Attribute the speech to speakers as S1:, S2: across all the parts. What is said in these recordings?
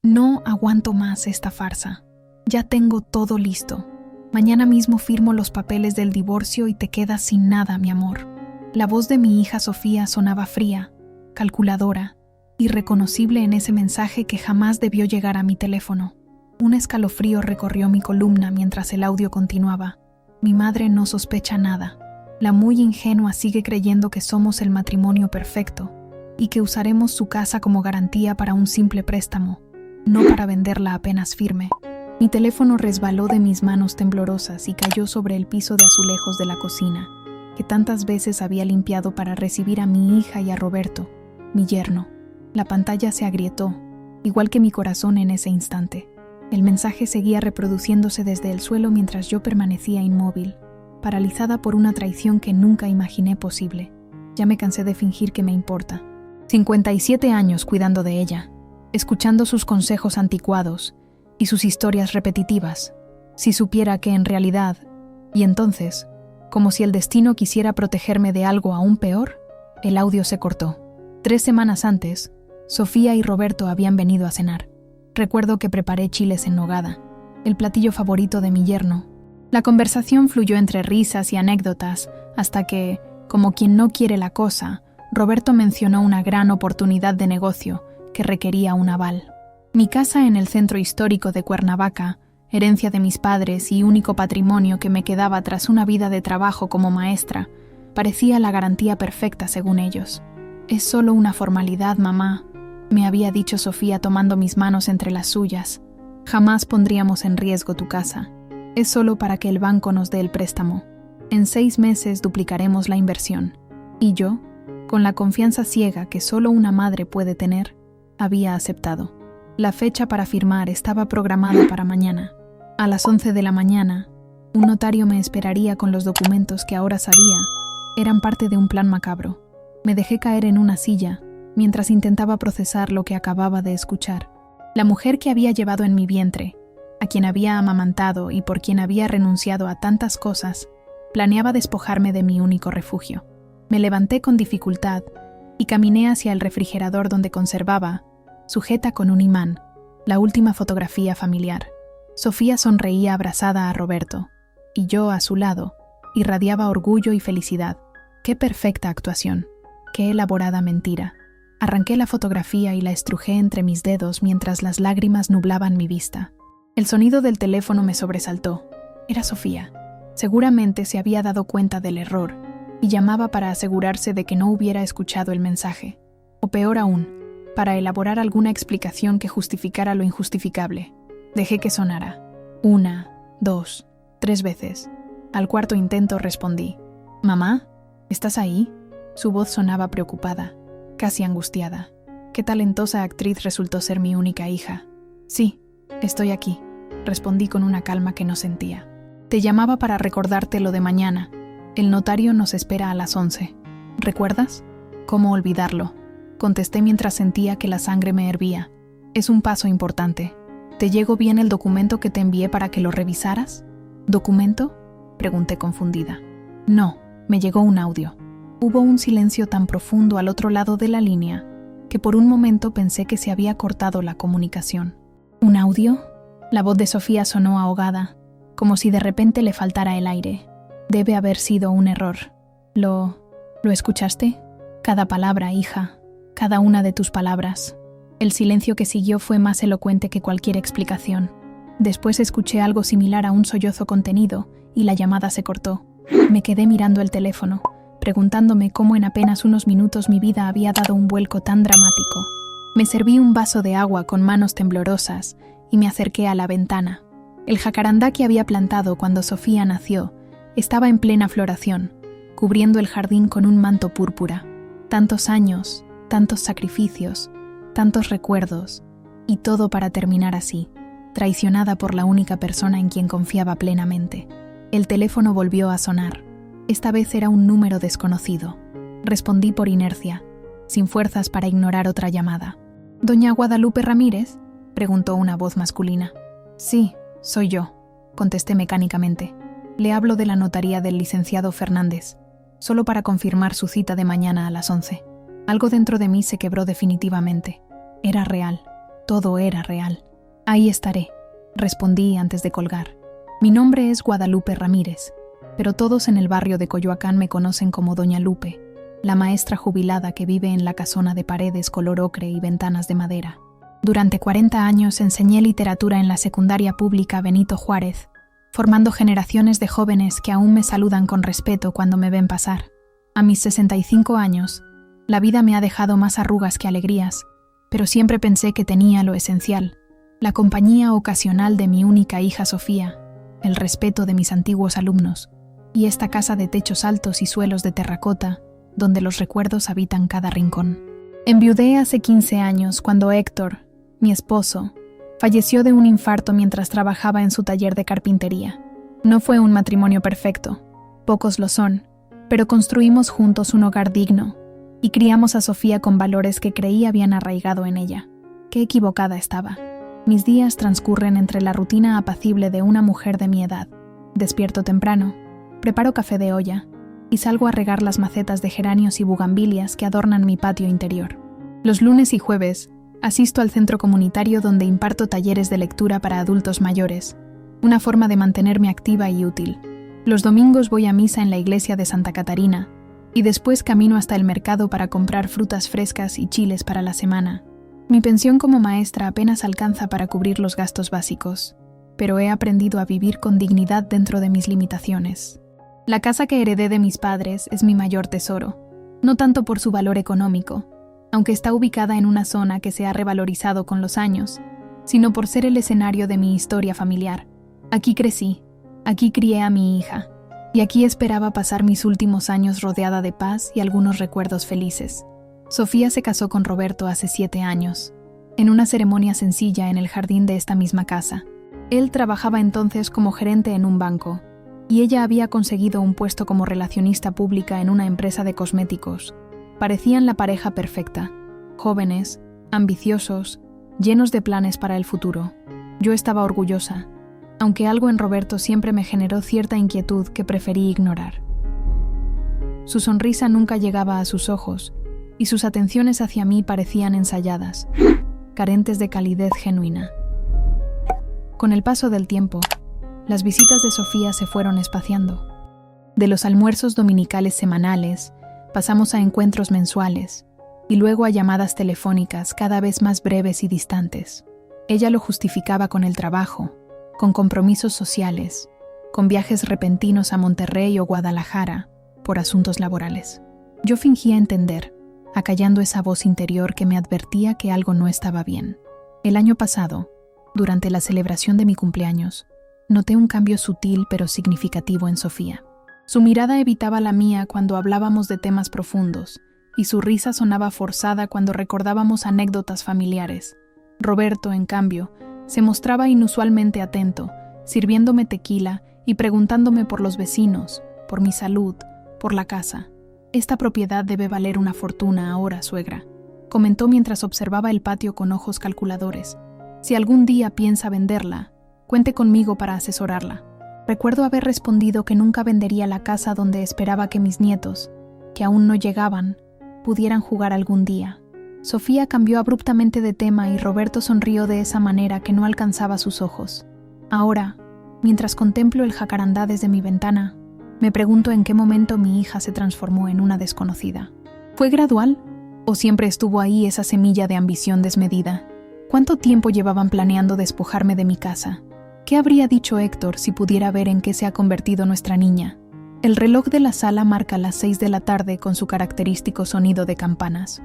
S1: No aguanto más esta farsa. Ya tengo todo listo. Mañana mismo firmo los papeles del divorcio y te quedas sin nada, mi amor. La voz de mi hija Sofía sonaba fría, calculadora, irreconocible en ese mensaje que jamás debió llegar a mi teléfono. Un escalofrío recorrió mi columna mientras el audio continuaba. Mi madre no sospecha nada. La muy ingenua sigue creyendo que somos el matrimonio perfecto y que usaremos su casa como garantía para un simple préstamo, no para venderla apenas firme. Mi teléfono resbaló de mis manos temblorosas y cayó sobre el piso de azulejos de la cocina, que tantas veces había limpiado para recibir a mi hija y a Roberto, mi yerno. La pantalla se agrietó, igual que mi corazón en ese instante. El mensaje seguía reproduciéndose desde el suelo mientras yo permanecía inmóvil, paralizada por una traición que nunca imaginé posible. Ya me cansé de fingir que me importa. 57 años cuidando de ella, escuchando sus consejos anticuados y sus historias repetitivas. Si supiera que en realidad, y entonces, como si el destino quisiera protegerme de algo aún peor, el audio se cortó. 3 semanas antes, Sofía y Roberto habían venido a cenar. Recuerdo que preparé chiles en nogada, el platillo favorito de mi yerno. La conversación fluyó entre risas y anécdotas, hasta que, como quien no quiere la cosa, Roberto mencionó una gran oportunidad de negocio que requería un aval. Mi casa en el centro histórico de Cuernavaca, herencia de mis padres y único patrimonio que me quedaba tras una vida de trabajo como maestra, parecía la garantía perfecta según ellos. «Es solo una formalidad, mamá», me había dicho Sofía tomando mis manos entre las suyas. «Jamás pondríamos en riesgo tu casa. Es solo para que el banco nos dé el préstamo. En 6 meses duplicaremos la inversión». Y yo, con la confianza ciega que solo una madre puede tener, había aceptado. La fecha para firmar estaba programada para mañana. A las 11 de la mañana, un notario me esperaría con los documentos que ahora sabía eran parte de un plan macabro. Me dejé caer en una silla mientras intentaba procesar lo que acababa de escuchar. La mujer que había llevado en mi vientre, a quien había amamantado y por quien había renunciado a tantas cosas, planeaba despojarme de mi único refugio. Me levanté con dificultad y caminé hacia el refrigerador donde conservaba, sujeta con un imán, la última fotografía familiar. Sofía sonreía abrazada a Roberto, y yo, a su lado, irradiaba orgullo y felicidad. ¡Qué perfecta actuación! ¡Qué elaborada mentira! Arranqué la fotografía y la estrujé entre mis dedos mientras las lágrimas nublaban mi vista. El sonido del teléfono me sobresaltó. Era Sofía. Seguramente se había dado cuenta del error y llamaba para asegurarse de que no hubiera escuchado el mensaje. O peor aún, para elaborar alguna explicación que justificara lo injustificable. Dejé que sonara. 1, 2, 3 veces. Al cuarto intento respondí. «¿Mamá? ¿Estás ahí?» Su voz sonaba preocupada, casi angustiada. Qué talentosa actriz resultó ser mi única hija. «Sí, estoy aquí», respondí con una calma que no sentía. «Te llamaba para recordarte lo de mañana. El notario nos espera a las 11. ¿Recuerdas?» «¿Cómo olvidarlo?», contesté mientras sentía que la sangre me hervía. «Es un paso importante. ¿Te llegó bien el documento que te envié para que lo revisaras?» «¿Documento?», pregunté confundida. «No, me llegó un audio». Hubo un silencio tan profundo al otro lado de la línea que por un momento pensé que se había cortado la comunicación. ¿Un audio? La voz de Sofía sonó ahogada, como si de repente le faltara el aire. Debe haber sido un error. ¿Lo escuchaste? Cada palabra, hija. Cada una de tus palabras. El silencio que siguió fue más elocuente que cualquier explicación. Después escuché algo similar a un sollozo contenido y la llamada se cortó. Me quedé mirando el teléfono, preguntándome cómo en apenas unos minutos mi vida había dado un vuelco tan dramático. Me serví un vaso de agua con manos temblorosas y me acerqué a la ventana. El jacarandá que había plantado cuando Sofía nació estaba en plena floración, cubriendo el jardín con un manto púrpura. Tantos años, tantos sacrificios, tantos recuerdos, y todo para terminar así, traicionada por la única persona en quien confiaba plenamente. El teléfono volvió a sonar. Esta vez era un número desconocido. Respondí por inercia, sin fuerzas para ignorar otra llamada. «¿Doña Guadalupe Ramírez?», preguntó una voz masculina. «Sí, soy yo», contesté mecánicamente. «Le hablo de la notaría del licenciado Fernández, solo para confirmar su cita de mañana a las 11. Algo dentro de mí se quebró definitivamente. Era real. Todo era real. Ahí estaré, respondí antes de colgar. Mi nombre es Guadalupe Ramírez, pero todos en el barrio de Coyoacán me conocen como Doña Lupe, la maestra jubilada que vive en la casona de paredes color ocre y ventanas de madera. Durante 40 años enseñé literatura en la secundaria pública Benito Juárez, formando generaciones de jóvenes que aún me saludan con respeto cuando me ven pasar. A mis 65 años, la vida me ha dejado más arrugas que alegrías, pero siempre pensé que tenía lo esencial, la compañía ocasional de mi única hija Sofía, el respeto de mis antiguos alumnos, y esta casa de techos altos y suelos de terracota, donde los recuerdos habitan cada rincón. Enviudé hace 15 años cuando Héctor, mi esposo, falleció de un infarto mientras trabajaba en su taller de carpintería. No fue un matrimonio perfecto, pocos lo son, pero construimos juntos un hogar digno y criamos a Sofía con valores que creí habían arraigado en ella. Qué equivocada estaba. Mis días transcurren entre la rutina apacible de una mujer de mi edad. Despierto temprano, preparo café de olla y salgo a regar las macetas de geranios y bugambilias que adornan mi patio interior. Los lunes y jueves asisto al centro comunitario donde imparto talleres de lectura para adultos mayores, una forma de mantenerme activa y útil. Los domingos voy a misa en la iglesia de Santa Catarina y después camino hasta el mercado para comprar frutas frescas y chiles para la semana. Mi pensión como maestra apenas alcanza para cubrir los gastos básicos, pero he aprendido a vivir con dignidad dentro de mis limitaciones. La casa que heredé de mis padres es mi mayor tesoro, no tanto por su valor económico, aunque está ubicada en una zona que se ha revalorizado con los años, sino por ser el escenario de mi historia familiar. Aquí crecí, aquí crié a mi hija, y aquí esperaba pasar mis últimos años rodeada de paz y algunos recuerdos felices. Sofía se casó con Roberto hace 7 años, en una ceremonia sencilla en el jardín de esta misma casa. Él trabajaba entonces como gerente en un banco, y ella había conseguido un puesto como relacionista pública en una empresa de cosméticos. Parecían la pareja perfecta, jóvenes, ambiciosos, llenos de planes para el futuro. Yo estaba orgullosa, aunque algo en Roberto siempre me generó cierta inquietud que preferí ignorar. Su sonrisa nunca llegaba a sus ojos, y sus atenciones hacia mí parecían ensayadas, carentes de calidez genuina. Con el paso del tiempo, las visitas de Sofía se fueron espaciando. De los almuerzos dominicales semanales, pasamos a encuentros mensuales, y luego a llamadas telefónicas cada vez más breves y distantes. Ella lo justificaba con el trabajo, con compromisos sociales, con viajes repentinos a Monterrey o Guadalajara, por asuntos laborales. Yo fingía entender, acallando esa voz interior que me advertía que algo no estaba bien. El año pasado, durante la celebración de mi cumpleaños, noté un cambio sutil pero significativo en Sofía. Su mirada evitaba la mía cuando hablábamos de temas profundos, y su risa sonaba forzada cuando recordábamos anécdotas familiares. Roberto, en cambio, se mostraba inusualmente atento, sirviéndome tequila y preguntándome por los vecinos, por mi salud, por la casa. «Esta propiedad debe valer una fortuna ahora, suegra», comentó mientras observaba el patio con ojos calculadores. «Si algún día piensa venderla, cuente conmigo para asesorarla». Recuerdo haber respondido que nunca vendería la casa donde esperaba que mis nietos, que aún no llegaban, pudieran jugar algún día. Sofía cambió abruptamente de tema y Roberto sonrió de esa manera que no alcanzaba sus ojos. Ahora, mientras contemplo el jacarandá desde mi ventana, me pregunto en qué momento mi hija se transformó en una desconocida. ¿Fue gradual? ¿O siempre estuvo ahí esa semilla de ambición desmedida? ¿Cuánto tiempo llevaban planeando despojarme de mi casa? ¿Qué habría dicho Héctor si pudiera ver en qué se ha convertido nuestra niña? El reloj de la sala marca las 6 de la tarde con su característico sonido de campanas.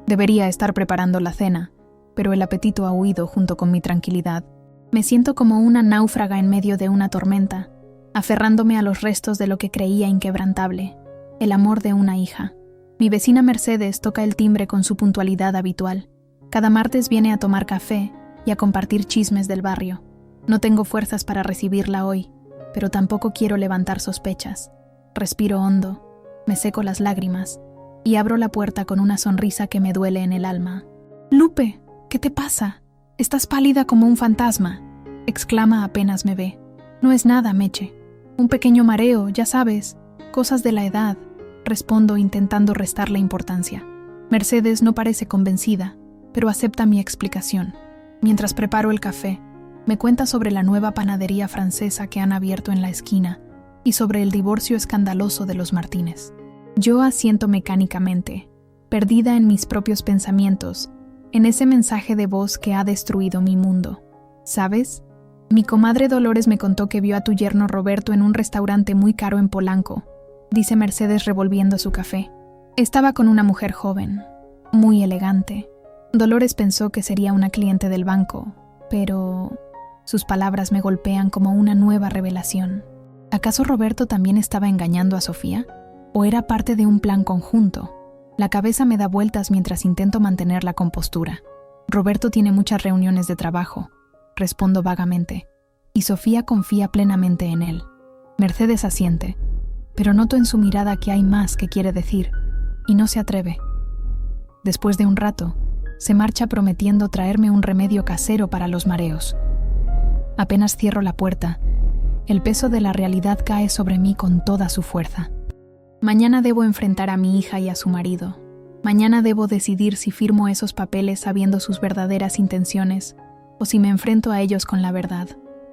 S1: Debería estar preparando la cena, pero el apetito ha huido junto con mi tranquilidad. Me siento como una náufraga en medio de una tormenta, aferrándome a los restos de lo que creía inquebrantable, el amor de una hija. Mi vecina Mercedes toca el timbre con su puntualidad habitual. Cada martes viene a tomar café y a compartir chismes del barrio. No tengo fuerzas para recibirla hoy, pero tampoco quiero levantar sospechas. Respiro hondo, me seco las lágrimas y abro la puerta con una sonrisa que me duele en el alma. «Lupe, ¿qué te pasa? Estás pálida como un fantasma», exclama apenas me ve. «No es nada, Meche. Un pequeño mareo, ya sabes, cosas de la edad», respondo intentando restarle importancia. Mercedes no parece convencida, pero acepta mi explicación. Mientras preparo el café, me cuenta sobre la nueva panadería francesa que han abierto en la esquina y sobre el divorcio escandaloso de los Martínez. Yo asiento mecánicamente, perdida en mis propios pensamientos, en ese mensaje de voz que ha destruido mi mundo. ¿Sabes? Mi comadre Dolores me contó que vio a tu yerno Roberto en un restaurante muy caro en Polanco, dice Mercedes revolviendo su café. Estaba con una mujer joven, muy elegante. Dolores pensó que sería una cliente del banco, pero sus palabras me golpean como una nueva revelación. ¿Acaso Roberto también estaba engañando a Sofía? ¿O era parte de un plan conjunto? La cabeza me da vueltas mientras intento mantener la compostura. Roberto tiene muchas reuniones de trabajo, respondo vagamente, y Sofía confía plenamente en él. Mercedes asiente, pero noto en su mirada que hay más que quiere decir, y no se atreve. Después de un rato, se marcha prometiendo traerme un remedio casero para los mareos. Apenas cierro la puerta, el peso de la realidad cae sobre mí con toda su fuerza. Mañana debo enfrentar a mi hija y a su marido. Mañana debo decidir si firmo esos papeles sabiendo sus verdaderas intenciones o si me enfrento a ellos con la verdad.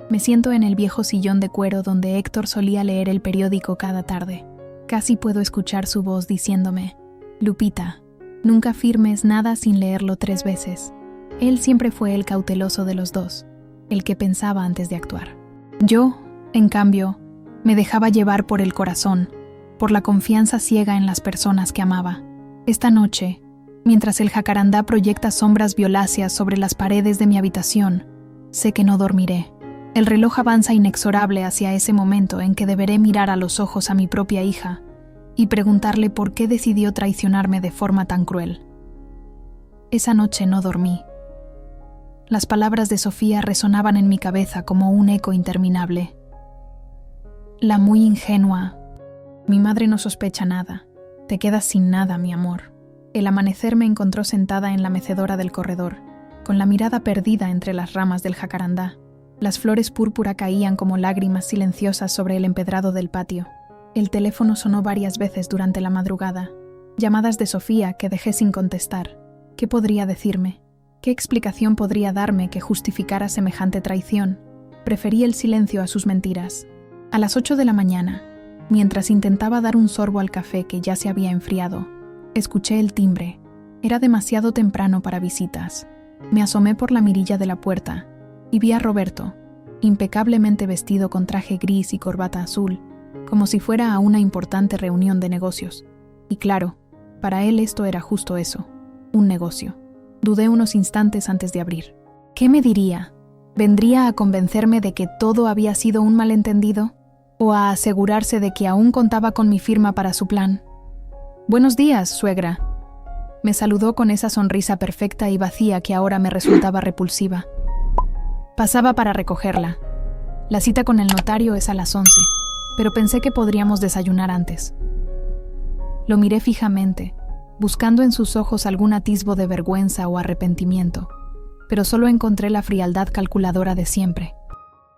S1: Me siento en el viejo sillón de cuero donde Héctor solía leer el periódico cada tarde. Casi puedo escuchar su voz diciéndome: Lupita, nunca firmes nada sin leerlo 3 veces. Él siempre fue el cauteloso de los dos, el que pensaba antes de actuar. Yo, en cambio, me dejaba llevar por el corazón, por la confianza ciega en las personas que amaba. Esta noche, mientras el jacarandá proyecta sombras violáceas sobre las paredes de mi habitación, sé que no dormiré. El reloj avanza inexorable hacia ese momento en que deberé mirar a los ojos a mi propia hija y preguntarle por qué decidió traicionarme de forma tan cruel. Esa noche no dormí. Las palabras de Sofía resonaban en mi cabeza como un eco interminable. La muy ingenua: mi madre no sospecha nada. Te quedas sin nada, mi amor. El amanecer me encontró sentada en la mecedora del corredor, con la mirada perdida entre las ramas del jacarandá. Las flores púrpura caían como lágrimas silenciosas sobre el empedrado del patio. El teléfono sonó varias veces durante la madrugada. Llamadas de Sofía que dejé sin contestar. ¿Qué podría decirme? ¿Qué explicación podría darme que justificara semejante traición? Preferí el silencio a sus mentiras. A las 8 de la mañana, mientras intentaba dar un sorbo al café que ya se había enfriado, escuché el timbre. Era demasiado temprano para visitas. Me asomé por la mirilla de la puerta y vi a Roberto, impecablemente vestido con traje gris y corbata azul, como si fuera a una importante reunión de negocios. Y claro, para él esto era justo eso, un negocio. Dudé unos instantes antes de abrir. ¿Qué me diría? ¿Vendría a convencerme de que todo había sido un malentendido? ¿O a asegurarse de que aún contaba con mi firma para su plan? «Buenos días, suegra». Me saludó con esa sonrisa perfecta y vacía que ahora me resultaba repulsiva. Pasaba para recogerla. La cita con el notario es a las 11, pero pensé que podríamos desayunar antes. Lo miré fijamente, buscando en sus ojos algún atisbo de vergüenza o arrepentimiento, pero solo encontré la frialdad calculadora de siempre.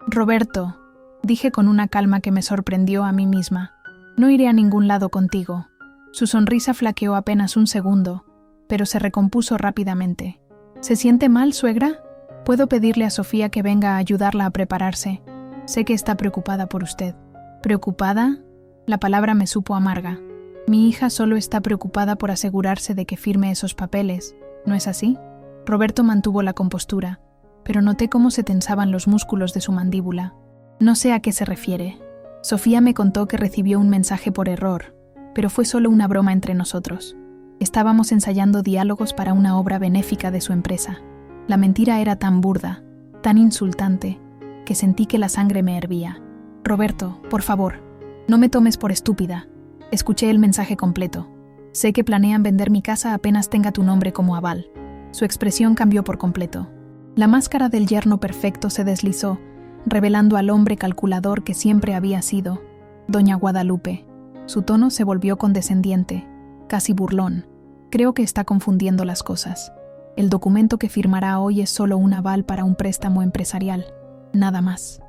S1: «Roberto», dije con una calma que me sorprendió a mí misma, «no iré a ningún lado contigo». Su sonrisa flaqueó apenas un segundo, pero se recompuso rápidamente. «¿Se siente mal, suegra? Puedo pedirle a Sofía que venga a ayudarla a prepararse. Sé que está preocupada por usted». ¿Preocupada? La palabra me supo amarga. Mi hija solo está preocupada por asegurarse de que firme esos papeles, ¿no es así? Roberto mantuvo la compostura, pero noté cómo se tensaban los músculos de su mandíbula. No sé a qué se refiere. Sofía me contó que recibió un mensaje por error, pero fue solo una broma entre nosotros. Estábamos ensayando diálogos para una obra benéfica de su empresa. La mentira era tan burda, tan insultante, que sentí que la sangre me hervía. «Roberto, por favor, no me tomes por estúpida». Escuché el mensaje completo. «Sé que planean vender mi casa apenas tenga tu nombre como aval». Su expresión cambió por completo. La máscara del yerno perfecto se deslizó, revelando al hombre calculador que siempre había sido, doña Guadalupe. Su tono se volvió condescendiente, casi burlón. «Creo que está confundiendo las cosas. El documento que firmará hoy es solo un aval para un préstamo empresarial. Nada más».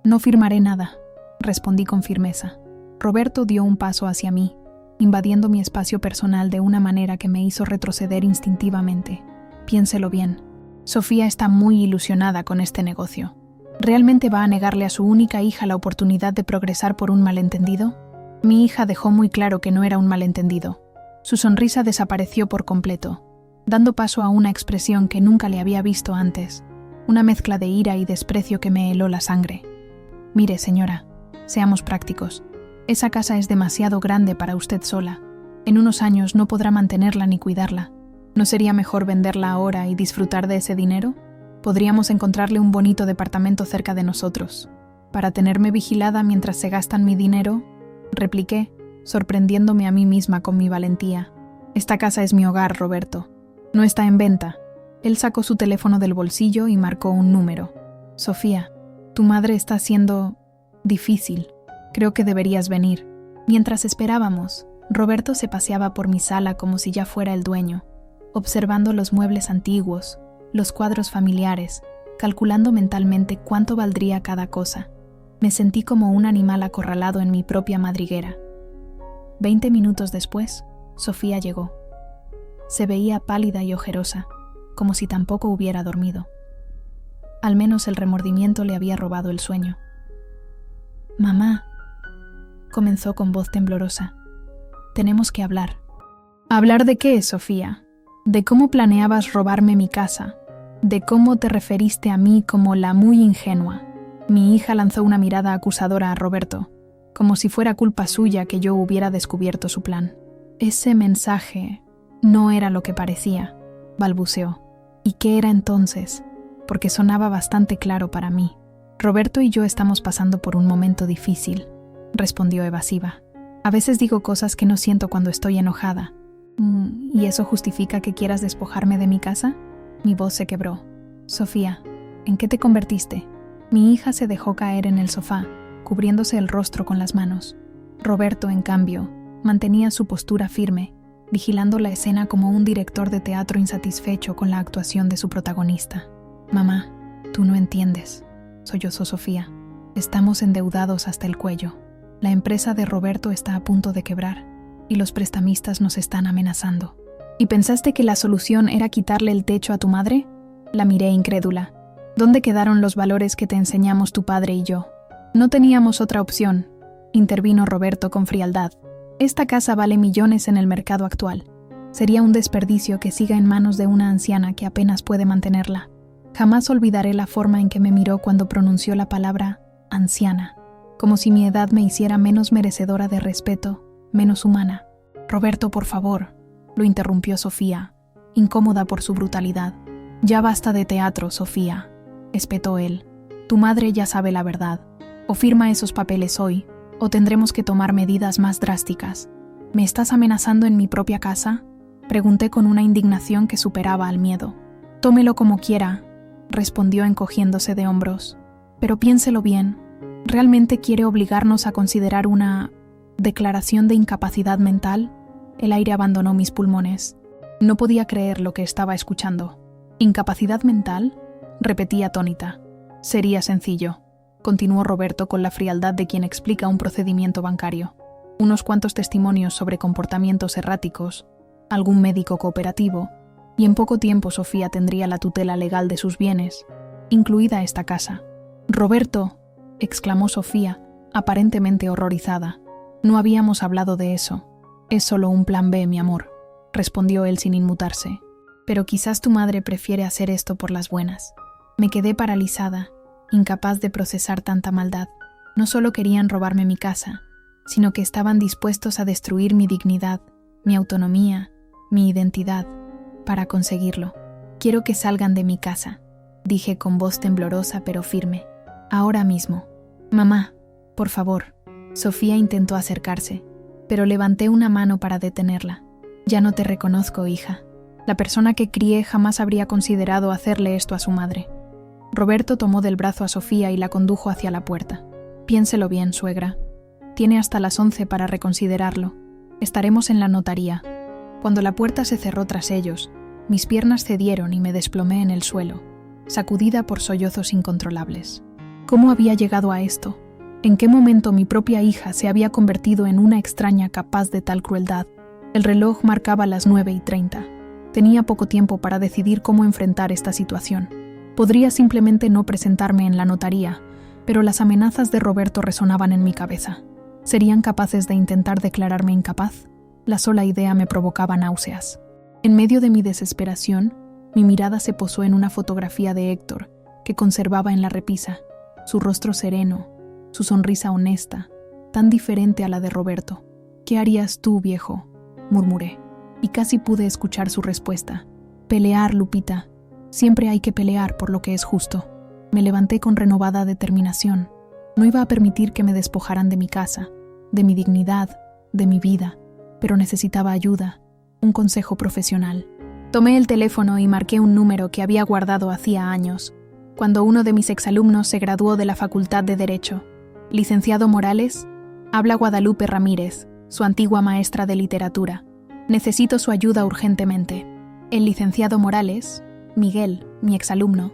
S1: «No firmaré nada», respondí con firmeza. Roberto dio un paso hacia mí, invadiendo mi espacio personal de una manera que me hizo retroceder instintivamente. «Piénselo bien. Sofía está muy ilusionada con este negocio. ¿Realmente va a negarle a su única hija la oportunidad de progresar por un malentendido? Mi hija dejó muy claro que no era un malentendido. Su sonrisa desapareció por completo, dando paso a una expresión que nunca le había visto antes, una mezcla de ira y desprecio que me heló la sangre. Mire, señora, seamos prácticos. Esa casa es demasiado grande para usted sola. En unos años no podrá mantenerla ni cuidarla. ¿No sería mejor venderla ahora y disfrutar de ese dinero? Podríamos encontrarle un bonito departamento cerca de nosotros. ¿Para tenerme vigilada mientras se gastan mi dinero?, repliqué, sorprendiéndome a mí misma con mi valentía. Esta casa es mi hogar, Roberto. No está en venta. Él sacó su teléfono del bolsillo y marcó un número. Sofía, tu madre está siendo difícil. Creo que deberías venir. Mientras esperábamos, Roberto se paseaba por mi sala como si ya fuera el dueño, observando los muebles antiguos, los cuadros familiares, calculando mentalmente cuánto valdría cada cosa. Me sentí como un animal acorralado en mi propia madriguera. 20 minutos después, Sofía llegó. Se veía pálida y ojerosa, como si tampoco hubiera dormido. Al menos el remordimiento le había robado el sueño. «Mamá», comenzó con voz temblorosa, «tenemos que hablar». «¿Hablar de qué, Sofía? ¿De cómo planeabas robarme mi casa? ¿De cómo te referiste a mí como la muy ingenua?» Mi hija lanzó una mirada acusadora a Roberto, como si fuera culpa suya que yo hubiera descubierto su plan. «Ese mensaje no era lo que parecía», balbuceó. «¿Y qué era entonces?», porque sonaba bastante claro para mí. «Roberto y yo estamos pasando por un momento difícil», respondió evasiva. «A veces digo cosas que no siento cuando estoy enojada. ¿Y eso justifica que quieras despojarme de mi casa?». Mi voz se quebró. «Sofía, ¿en qué te convertiste?». Mi hija se dejó caer en el sofá, cubriéndose el rostro con las manos. Roberto, en cambio, mantenía su postura firme, vigilando la escena como un director de teatro insatisfecho con la actuación de su protagonista. «Mamá, tú no entiendes», sollozó Sofía. «Estamos endeudados hasta el cuello. La empresa de Roberto está a punto de quebrar y los prestamistas nos están amenazando». «¿Y pensaste que la solución era quitarle el techo a tu madre?». La miré incrédula. «¿Dónde quedaron los valores que te enseñamos tu padre y yo?». «No teníamos otra opción», intervino Roberto con frialdad. «Esta casa vale millones en el mercado actual. Sería un desperdicio que siga en manos de una anciana que apenas puede mantenerla». Jamás olvidaré la forma en que me miró cuando pronunció la palabra anciana, como si mi edad me hiciera menos merecedora de respeto, menos humana. «Roberto, por favor», lo interrumpió Sofía, incómoda por su brutalidad. «Ya basta de teatro, Sofía», espetó él. «Tu madre ya sabe la verdad. O firma esos papeles hoy, o tendremos que tomar medidas más drásticas». «¿Me estás amenazando en mi propia casa?», pregunté con una indignación que superaba al miedo. «Tómelo como quiera», respondió encogiéndose de hombros. «Pero piénselo bien. ¿Realmente quiere obligarnos a considerar una declaración de incapacidad mental?». El aire abandonó mis pulmones. No podía creer lo que estaba escuchando. «¿Incapacidad mental?», repetí atónita. «Sería sencillo», continuó Roberto con la frialdad de quien explica un procedimiento bancario. «Unos cuantos testimonios sobre comportamientos erráticos, algún médico cooperativo, y en poco tiempo Sofía tendría la tutela legal de sus bienes, incluida esta casa». «Roberto», exclamó Sofía, aparentemente horrorizada. «No habíamos hablado de eso. Es solo un plan B, mi amor», respondió él sin inmutarse. «Pero quizás tu madre prefiere hacer esto por las buenas». Me quedé paralizada, incapaz de procesar tanta maldad. No solo querían robarme mi casa, sino que estaban dispuestos a destruir mi dignidad, mi autonomía, mi identidad, para conseguirlo. «Quiero que salgan de mi casa», dije con voz temblorosa pero firme. «Ahora mismo». «Mamá, por favor». Sofía intentó acercarse, pero levanté una mano para detenerla. «Ya no te reconozco, hija. La persona que crié jamás habría considerado hacerle esto a su madre». Roberto tomó del brazo a Sofía y la condujo hacia la puerta. «Piénselo bien, suegra. Tiene hasta las 11 para reconsiderarlo. Estaremos en la notaría». Cuando la puerta se cerró tras ellos, mis piernas cedieron y me desplomé en el suelo, sacudida por sollozos incontrolables. ¿Cómo había llegado a esto? ¿En qué momento mi propia hija se había convertido en una extraña capaz de tal crueldad? El reloj marcaba las 9:30. Tenía poco tiempo para decidir cómo enfrentar esta situación. Podría simplemente no presentarme en la notaría, pero las amenazas de Roberto resonaban en mi cabeza. ¿Serían capaces de intentar declararme incapaz? La sola idea me provocaba náuseas. En medio de mi desesperación, mi mirada se posó en una fotografía de Héctor, que conservaba en la repisa. Su rostro sereno, su sonrisa honesta, tan diferente a la de Roberto. «¿Qué harías tú, viejo?», murmuré, y casi pude escuchar su respuesta. «Pelear, Lupita. Siempre hay que pelear por lo que es justo». Me levanté con renovada determinación. No iba a permitir que me despojaran de mi casa, de mi dignidad, de mi vida, pero necesitaba ayuda, un consejo profesional. Tomé el teléfono y marqué un número que había guardado hacía años, cuando uno de mis exalumnos se graduó de la Facultad de Derecho. «Licenciado Morales, habla Guadalupe Ramírez, su antigua maestra de literatura. Necesito su ayuda urgentemente». El licenciado Morales, Miguel, mi exalumno,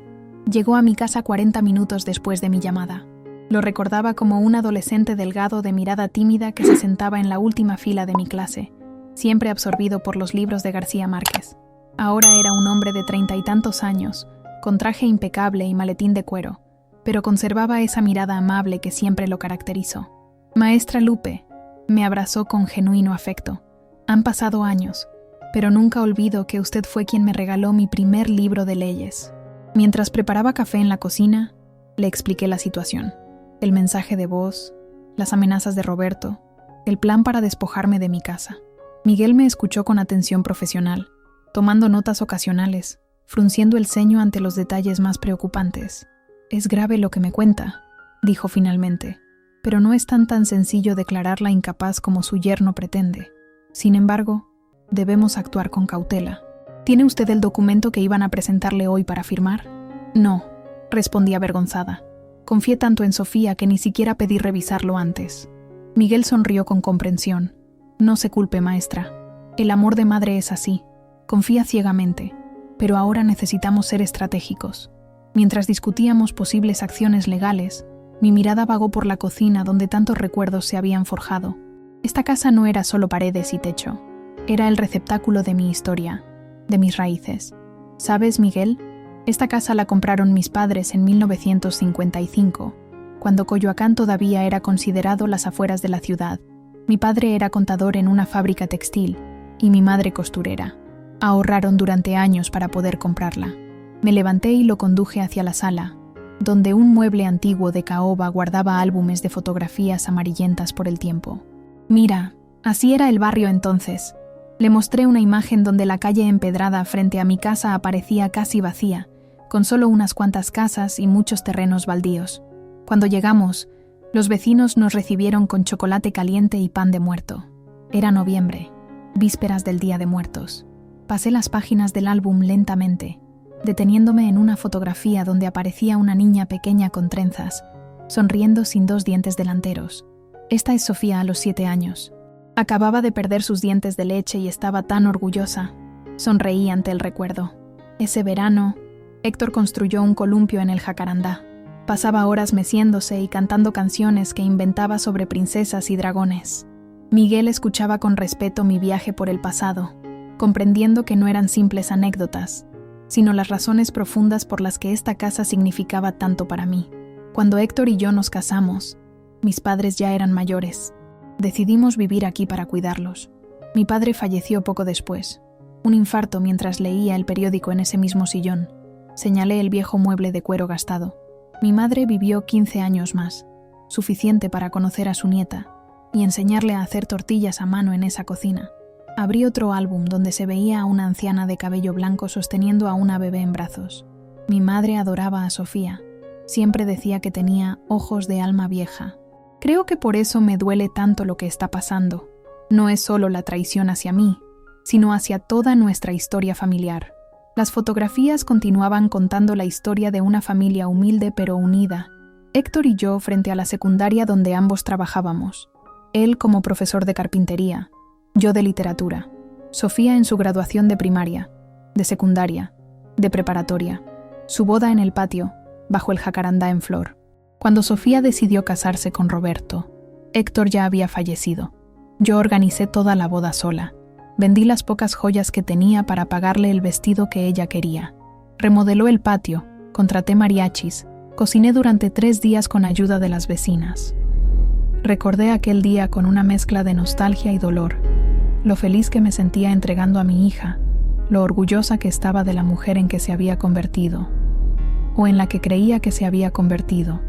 S1: llegó a mi casa 40 minutos después de mi llamada. Lo recordaba como un adolescente delgado de mirada tímida que se sentaba en la última fila de mi clase, siempre absorbido por los libros de García Márquez. Ahora era un hombre de 30 y tantos años, con traje impecable y maletín de cuero, pero conservaba esa mirada amable que siempre lo caracterizó. «Maestra Lupe», me abrazó con genuino afecto. «Han pasado años, pero nunca olvido que usted fue quien me regaló mi primer libro de leyes». Mientras preparaba café en la cocina, le expliqué la situación. El mensaje de voz, las amenazas de Roberto, el plan para despojarme de mi casa. Miguel me escuchó con atención profesional, tomando notas ocasionales, frunciendo el ceño ante los detalles más preocupantes. «Es grave lo que me cuenta», dijo finalmente, «pero no es tan sencillo declararla incapaz como su yerno pretende. Sin embargo, debemos actuar con cautela». «¿Tiene usted el documento que iban a presentarle hoy para firmar?» «No», respondí avergonzada. Confié tanto en Sofía que ni siquiera pedí revisarlo antes. Miguel sonrió con comprensión. «No se culpe, maestra. El amor de madre es así. Confía ciegamente, pero ahora necesitamos ser estratégicos». Mientras discutíamos posibles acciones legales, mi mirada vagó por la cocina donde tantos recuerdos se habían forjado. Esta casa no era solo paredes y techo. Era el receptáculo de mi historia, de mis raíces. ¿Sabes, Miguel? Esta casa la compraron mis padres en 1955, cuando Coyoacán todavía era considerado las afueras de la ciudad. Mi padre era contador en una fábrica textil y mi madre costurera. Ahorraron durante años para poder comprarla. Me levanté y lo conduje hacia la sala, donde un mueble antiguo de caoba guardaba álbumes de fotografías amarillentas por el tiempo. «Mira, así era el barrio entonces». Le mostré una imagen donde la calle empedrada frente a mi casa aparecía casi vacía, con solo unas cuantas casas y muchos terrenos baldíos. Cuando llegamos, los vecinos nos recibieron con chocolate caliente y pan de muerto. Era noviembre, vísperas del Día de Muertos. Pasé las páginas del álbum lentamente, deteniéndome en una fotografía donde aparecía una niña pequeña con trenzas, sonriendo sin 2 dientes delanteros. Esta es Sofía a los 7 años. Acababa de perder sus dientes de leche y estaba tan orgullosa. Sonreí ante el recuerdo. Ese verano, Héctor construyó un columpio en el jacarandá. Pasaba horas meciéndose y cantando canciones que inventaba sobre princesas y dragones. Miguel escuchaba con respeto mi viaje por el pasado, comprendiendo que no eran simples anécdotas, sino las razones profundas por las que esta casa significaba tanto para mí. Cuando Héctor y yo nos casamos, mis padres ya eran mayores. Decidimos vivir aquí para cuidarlos. Mi padre falleció poco después. Un infarto mientras leía el periódico en ese mismo sillón. Señalé el viejo mueble de cuero gastado. Mi madre vivió 15 años más, suficiente para conocer a su nieta y enseñarle a hacer tortillas a mano en esa cocina. Abrí otro álbum donde se veía a una anciana de cabello blanco sosteniendo a una bebé en brazos. Mi madre adoraba a Sofía. Siempre decía que tenía ojos de alma vieja. Creo que por eso me duele tanto lo que está pasando. No es solo la traición hacia mí, sino hacia toda nuestra historia familiar. Las fotografías continuaban contando la historia de una familia humilde pero unida. Héctor y yo frente a la secundaria donde ambos trabajábamos. Él como profesor de carpintería, yo de literatura. Sofía en su graduación de primaria, de secundaria, de preparatoria. Su boda en el patio, bajo el jacarandá en flor. Cuando Sofía decidió casarse con Roberto, Héctor ya había fallecido. Yo organicé toda la boda sola. Vendí las pocas joyas que tenía para pagarle el vestido que ella quería. Remodeló el patio, contraté mariachis, cociné durante 3 días con ayuda de las vecinas. Recordé aquel día con una mezcla de nostalgia y dolor, lo feliz que me sentía entregando a mi hija, lo orgullosa que estaba de la mujer en que se había convertido, o en la que creía que se había convertido.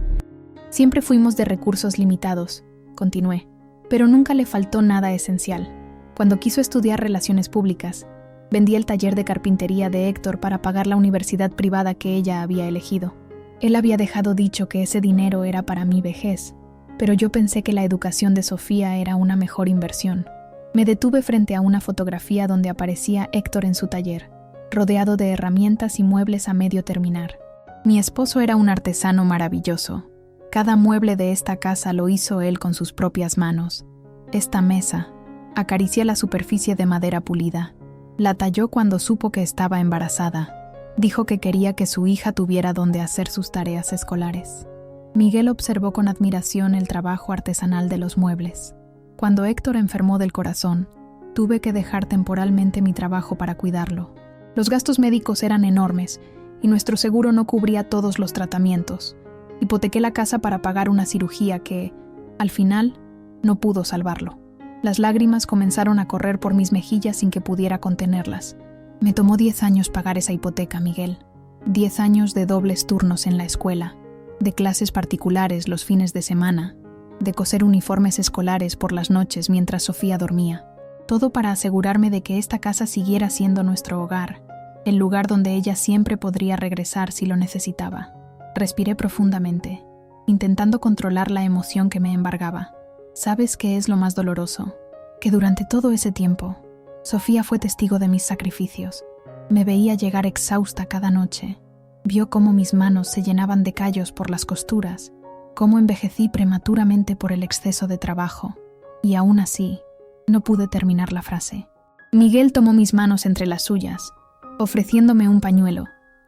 S2: Siempre fuimos de recursos limitados, continué, pero nunca le faltó nada esencial. Cuando quiso estudiar relaciones públicas, vendí el taller de carpintería de Héctor para pagar la universidad privada que ella había elegido. Él había dejado dicho que ese dinero era para mi vejez, pero yo pensé que la educación de Sofía era una mejor inversión. Me detuve frente a una fotografía donde aparecía Héctor en su taller, rodeado de herramientas y muebles a medio terminar. Mi esposo era un artesano maravilloso. Cada mueble de esta casa lo hizo él con sus propias manos. Esta mesa, acaricié la superficie de madera pulida. La talló cuando supo que estaba embarazada. Dijo que quería que su hija tuviera donde hacer sus tareas escolares. Miguel observó con admiración el trabajo artesanal de los muebles. Cuando Héctor enfermó del corazón, tuve que dejar temporalmente mi trabajo para cuidarlo. Los gastos médicos eran enormes y nuestro seguro no cubría todos los tratamientos. Hipotequé la casa para pagar una cirugía que, al final, no pudo salvarlo. Las lágrimas comenzaron a correr por mis mejillas sin que pudiera contenerlas. Me tomó 10 años pagar esa hipoteca, Miguel. 10 años de dobles turnos en la escuela, de clases particulares los fines de semana, de coser uniformes escolares por las noches mientras Sofía dormía. Todo para asegurarme de que esta casa siguiera siendo nuestro hogar, el lugar donde ella siempre podría regresar si lo necesitaba. Respiré profundamente, intentando controlar la emoción que me embargaba. ¿Sabes qué es lo más doloroso? Que durante todo ese tiempo, Sofía fue testigo de mis sacrificios. Me veía llegar exhausta cada noche. Vio cómo mis manos se llenaban de callos por las costuras, cómo envejecí prematuramente por el exceso de trabajo. Y aún así, no pude terminar la frase. Miguel tomó mis manos entre las suyas, ofreciéndome un pañuelo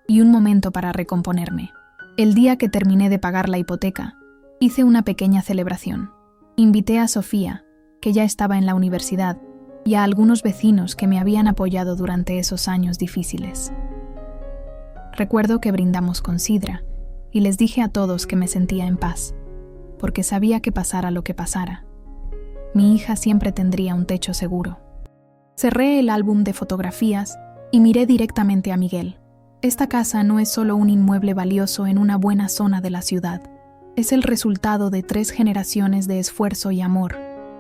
S2: y un momento para recomponerme. El día que terminé de pagar la hipoteca, hice una pequeña celebración. Invité a Sofía, que ya estaba en la universidad, y a algunos vecinos que me habían apoyado durante esos años difíciles. Recuerdo que brindamos con sidra, y les dije a todos que me sentía en paz, porque sabía que pasara lo que pasara, mi hija siempre tendría un techo seguro. Cerré el álbum de fotografías y miré directamente a Miguel. Esta casa no es solo un inmueble valioso en una buena zona de la ciudad. Es el resultado de 3 generaciones de esfuerzo y amor.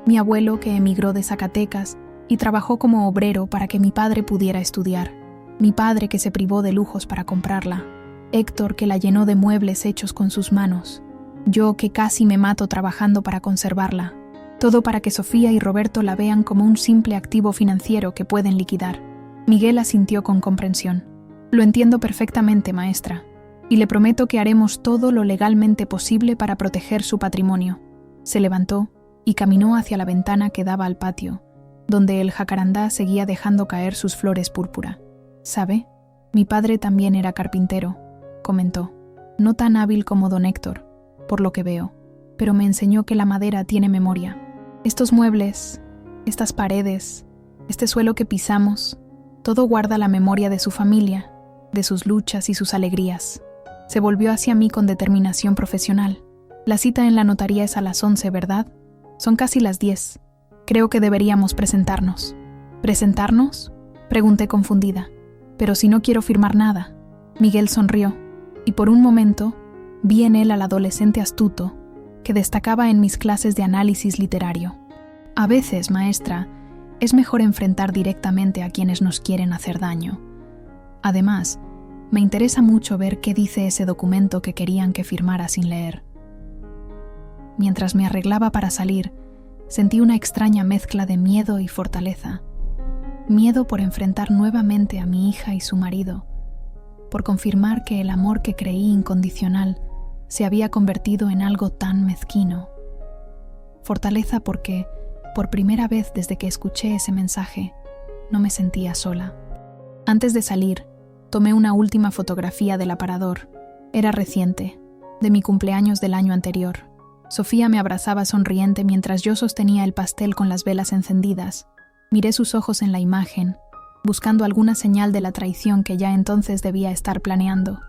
S2: Mi abuelo, que emigró de Zacatecas y trabajó como obrero para que mi padre pudiera estudiar. Mi padre, que se privó de lujos para comprarla. Héctor, que la llenó de muebles hechos con sus manos. Yo, que casi me mato trabajando para conservarla. Todo para que Sofía y Roberto la vean como un simple activo financiero que pueden liquidar. Miguel asintió con comprensión. Lo entiendo perfectamente, maestra, y le prometo que haremos todo lo legalmente posible para proteger su patrimonio. Se levantó y caminó hacia la ventana que daba al patio, donde el jacarandá seguía dejando caer sus flores púrpura. ¿Sabe? Mi padre también era carpintero, comentó. No tan hábil como don Héctor, por lo que veo, pero me enseñó que la madera tiene memoria. Estos muebles, estas paredes, este suelo que pisamos, todo guarda la memoria de su familia, de sus luchas y sus alegrías. Se volvió hacia mí con determinación profesional. La cita en la notaría es a las 11, ¿verdad? Son casi las 10. Creo que deberíamos presentarnos. ¿Presentarnos? Pregunté confundida. Pero si no quiero firmar nada. Miguel sonrió, y por un momento vi en él al adolescente astuto que destacaba en mis clases de análisis literario. A veces, maestra, es mejor enfrentar directamente a quienes nos quieren hacer daño. Además, me interesa mucho ver qué dice ese documento que querían que firmara sin leer. Mientras me arreglaba para salir, sentí una extraña mezcla de miedo y fortaleza. Miedo por enfrentar nuevamente a mi hija y su marido, por confirmar que el amor que creí incondicional se había convertido en algo tan mezquino. Fortaleza porque, por primera vez desde que escuché ese mensaje, no me sentía sola. Antes de salir, tomé una última fotografía del aparador. Era reciente, de mi cumpleaños del año anterior. Sofía me abrazaba sonriente mientras yo sostenía el pastel con las velas encendidas. Miré sus ojos en la imagen, buscando alguna señal de la traición que ya entonces debía estar planeando,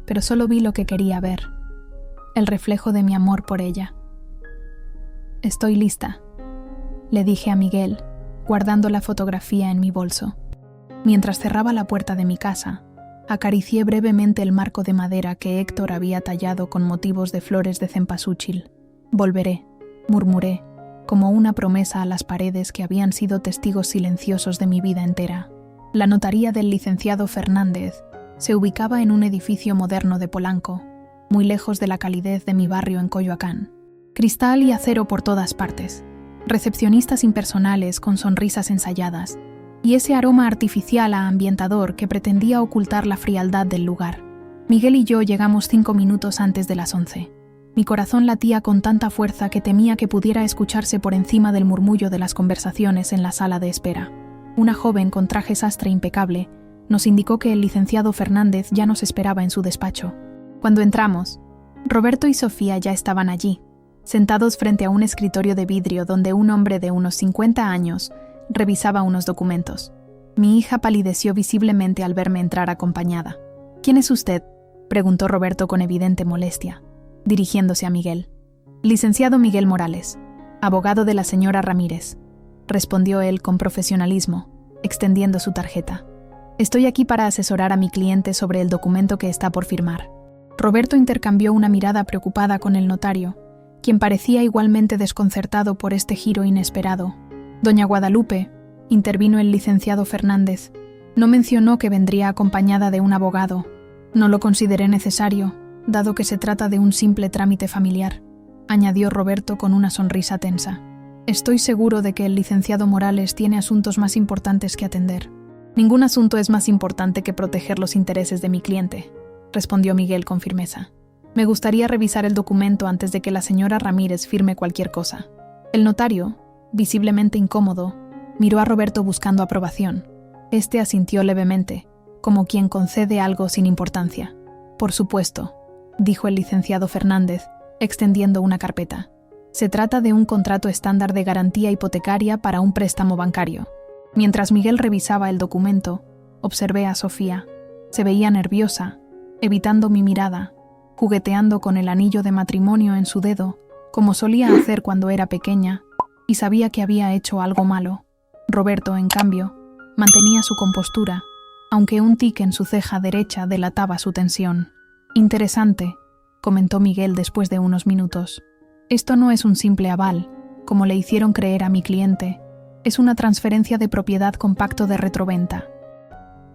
S2: pero solo vi lo que quería ver, el reflejo de mi amor por ella. «Estoy lista», le dije a Miguel, guardando la fotografía en mi bolso. Mientras cerraba la puerta de mi casa, acaricié brevemente el marco de madera que Héctor había tallado con motivos de flores de cempasúchil. «Volveré», murmuré, como una promesa a las paredes que habían sido testigos silenciosos de mi vida entera. La notaría del licenciado Fernández se ubicaba en un edificio moderno de Polanco, muy lejos de la calidez de mi barrio en Coyoacán. Cristal y acero por todas partes, recepcionistas impersonales con sonrisas ensayadas, y ese aroma artificial a ambientador que pretendía ocultar la frialdad del lugar. Miguel y yo llegamos 5 minutos antes de las 11. Mi corazón latía con tanta fuerza que temía que pudiera escucharse por encima del murmullo de las conversaciones en la sala de espera. Una joven con traje sastre impecable nos indicó que el licenciado Fernández ya nos esperaba en su despacho. Cuando entramos, Roberto y Sofía ya estaban allí, sentados frente a un escritorio de vidrio donde un hombre de unos 50 años revisaba unos documentos. Mi hija palideció visiblemente al verme entrar acompañada. «¿Quién es usted?», preguntó Roberto con evidente molestia, dirigiéndose a Miguel. «Licenciado Miguel Morales, abogado de la señora Ramírez», respondió él con profesionalismo, extendiendo su tarjeta. «Estoy aquí para asesorar a mi cliente sobre el documento que está por firmar». Roberto intercambió una mirada preocupada con el notario, quien parecía igualmente desconcertado por este giro inesperado. «Doña Guadalupe», intervino el licenciado Fernández, «no mencionó que vendría acompañada de un abogado. No lo consideré necesario, dado que se trata de un simple trámite familiar», añadió Roberto con una sonrisa tensa. «Estoy seguro de que el licenciado Morales tiene asuntos más importantes que atender». «Ningún asunto es más importante que proteger los intereses de mi cliente», respondió Miguel con firmeza. «Me gustaría revisar el documento antes de que la señora Ramírez firme cualquier cosa». El notario, visiblemente incómodo, miró a Roberto buscando aprobación. Este asintió levemente, como quien concede algo sin importancia. «Por supuesto», dijo el licenciado Fernández, extendiendo una carpeta. «Se trata de un contrato estándar de garantía hipotecaria para un préstamo bancario». Mientras Miguel revisaba el documento, observé a Sofía. Se veía nerviosa, evitando mi mirada, jugueteando con el anillo de matrimonio en su dedo, como solía hacer cuando era pequeña, y sabía que había hecho algo malo. Roberto, en cambio, mantenía su compostura, aunque un tic en su ceja derecha delataba su tensión. «Interesante», comentó Miguel después de unos minutos. «Esto no es un simple aval, como le hicieron creer a mi cliente. Es una transferencia de propiedad con pacto de retroventa».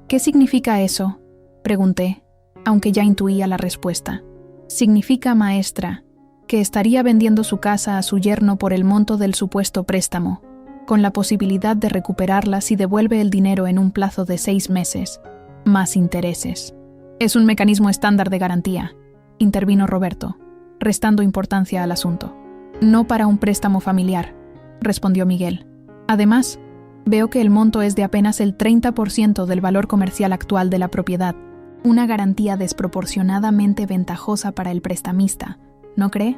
S2: «¿Qué significa eso?», pregunté, aunque ya intuía la respuesta. «Significa, maestra, que estaría vendiendo su casa a su yerno por el monto del supuesto préstamo, con la posibilidad de recuperarla si devuelve el dinero en un plazo de 6 meses, más intereses. Es un mecanismo estándar de garantía», intervino Roberto, restando importancia al asunto. «No para un préstamo familiar», respondió Miguel. «Además, veo que el monto es de apenas el 30% del valor comercial actual de la propiedad, una garantía desproporcionadamente ventajosa para el prestamista, ¿no cree?».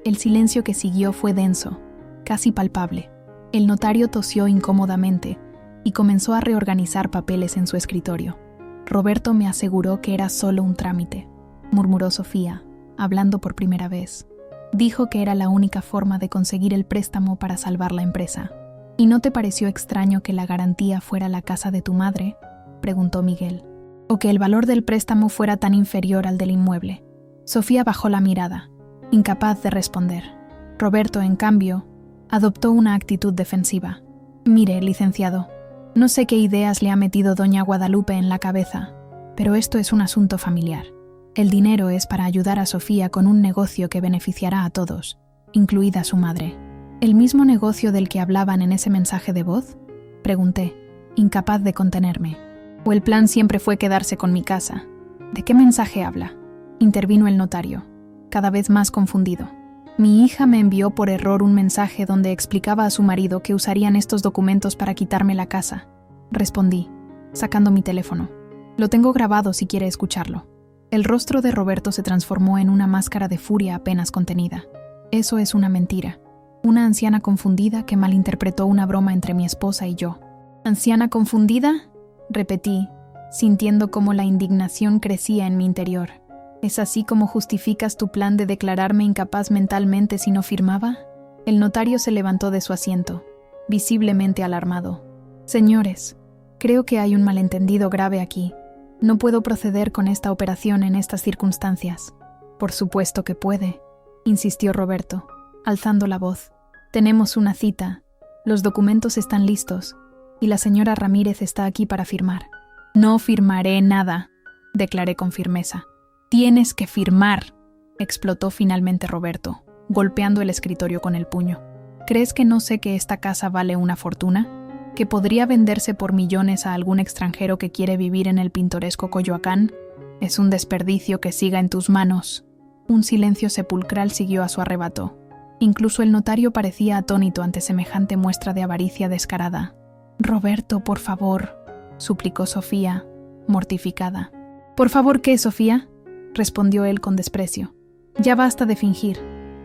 S2: El silencio que siguió fue denso, casi palpable. El notario tosió incómodamente y comenzó a reorganizar papeles en su escritorio. «Roberto me aseguró que era solo un trámite», murmuró Sofía, hablando por primera vez. «Dijo que era la única forma de conseguir el préstamo para salvar la empresa». «¿Y no te pareció extraño que la garantía fuera la casa de tu madre?», preguntó Miguel. «¿O que el valor del préstamo fuera tan inferior al del inmueble?». Sofía bajó la mirada, incapaz de responder. Roberto, en cambio, adoptó una actitud defensiva. «Mire, licenciado, no sé qué ideas le ha metido doña Guadalupe en la cabeza, pero esto es un asunto familiar. El dinero es para ayudar a Sofía con un negocio que beneficiará a todos, incluida su madre». «¿El mismo negocio del que hablaban en ese mensaje de voz?», pregunté, incapaz de contenerme. «¿O el plan siempre fue quedarse con mi casa?». «¿De qué mensaje habla?», intervino el notario, cada vez más confundido. «Mi hija me envió por error un mensaje donde explicaba a su marido que usarían estos documentos para quitarme la casa», respondí, sacando mi teléfono. «Lo tengo grabado si quiere escucharlo». El rostro de Roberto se transformó en una máscara de furia apenas contenida. «Eso es una mentira»,
S1: Una anciana confundida que malinterpretó una broma entre mi esposa y yo. ¿Anciana confundida?, repetí, sintiendo cómo la indignación crecía en mi interior. ¿Es así como justificas tu plan de declararme incapaz mentalmente si no firmaba? El notario se levantó de su asiento, visiblemente alarmado. Señores, creo que hay un malentendido grave aquí. No puedo proceder con esta operación en estas circunstancias. Por supuesto que puede, insistió Roberto, alzando la voz. Tenemos una cita, los documentos están listos, y la señora Ramírez está aquí para firmar. No firmaré nada, declaré con firmeza. Tienes que firmar, explotó finalmente Roberto, golpeando el escritorio con el puño. ¿Crees que no sé que esta casa vale una fortuna? ¿Que podría venderse por millones a algún extranjero que quiere vivir en el pintoresco Coyoacán? Es un desperdicio que siga en tus manos. Un silencio sepulcral siguió a su arrebato. Incluso el notario parecía atónito ante semejante muestra de avaricia descarada. «Roberto, por favor», suplicó Sofía, mortificada. «¿Por favor qué, Sofía?», respondió él con desprecio. «Ya basta de fingir.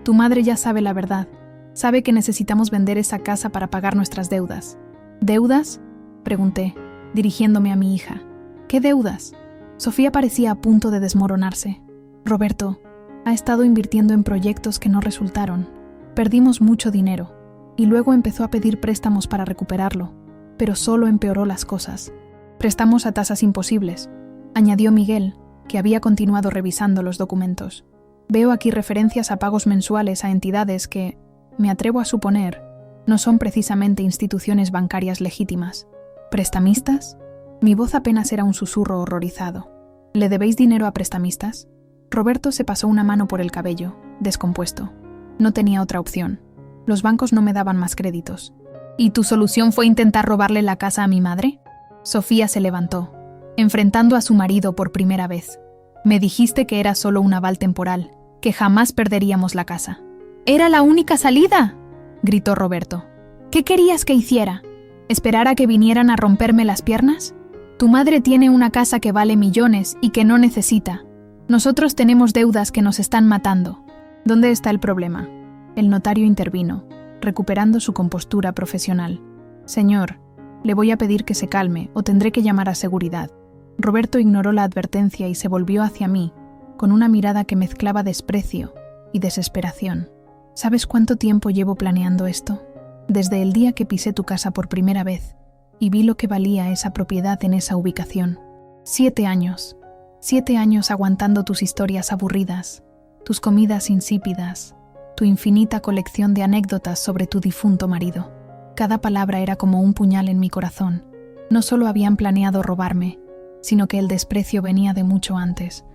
S1: Tu madre ya sabe la verdad. Sabe que necesitamos vender esa casa para pagar nuestras deudas». «¿Deudas?», pregunté, dirigiéndome a mi hija. «¿Qué deudas?». Sofía parecía a punto de desmoronarse. «Roberto ha estado invirtiendo en proyectos que no resultaron. Perdimos mucho dinero, y luego empezó a pedir préstamos para recuperarlo, pero solo empeoró las cosas. Prestamos a tasas imposibles», añadió Miguel, que había continuado revisando los documentos. «Veo aquí referencias a pagos mensuales a entidades que, me atrevo a suponer, no son precisamente instituciones bancarias legítimas. ¿Prestamistas?». Mi voz apenas era un susurro horrorizado. «¿Le debéis dinero a prestamistas?». Roberto se pasó una mano por el cabello, descompuesto. No tenía otra opción. Los bancos no me daban más créditos. «¿Y tu solución fue intentar robarle la casa a mi madre?». Sofía se levantó, enfrentando a su marido por primera vez. «Me dijiste que era solo un aval temporal, que jamás perderíamos la casa». «Era la única salida», gritó Roberto. «¿Qué querías que hiciera? ¿Esperar a que vinieran a romperme las piernas? Tu madre tiene una casa que vale millones y que no necesita. Nosotros tenemos deudas que nos están matando». «¿Dónde está el problema?». El notario intervino, recuperando su compostura profesional. «Señor, le voy a pedir que se calme o tendré que llamar a seguridad». Roberto ignoró la advertencia y se volvió hacia mí, con una mirada que mezclaba desprecio y desesperación. «¿Sabes cuánto tiempo llevo planeando esto? Desde el día que pisé tu casa por primera vez y vi lo que valía esa propiedad en esa ubicación. 7 años. 7 años aguantando tus historias aburridas, tus comidas insípidas, tu infinita colección de anécdotas sobre tu difunto marido. Cada palabra era como un puñal en mi corazón. No solo habían planeado robarme, sino que el desprecio venía de mucho antes.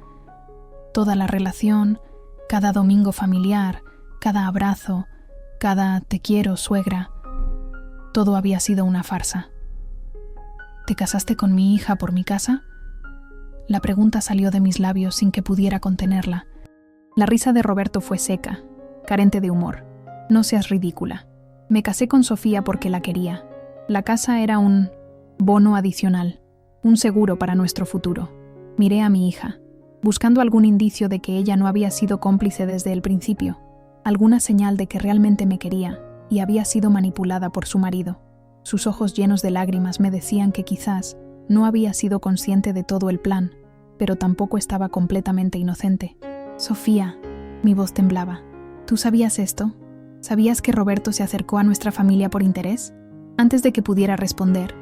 S1: Toda la relación, cada domingo familiar, cada abrazo, cada «te quiero, suegra», todo había sido una farsa. «¿Te casaste con mi hija por mi casa?». La pregunta salió de mis labios sin que pudiera contenerla. La risa de Roberto fue seca, carente de humor. «No seas ridícula. Me casé con Sofía porque la quería. La casa era un bono adicional, un seguro para nuestro futuro». Miré a mi hija, buscando algún indicio de que ella no había sido cómplice desde el principio, alguna señal de que realmente me quería y había sido manipulada por su marido. Sus ojos llenos de lágrimas me decían que quizás no había sido consciente de todo el plan, pero tampoco estaba completamente inocente. «Sofía», mi voz temblaba. «¿Tú sabías esto? ¿Sabías que Roberto se acercó a nuestra familia por interés?». Antes de que pudiera responder,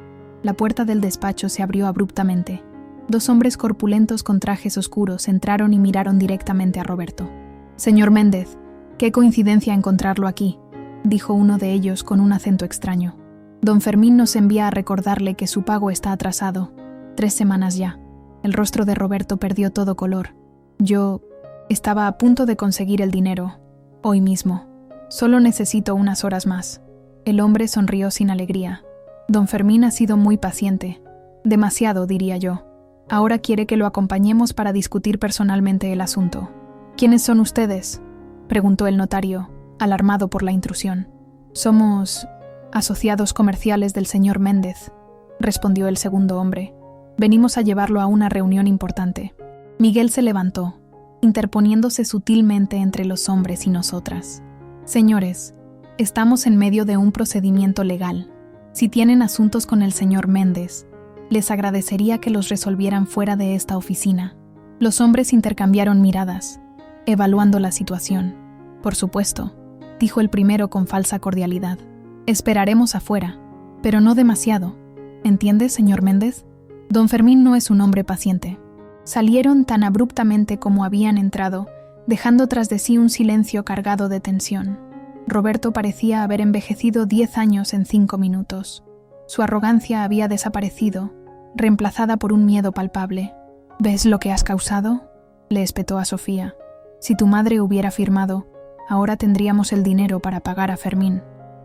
S1: la puerta del despacho se abrió abruptamente. 2 hombres corpulentos con trajes oscuros entraron y miraron directamente a Roberto. «Señor Méndez, qué coincidencia encontrarlo aquí», dijo uno de ellos con un acento extraño. «Don Fermín nos envía a recordarle que su pago está atrasado. 3 semanas ya». El rostro de Roberto perdió todo color. «Yo estaba a punto de conseguir el dinero, hoy mismo. Solo necesito unas horas más». El hombre sonrió sin alegría. «Don Fermín ha sido muy paciente. Demasiado, diría yo. Ahora quiere que lo acompañemos para discutir personalmente el asunto». «¿Quiénes son ustedes?», preguntó el notario, alarmado por la intrusión. «Somos asociados comerciales del señor Méndez», respondió el segundo hombre. «Venimos a llevarlo a una reunión importante». Miguel se levantó, interponiéndose sutilmente entre los hombres y nosotras. «Señores, Estamos en medio de un procedimiento legal. Si tienen asuntos con el señor Méndez, les agradecería que los resolvieran fuera de esta oficina. Los hombres intercambiaron miradas, evaluando la situación. Por supuesto, dijo el primero con falsa cordialidad. Esperaremos afuera, pero no demasiado. ¿Entiende, señor Méndez? Don Fermín no es un hombre paciente. Salieron tan abruptamente como habían entrado, dejando tras de sí un silencio cargado de tensión. Roberto parecía haber envejecido 10 años en 5 minutos. Su arrogancia había desaparecido, reemplazada por un miedo palpable. ¿Ves lo que has causado?, le espetó a Sofía. Si tu madre hubiera firmado, ahora tendríamos el dinero para pagar a Fermín.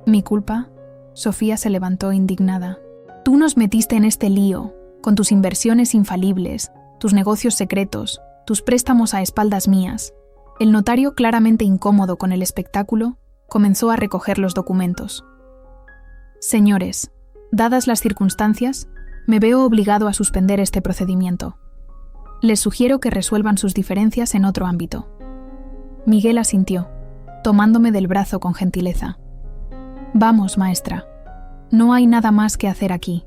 S1: ¿Mi culpa? Sofía se levantó indignada. Tú nos metiste en este lío, con tus inversiones infalibles, tus negocios secretos, tus préstamos a espaldas mías. El notario, claramente incómodo con el espectáculo, comenzó a recoger los documentos. Señores, dadas las circunstancias, me veo obligado a suspender este procedimiento. Les sugiero que resuelvan sus diferencias en otro ámbito. Miguel asintió, tomándome del brazo con gentileza. Vamos, maestra. No hay nada más que hacer aquí.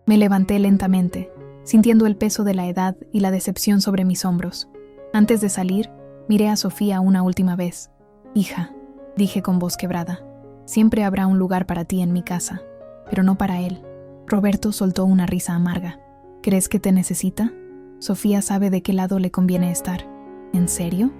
S1: Me levanté lentamente, sintiendo el peso de la edad y la decepción sobre mis hombros. Antes de salir, miré a Sofía una última vez. Hija, dije con voz quebrada, siempre habrá un lugar para ti en mi casa, pero no para él. Roberto soltó una risa amarga. ¿Crees que te necesita? Sofía sabe de qué lado le conviene estar. ¿En serio?,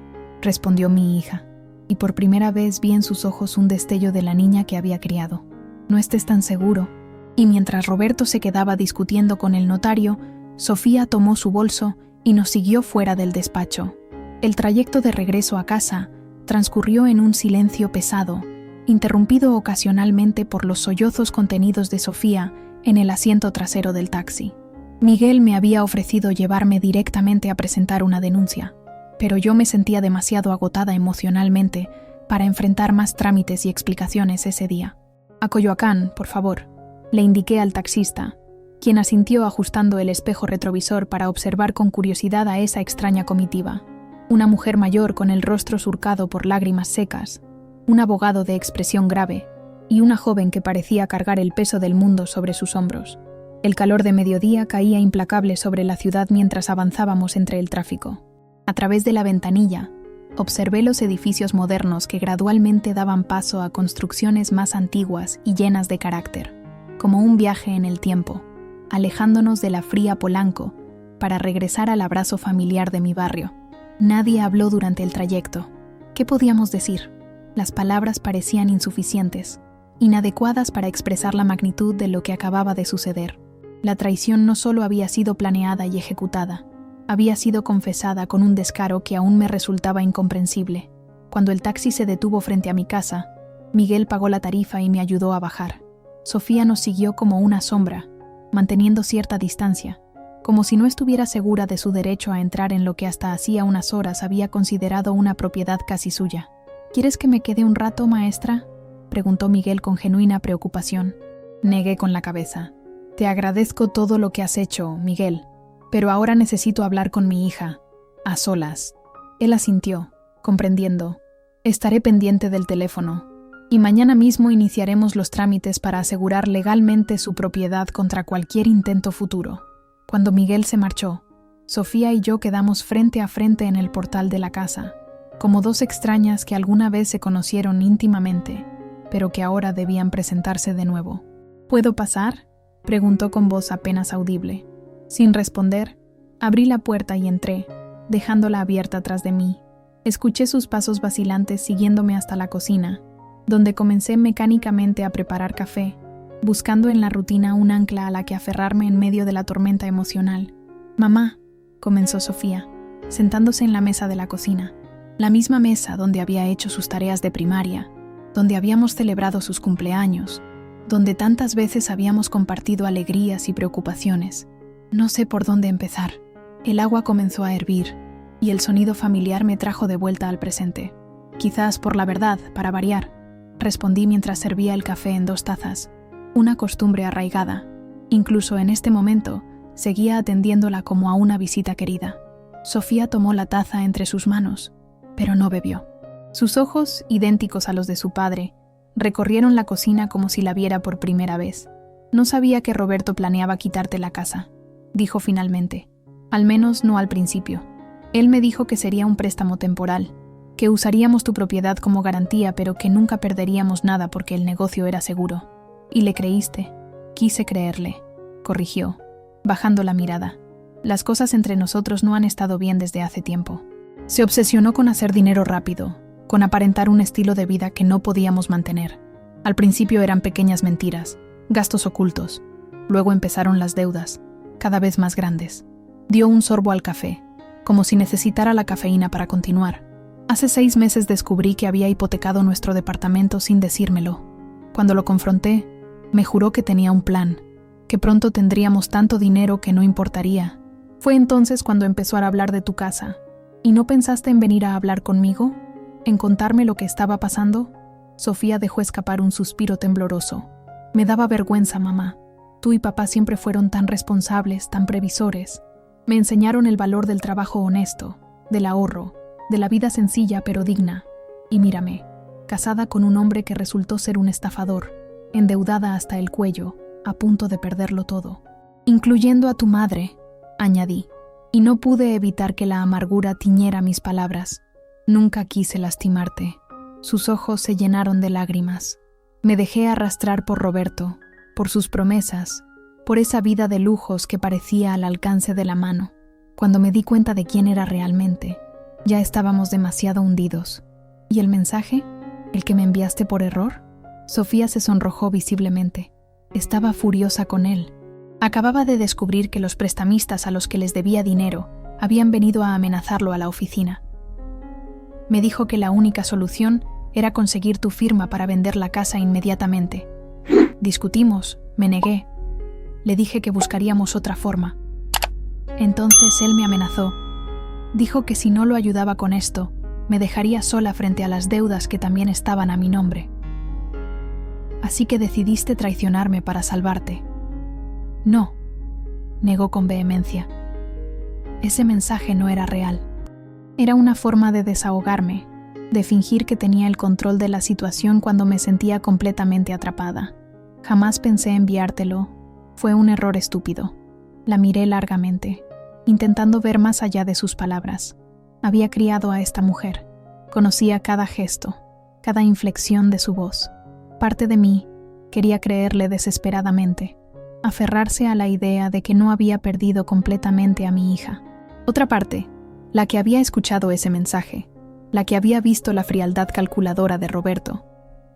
S1: respondió mi hija, y por primera vez vi en sus ojos un destello de la niña que había criado. No estés tan seguro. Y mientras Roberto se quedaba discutiendo con el notario, Sofía tomó su bolso y nos siguió fuera del despacho. El trayecto de regreso a casa transcurrió en un silencio pesado, interrumpido ocasionalmente por los sollozos contenidos de Sofía en el asiento trasero del taxi. Miguel me había ofrecido llevarme directamente a presentar una denuncia, pero yo me sentía demasiado agotada emocionalmente para enfrentar más trámites y explicaciones ese día. A Coyoacán, por favor, le indiqué al taxista, quien asintió ajustando el espejo retrovisor para observar con curiosidad a esa extraña comitiva. Una mujer mayor con el rostro surcado por lágrimas secas, un abogado de expresión grave y una joven que parecía cargar el peso del mundo sobre sus hombros. El calor de mediodía caía implacable sobre la ciudad mientras avanzábamos entre el tráfico. A través de la ventanilla, observé los edificios modernos que gradualmente daban paso a construcciones más antiguas y llenas de carácter, como un viaje en el tiempo, alejándonos de la fría Polanco para regresar al abrazo familiar de mi barrio. Nadie habló durante el trayecto. ¿Qué podíamos decir? Las palabras parecían insuficientes, inadecuadas para expresar la magnitud de lo que acababa de suceder. La traición no solo había sido planeada y ejecutada, había sido confesada con un descaro que aún me resultaba incomprensible. Cuando el taxi se detuvo frente a mi casa, Miguel pagó la tarifa y me ayudó a bajar. Sofía nos siguió como una sombra, manteniendo cierta distancia, como si no estuviera segura de su derecho a entrar en lo que hasta hacía unas horas había considerado una propiedad casi suya. ¿Quieres que me quede un rato, maestra?, preguntó Miguel con genuina preocupación. Negué con la cabeza. Te agradezco todo lo que has hecho, Miguel, pero ahora necesito hablar con mi hija, a solas. Él asintió, comprendiendo. Estaré pendiente del teléfono, y mañana mismo iniciaremos los trámites para asegurar legalmente su propiedad contra cualquier intento futuro. Cuando Miguel se marchó, Sofía y yo quedamos frente a frente en el portal de la casa, como dos extrañas que alguna vez se conocieron íntimamente, pero que ahora debían presentarse de nuevo. ¿Puedo pasar?, preguntó con voz apenas audible. Sin responder, abrí la puerta y entré, dejándola abierta tras de mí. Escuché sus pasos vacilantes siguiéndome hasta la cocina, donde comencé mecánicamente a preparar café, buscando en la rutina un ancla a la que aferrarme en medio de la tormenta emocional. «Mamá», comenzó Sofía, sentándose en la mesa de la cocina, la misma mesa donde había hecho sus tareas de primaria, donde habíamos celebrado sus cumpleaños, donde tantas veces habíamos compartido alegrías y preocupaciones. No sé por dónde empezar. El agua comenzó a hervir, y el sonido familiar me trajo de vuelta al presente. Quizás por la verdad, para variar, respondí mientras servía el café en 2 tazas. Una costumbre arraigada. Incluso en este momento, seguía atendiéndola como a una visita querida. Sofía tomó la taza entre sus manos, pero no bebió. Sus ojos, idénticos a los de su padre,
S2: Recorrieron la cocina como si la viera por primera vez. No sabía que Roberto planeaba quitarte la casa, dijo finalmente. Al menos no al principio. Él me dijo que sería un préstamo temporal, que usaríamos tu propiedad como garantía, pero que nunca perderíamos nada porque el negocio era seguro. Y le creíste. Quise creerle, corrigió, bajando la mirada. Las cosas entre nosotros no han estado bien desde hace tiempo. Se obsesionó con hacer dinero rápido, con aparentar un estilo de vida que no podíamos mantener. Al principio eran pequeñas mentiras, gastos ocultos. Luego empezaron las deudas, cada vez más grandes. Dio un sorbo al café, como si necesitara la cafeína para continuar. Hace 6 meses descubrí que había hipotecado nuestro departamento sin decírmelo. Cuando lo confronté, me juró que tenía un plan, que pronto tendríamos tanto dinero que no importaría. Fue entonces cuando empezó a hablar de tu casa. ¿Y no pensaste en venir a hablar conmigo? ¿En contarme lo que estaba pasando? Sofía dejó escapar un suspiro tembloroso. Me daba vergüenza, mamá. Tú y papá siempre fueron tan responsables, tan previsores. Me enseñaron el valor del trabajo honesto, del ahorro, de la vida sencilla pero digna. Y mírame, casada con un hombre que resultó ser un estafador, endeudada hasta el cuello, a punto de perderlo todo. Incluyendo a tu madre, añadí, y no pude evitar que la amargura tiñera mis palabras. Nunca quise lastimarte. Sus ojos se llenaron de lágrimas. Me dejé arrastrar por Roberto, por sus promesas, por esa vida de lujos que parecía al alcance de la mano. Cuando me di cuenta de quién era realmente, ya estábamos demasiado hundidos. ¿Y el mensaje? ¿El que me enviaste por error? Sofía se sonrojó visiblemente. Estaba furiosa con él. Acababa de descubrir que los prestamistas a los que les debía dinero habían venido a amenazarlo a la oficina. Me dijo que la única solución era conseguir tu firma para vender la casa inmediatamente. Discutimos, me negué. Le dije que buscaríamos otra forma. Entonces él me amenazó. Dijo que si no lo ayudaba con esto, me dejaría sola frente a las deudas que también estaban a mi nombre. Así que decidiste traicionarme para salvarte. No, negó con vehemencia. Ese mensaje no era real. Era una forma de desahogarme, de fingir que tenía el control de la situación cuando me sentía completamente atrapada. Jamás pensé enviártelo. Fue un error estúpido. La miré largamente, intentando ver más allá de sus palabras. Había criado a esta mujer. Conocía cada gesto, cada inflexión de su voz. Parte de mí quería creerle desesperadamente, aferrarse a la idea de que no había perdido completamente a mi hija. Otra parte, la que había escuchado ese mensaje, la que había visto la frialdad calculadora de Roberto,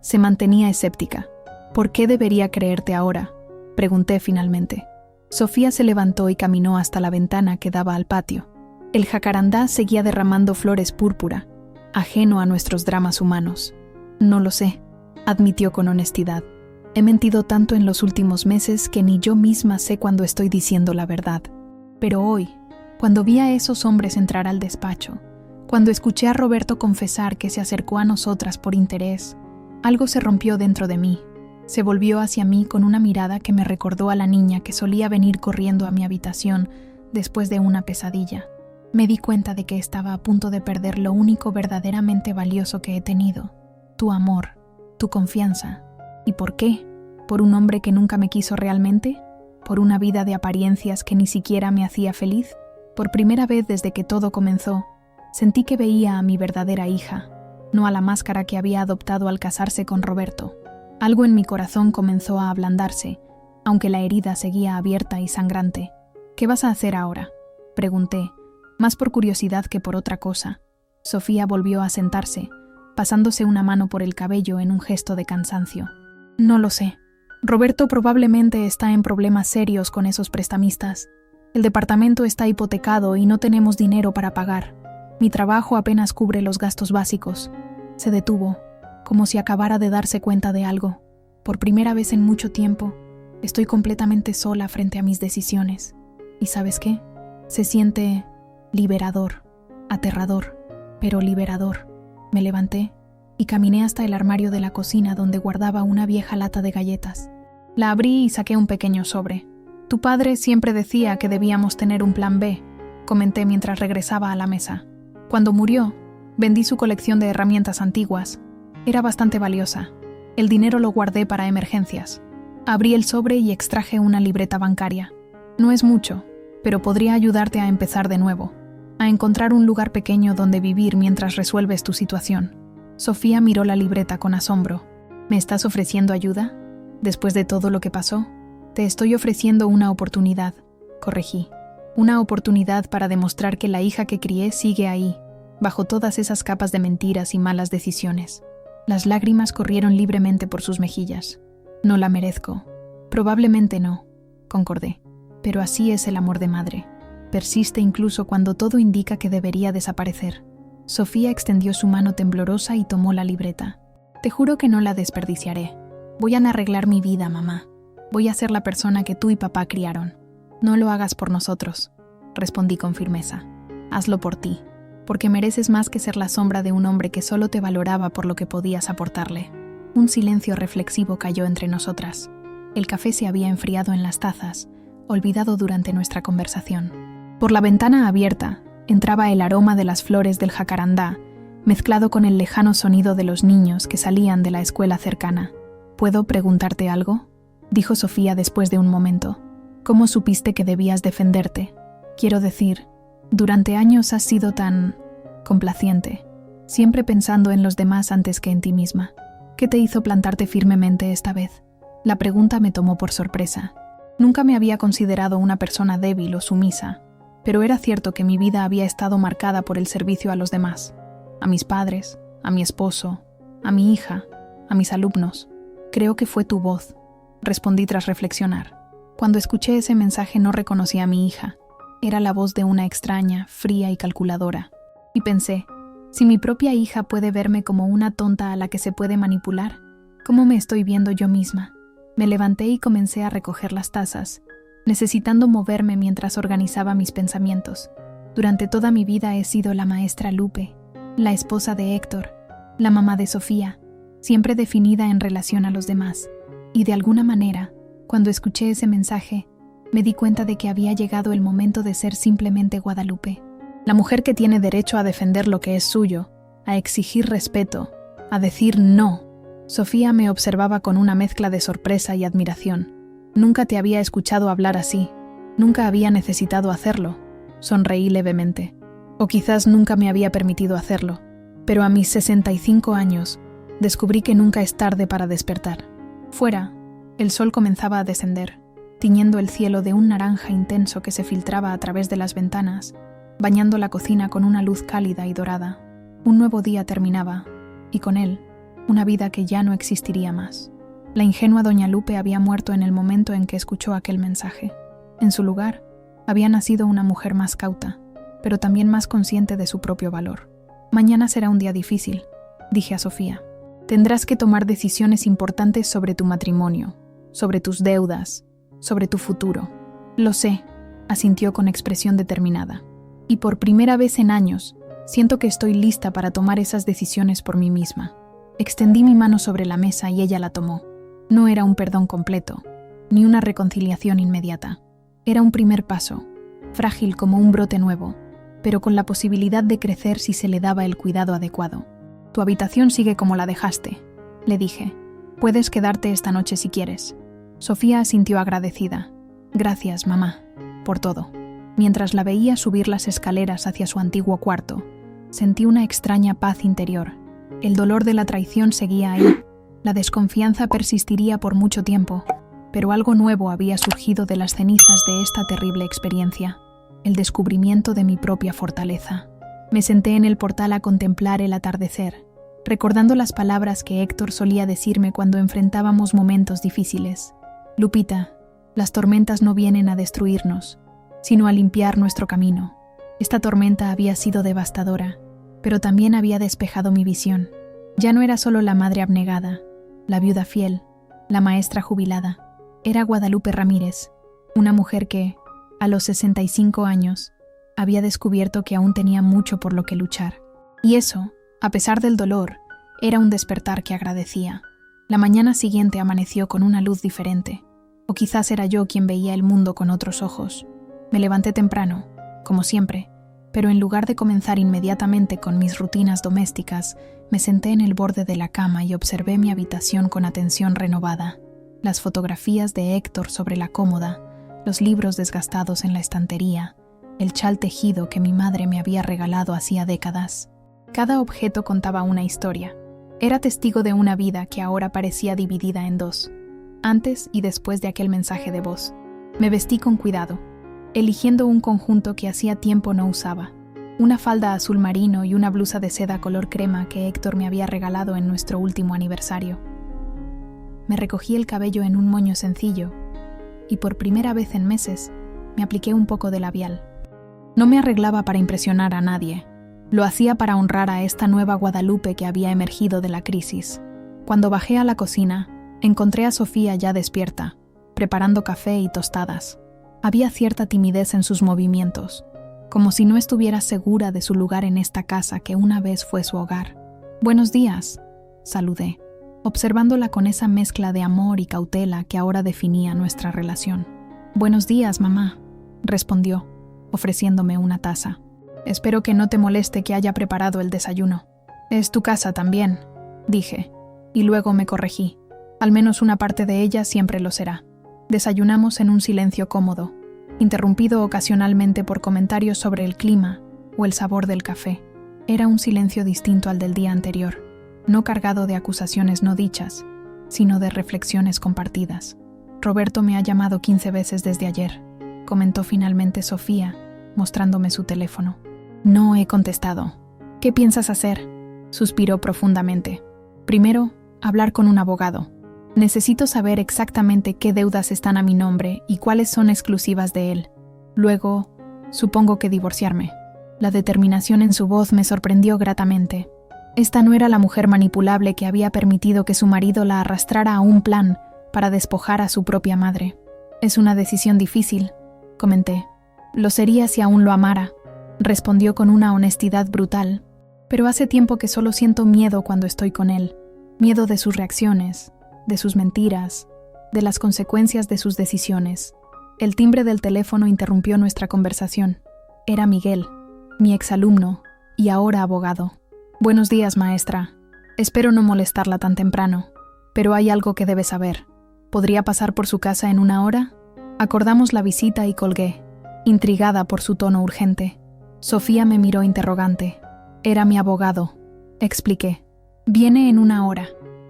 S2: se mantenía escéptica. ¿Por qué debería creerte ahora?, pregunté finalmente. Sofía se levantó y caminó hasta la ventana que daba al patio. El jacarandá seguía derramando flores púrpura, ajeno a nuestros dramas humanos. No lo sé, admitió con honestidad. He mentido tanto en los últimos meses que ni yo misma sé cuándo estoy diciendo la verdad. Pero hoy, cuando vi a esos hombres entrar al despacho, cuando escuché a Roberto confesar que se acercó a nosotras por interés, algo se rompió dentro de mí. Se volvió hacia mí con una mirada que me recordó a la niña que solía venir corriendo a mi habitación después de una pesadilla. Me di cuenta de que estaba a punto de perder lo único verdaderamente valioso que he tenido: tu amor, tu confianza. ¿Y por qué? ¿Por un hombre que nunca me quiso realmente? ¿Por una vida de apariencias que ni siquiera me hacía feliz? Por primera vez desde que todo comenzó, sentí que veía a mi verdadera hija, no a la máscara que había adoptado al casarse con Roberto. Algo en mi corazón comenzó a ablandarse, aunque la herida seguía abierta y sangrante. ¿Qué vas a hacer ahora?, pregunté, más por curiosidad que por otra cosa. Sofía volvió a sentarse, pasándose una mano por el cabello en un gesto de cansancio. No lo sé. Roberto probablemente está en problemas serios con esos prestamistas. El departamento está hipotecado y no tenemos dinero para pagar. Mi trabajo apenas cubre los gastos básicos. Se detuvo, como si acabara de darse cuenta de algo. Por primera vez en mucho tiempo, estoy completamente sola frente a mis decisiones. ¿Y sabes qué? Se siente liberador, aterrador, pero liberador. Me levanté y caminé hasta el armario de la cocina donde guardaba una vieja lata de galletas. La abrí y saqué un pequeño sobre. Tu padre siempre decía que debíamos tener un plan B, comenté mientras regresaba a la mesa. Cuando murió, vendí su colección de herramientas antiguas. Era bastante valiosa.
S1: El dinero lo guardé para emergencias. Abrí el sobre y extraje una libreta bancaria. No es mucho, pero podría ayudarte a empezar de nuevo, a encontrar un lugar pequeño donde vivir mientras resuelves tu situación. Sofía miró la libreta con asombro. ¿Me estás ofreciendo ayuda? Después de todo lo que pasó, te estoy ofreciendo una oportunidad, corregí. Una oportunidad para demostrar que la hija que crié sigue ahí, bajo todas esas capas de mentiras y malas decisiones. Las lágrimas corrieron libremente por sus mejillas. No la merezco. Probablemente no, concordé. Pero así es el amor de madre. Persiste incluso cuando todo indica que debería desaparecer. Sofía extendió su mano temblorosa y tomó la libreta. Te juro que no la desperdiciaré. Voy a arreglar mi vida, mamá. Voy a ser la persona que tú y papá criaron. No lo hagas por nosotros, respondí con firmeza. Hazlo por ti, porque mereces más que ser la sombra de un hombre que solo te valoraba por lo que podías aportarle. Un silencio reflexivo cayó entre nosotras. El café se había enfriado en las tazas, olvidado durante nuestra conversación. Por la ventana abierta entraba el aroma de las flores del jacarandá, mezclado con el lejano sonido de los niños que salían de la escuela cercana. ¿Puedo preguntarte algo?, dijo Sofía después de un momento. ¿Cómo supiste que debías defenderte? Quiero decir, durante años has sido tan complaciente, siempre pensando en los demás antes que en ti misma. ¿Qué te hizo plantarte firmemente esta vez? La pregunta me tomó por sorpresa. Nunca me había considerado una persona débil o sumisa, pero era cierto que mi vida había estado marcada por el servicio a los demás, a mis padres, a mi esposo, a mi hija, a mis alumnos. Creo que fue tu voz, respondí tras reflexionar. Cuando escuché ese mensaje no reconocí a mi hija. Era la voz de una extraña, fría y calculadora. Y pensé, si mi propia hija puede verme como una tonta a la que se puede manipular, ¿cómo me estoy viendo yo misma? Me levanté y comencé a recoger las tazas, necesitando moverme mientras organizaba mis pensamientos. Durante toda mi vida he sido la maestra Lupe, la esposa de Héctor, la mamá de Sofía, siempre definida en relación a los demás. Y de alguna manera, cuando escuché ese mensaje, me di cuenta de que había llegado el momento de ser simplemente Guadalupe. La mujer que tiene derecho a defender lo que es suyo, a exigir respeto, a decir no. Sofía me observaba con una mezcla de sorpresa y admiración. Nunca te había escuchado hablar así. Nunca había necesitado hacerlo. Sonreí levemente. O quizás nunca me había permitido hacerlo. Pero a mis 65 años, descubrí que nunca es tarde para despertar. Fuera, el sol comenzaba a descender, tiñendo el cielo de un naranja intenso que se filtraba a través de las ventanas, bañando la cocina con una luz cálida y dorada. Un nuevo día terminaba, y con él, una vida que ya no existiría más. La ingenua doña Lupe había muerto en el momento en que escuchó aquel mensaje. En su lugar, había nacido una mujer más cauta, pero también más consciente de su propio valor. Mañana será un día difícil, dije a Sofía. Tendrás que tomar decisiones importantes sobre tu matrimonio, sobre tus deudas, sobre tu futuro. Lo sé, asintió con expresión determinada. Y por primera vez en años, siento que estoy lista para tomar esas decisiones por mí misma. Extendí mi mano sobre la mesa y ella la tomó. No era un perdón completo, ni una reconciliación inmediata. Era un primer paso, frágil como un brote nuevo, pero con la posibilidad de crecer si se le daba el cuidado adecuado. Tu habitación sigue como la dejaste, le dije. Puedes quedarte esta noche si quieres. Sofía asintió agradecida. Gracias, mamá, por todo. Mientras la veía subir las escaleras hacia su antiguo cuarto, sentí una extraña paz interior. El dolor de la traición seguía ahí. La desconfianza persistiría por mucho tiempo, pero algo nuevo había surgido de las cenizas de esta terrible experiencia. El descubrimiento de mi propia fortaleza. Me senté en el portal a contemplar el atardecer, recordando las palabras que Héctor solía decirme cuando enfrentábamos momentos difíciles. Lupita, las tormentas no vienen a destruirnos, sino a limpiar nuestro camino. Esta tormenta había sido devastadora, pero también había despejado mi visión. Ya no era solo la madre abnegada, la viuda fiel, la maestra jubilada. Era Guadalupe Ramírez, una mujer que, a los 65 años, había descubierto que aún tenía mucho por lo que luchar. Y eso, a pesar del dolor, era un despertar que agradecía. La mañana siguiente amaneció con una luz diferente, o quizás era yo quien veía el mundo con otros ojos. Me levanté temprano, como siempre, pero en lugar de comenzar inmediatamente con mis rutinas domésticas, me senté en el borde de la cama y observé mi habitación con atención renovada. Las fotografías de Héctor sobre la cómoda, los libros desgastados en la estantería, el chal tejido que mi madre me había regalado hacía décadas. Cada objeto contaba una historia. Era testigo de una vida que ahora parecía dividida en dos, antes y después de aquel mensaje de voz. Me vestí con cuidado, eligiendo un conjunto que hacía tiempo no usaba, una falda azul marino y una blusa de seda color crema que Héctor me había regalado en nuestro último aniversario. Me recogí el cabello en un moño sencillo y por primera vez en meses me apliqué un poco de labial. No me arreglaba para impresionar a nadie. Lo hacía para honrar a esta nueva Guadalupe que había emergido de la crisis. Cuando bajé a la cocina, encontré a Sofía ya despierta, preparando café y tostadas. Había cierta timidez en sus movimientos, como si no estuviera segura de su lugar en esta casa que una vez fue su hogar. «Buenos días», saludé, observándola con esa mezcla de amor y cautela que ahora definía nuestra relación. «Buenos días, mamá», respondió, ofreciéndome una taza. «Espero que no te moleste que haya preparado el desayuno». «Es tu casa también», dije, y luego me corregí. Al menos una parte de ella siempre lo será. Desayunamos en un silencio cómodo, interrumpido ocasionalmente por comentarios sobre el clima o el sabor del café. Era un silencio distinto al del día anterior, no cargado de acusaciones no dichas, sino de reflexiones compartidas. «Roberto me ha llamado 15 veces desde ayer», comentó finalmente Sofía, mostrándome su teléfono. «No he contestado». «¿Qué piensas hacer?», suspiró profundamente. «Primero, hablar con un abogado. Necesito saber exactamente qué deudas están a mi nombre y cuáles son exclusivas de él. Luego, supongo que divorciarme». La determinación en su voz me sorprendió gratamente. Esta no era la mujer manipulable que había permitido que su marido la arrastrara a un plan para despojar a su propia madre. «Es una decisión difícil», comenté. «Lo sería si aún lo amara», respondió con una honestidad brutal. «Pero hace tiempo que solo siento miedo cuando estoy con él. Miedo de sus reacciones, de sus mentiras, de las consecuencias de sus decisiones». El timbre del teléfono interrumpió nuestra conversación. Era Miguel, mi exalumno y ahora abogado. «Buenos días, maestra. Espero no molestarla tan temprano, pero hay algo que debe saber. ¿Podría pasar por su casa en una hora?» Acordamos la visita y colgué, intrigada por su tono urgente. Sofía me miró interrogante. «Era mi abogado», expliqué. «Viene en una hora.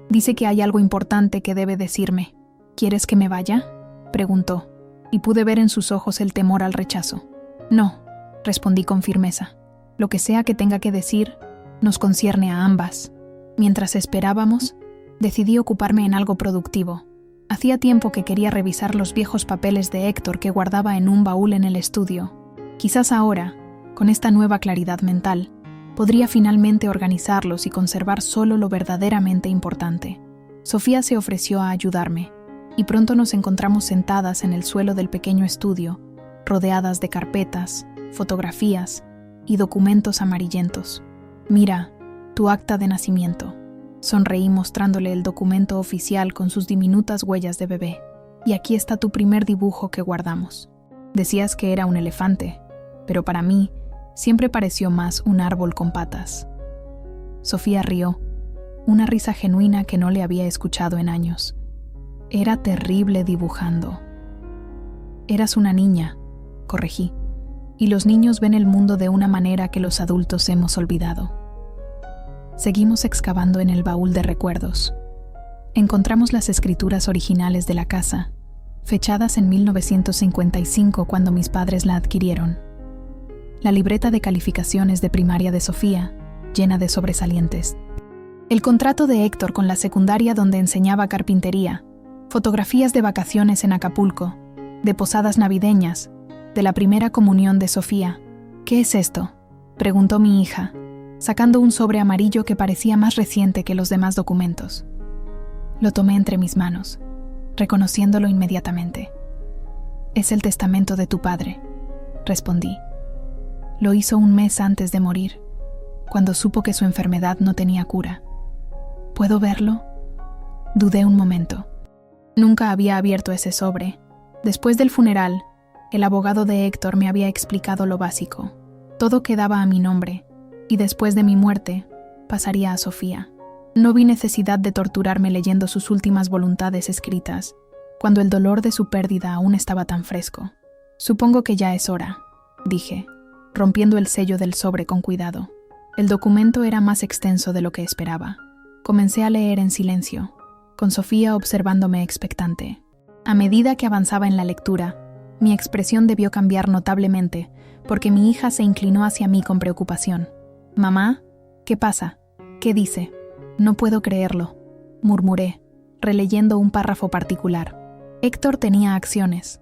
S1: Dice que hay algo importante que debe decirme». «¿Quieres que me vaya?», preguntó, y pude ver en sus ojos el temor al rechazo. «No», respondí con firmeza. «Lo que sea que tenga que decir, nos concierne a ambas». Mientras esperábamos, decidí ocuparme en algo productivo. Hacía tiempo que quería revisar los viejos papeles de Héctor que guardaba en un baúl en el estudio. Quizás ahora, con esta nueva claridad mental, podría finalmente organizarlos y conservar solo lo verdaderamente importante. Sofía se ofreció a ayudarme, y pronto nos encontramos sentadas en el suelo del pequeño estudio, rodeadas de carpetas, fotografías y documentos amarillentos. «Mira, tu acta de nacimiento», sonreí mostrándole el documento oficial con sus diminutas huellas de bebé. «Y aquí está tu primer dibujo que guardamos. Decías que era un elefante, pero para mí siempre pareció más un árbol con patas». Sofía rió, una risa genuina que no le había escuchado en años. «Era terrible dibujando». «Eras una niña», corregí, «y los niños ven el mundo de una manera que los adultos hemos olvidado». Seguimos excavando en el baúl de recuerdos. Encontramos las escrituras originales de la casa, fechadas en 1955 cuando mis padres la adquirieron. La libreta de calificaciones de primaria de Sofía, llena de sobresalientes. El contrato de Héctor con la secundaria donde enseñaba carpintería. Fotografías de vacaciones en Acapulco, de posadas navideñas, de la primera comunión de Sofía. «¿Qué es esto?», preguntó mi hija, sacando un sobre amarillo que parecía más reciente que los demás documentos. Lo tomé entre mis manos, reconociéndolo inmediatamente. «Es el testamento de tu padre», respondí. «Lo hizo un mes antes de morir, cuando supo que su enfermedad no tenía cura». «¿Puedo verlo?». Dudé un momento. Nunca había abierto ese sobre. Después del funeral, el abogado de Héctor me había explicado lo básico. Todo quedaba a mi nombre, y después de mi muerte, pasaría a Sofía. No vi necesidad de torturarme leyendo sus últimas voluntades escritas, cuando el dolor de su pérdida aún estaba tan fresco. Supongo que ya es hora, dije, rompiendo el sello del sobre con cuidado. El documento era más extenso de lo que esperaba. Comencé a leer en silencio, con Sofía observándome expectante. A medida que avanzaba en la lectura, mi expresión debió cambiar notablemente, porque mi hija se inclinó hacia mí con preocupación. «Mamá, ¿qué pasa? ¿Qué dice?» «No puedo creerlo», murmuré, releyendo un párrafo particular. Héctor tenía acciones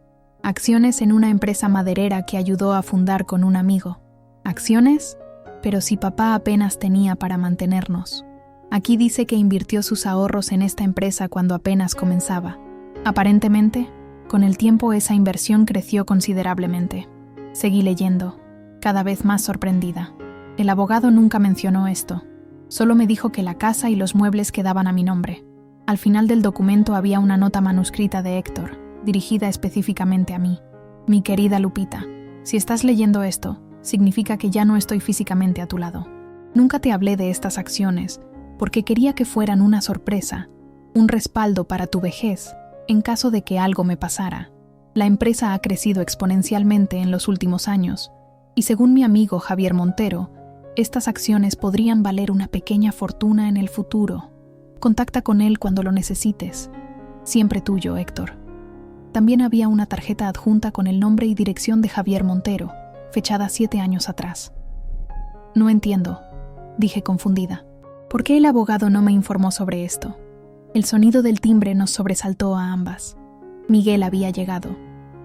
S1: en una empresa maderera que ayudó a fundar con un amigo. ¿Acciones? Pero si papá apenas tenía para mantenernos. Aquí dice que invirtió sus ahorros en esta empresa cuando apenas comenzaba. Aparentemente, con el tiempo esa inversión creció considerablemente. Seguí leyendo, cada vez más sorprendida. El abogado nunca mencionó esto. Solo me dijo que la casa y los muebles quedaban a mi nombre. Al final del documento había una nota manuscrita de Héctor, dirigida específicamente a mí. «Mi querida Lupita, si estás leyendo esto, significa que ya no estoy físicamente a tu lado. Nunca te hablé de estas acciones, porque quería que fueran una sorpresa, un respaldo para tu vejez, en caso de que algo me pasara. La empresa ha crecido exponencialmente en los últimos años, y según mi amigo Javier Montero, estas acciones podrían valer una pequeña fortuna en el futuro. Contacta con él cuando lo necesites. Siempre tuyo, Héctor». También había una tarjeta adjunta con el nombre y dirección de Javier Montero, fechada 7 años atrás. «No entiendo», dije confundida. ¿Por qué el abogado no me informó sobre esto? El sonido del timbre nos sobresaltó a ambas. Miguel había llegado.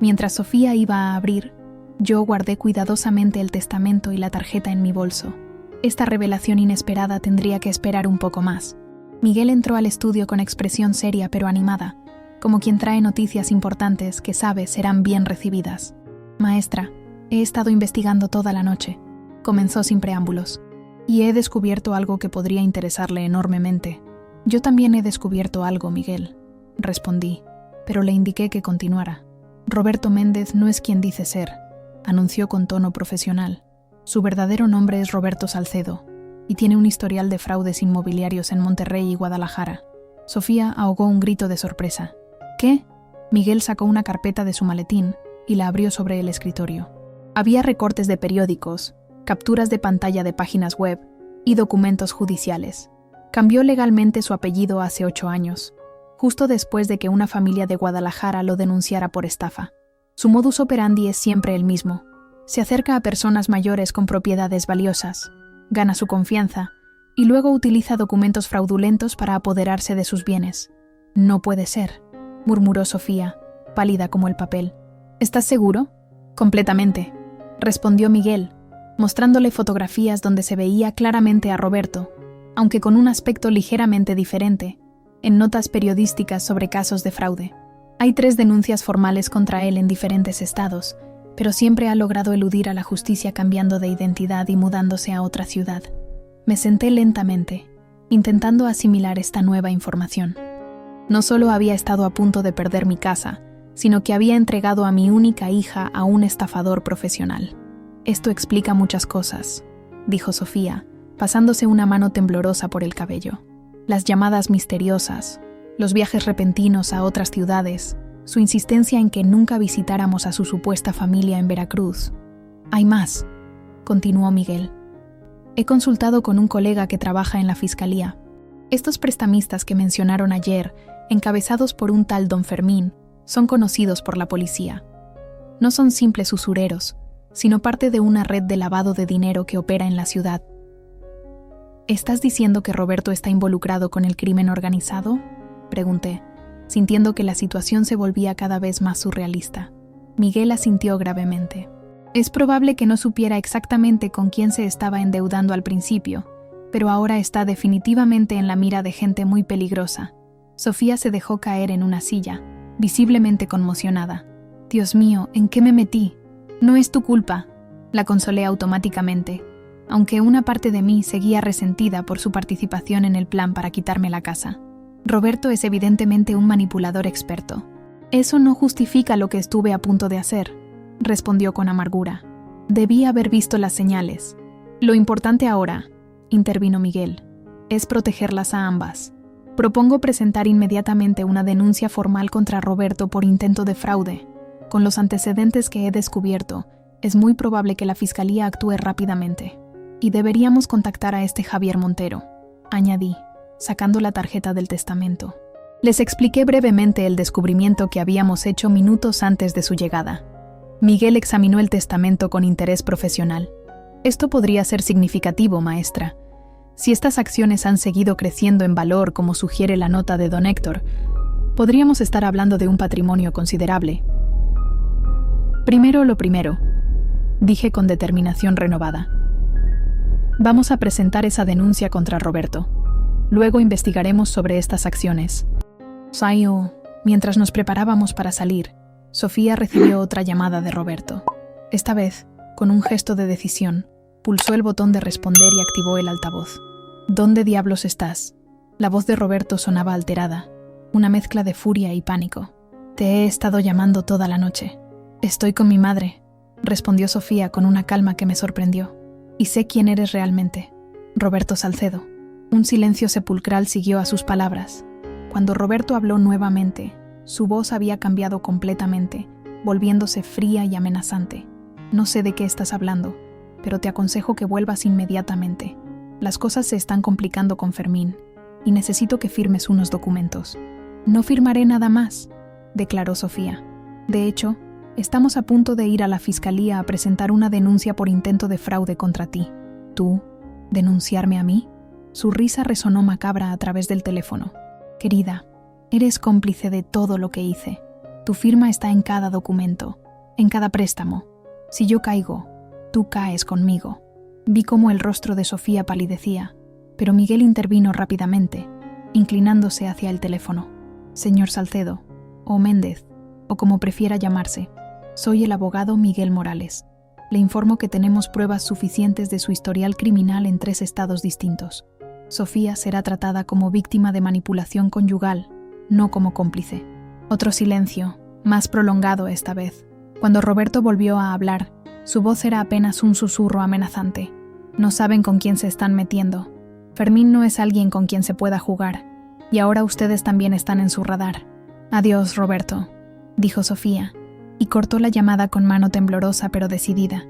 S1: Mientras Sofía iba a abrir, yo guardé cuidadosamente el testamento y la tarjeta en mi bolso. Esta revelación inesperada tendría que esperar un poco más. Miguel entró al estudio con expresión seria pero animada, como quien trae noticias importantes que sabe serán bien recibidas. «Maestra, he estado investigando toda la noche», comenzó sin preámbulos, «y he descubierto algo que podría interesarle enormemente». «Yo también he descubierto algo, Miguel», respondí, pero le indiqué que continuara. «Roberto Méndez no es quien dice ser», anunció con tono profesional. «Su verdadero nombre es Roberto Salcedo, y tiene un historial de fraudes inmobiliarios en Monterrey y Guadalajara». Sofía ahogó un grito de sorpresa. «¿Qué?». Miguel sacó una carpeta de su maletín y la abrió sobre el escritorio. Había recortes de periódicos, capturas de pantalla de páginas web y documentos judiciales. Cambió legalmente su apellido hace 8 años, justo después de que una familia de Guadalajara lo denunciara por estafa. Su modus operandi es siempre el mismo. Se acerca a personas mayores con propiedades valiosas, gana su confianza y luego utiliza documentos fraudulentos para apoderarse de sus bienes. «No puede ser», murmuró Sofía, pálida como el papel. «¿Estás seguro?» «Completamente», respondió Miguel, mostrándole fotografías donde se veía claramente a Roberto, aunque con un aspecto ligeramente diferente, en notas periodísticas sobre casos de fraude. Hay 3 denuncias formales contra él en diferentes estados, pero siempre ha logrado eludir a la justicia cambiando de identidad y mudándose a otra ciudad. Me senté lentamente, intentando asimilar esta nueva información. No solo había estado a punto de perder mi casa, sino que había entregado a mi única hija a un estafador profesional. «Esto explica muchas cosas», dijo Sofía, pasándose una mano temblorosa por el cabello. Las llamadas misteriosas, los viajes repentinos a otras ciudades, su insistencia en que nunca visitáramos a su supuesta familia en Veracruz. «Hay más», continuó Miguel. «He consultado con un colega que trabaja en la fiscalía. Estos prestamistas que mencionaron ayer, encabezados por un tal don Fermín, son conocidos por la policía. No son simples usureros, sino parte de una red de lavado de dinero que opera en la ciudad». «¿Estás diciendo que Roberto está involucrado con el crimen organizado?», pregunté, sintiendo que la situación se volvía cada vez más surrealista. Miguel asintió gravemente. «Es probable que no supiera exactamente con quién se estaba endeudando al principio, pero ahora está definitivamente en la mira de gente muy peligrosa». Sofía se dejó caer en una silla, visiblemente conmocionada. «Dios mío, ¿en qué me metí? No es tu culpa», la consolé automáticamente, aunque una parte de mí seguía resentida por su participación en el plan para quitarme la casa. «Roberto es evidentemente un manipulador experto. Eso no justifica lo que estuve a punto de hacer», respondió con amargura. Debí haber visto las señales. Lo importante ahora, intervino Miguel, es protegerlas a ambas. Propongo presentar inmediatamente una denuncia formal contra Roberto por intento de fraude. Con los antecedentes que he descubierto, es muy probable que la Fiscalía actúe rápidamente. Y deberíamos contactar a este Javier Montero, añadí, sacando la tarjeta del testamento. Les expliqué brevemente el descubrimiento que habíamos hecho minutos antes de su llegada. Miguel examinó el testamento con interés profesional. Esto podría ser significativo, maestra. Si estas acciones han seguido creciendo en valor, como sugiere la nota de don Héctor, podríamos estar hablando de un patrimonio considerable. Primero lo primero, dije con determinación renovada. Vamos a presentar esa denuncia contra Roberto. Luego investigaremos sobre estas acciones. Mientras nos preparábamos para salir, Sofía recibió otra llamada de Roberto. Esta vez, con un gesto de decisión, pulsó el botón de responder y activó el altavoz. ¿Dónde diablos estás? La voz de Roberto sonaba alterada, una mezcla de furia y pánico. Te he estado llamando toda la noche. Estoy con mi madre, respondió Sofía con una calma que me sorprendió. Y sé quién eres realmente, Roberto Salcedo. Un silencio sepulcral siguió a sus palabras. Cuando Roberto habló nuevamente, su voz había cambiado completamente, volviéndose fría y amenazante. No sé de qué estás hablando, pero te aconsejo que vuelvas inmediatamente. Las cosas se están complicando con Fermín, y necesito que firmes unos documentos. No firmaré nada más, declaró Sofía. De hecho, estamos a punto de ir a la Fiscalía a presentar una denuncia por intento de fraude contra ti. ¿Tú? ¿Denunciarme a mí? Su risa resonó macabra a través del teléfono. Querida, eres cómplice de todo lo que hice. Tu firma está en cada documento, en cada préstamo. Si yo caigo, tú caes conmigo. Vi cómo el rostro de Sofía palidecía, pero Miguel intervino rápidamente, inclinándose hacia el teléfono. Señor Salcedo, o Méndez, o como prefiera llamarse, soy el abogado Miguel Morales. Le informo que tenemos pruebas suficientes de su historial criminal en 3 estados distintos. Sofía será tratada como víctima de manipulación conyugal, no como cómplice. Otro silencio, más prolongado esta vez. Cuando Roberto volvió a hablar, su voz era apenas un susurro amenazante. No saben con quién se están metiendo. Fermín no es alguien con quien se pueda jugar, y ahora ustedes también están en su radar. Adiós, Roberto, dijo Sofía, y cortó la llamada con mano temblorosa pero decidida.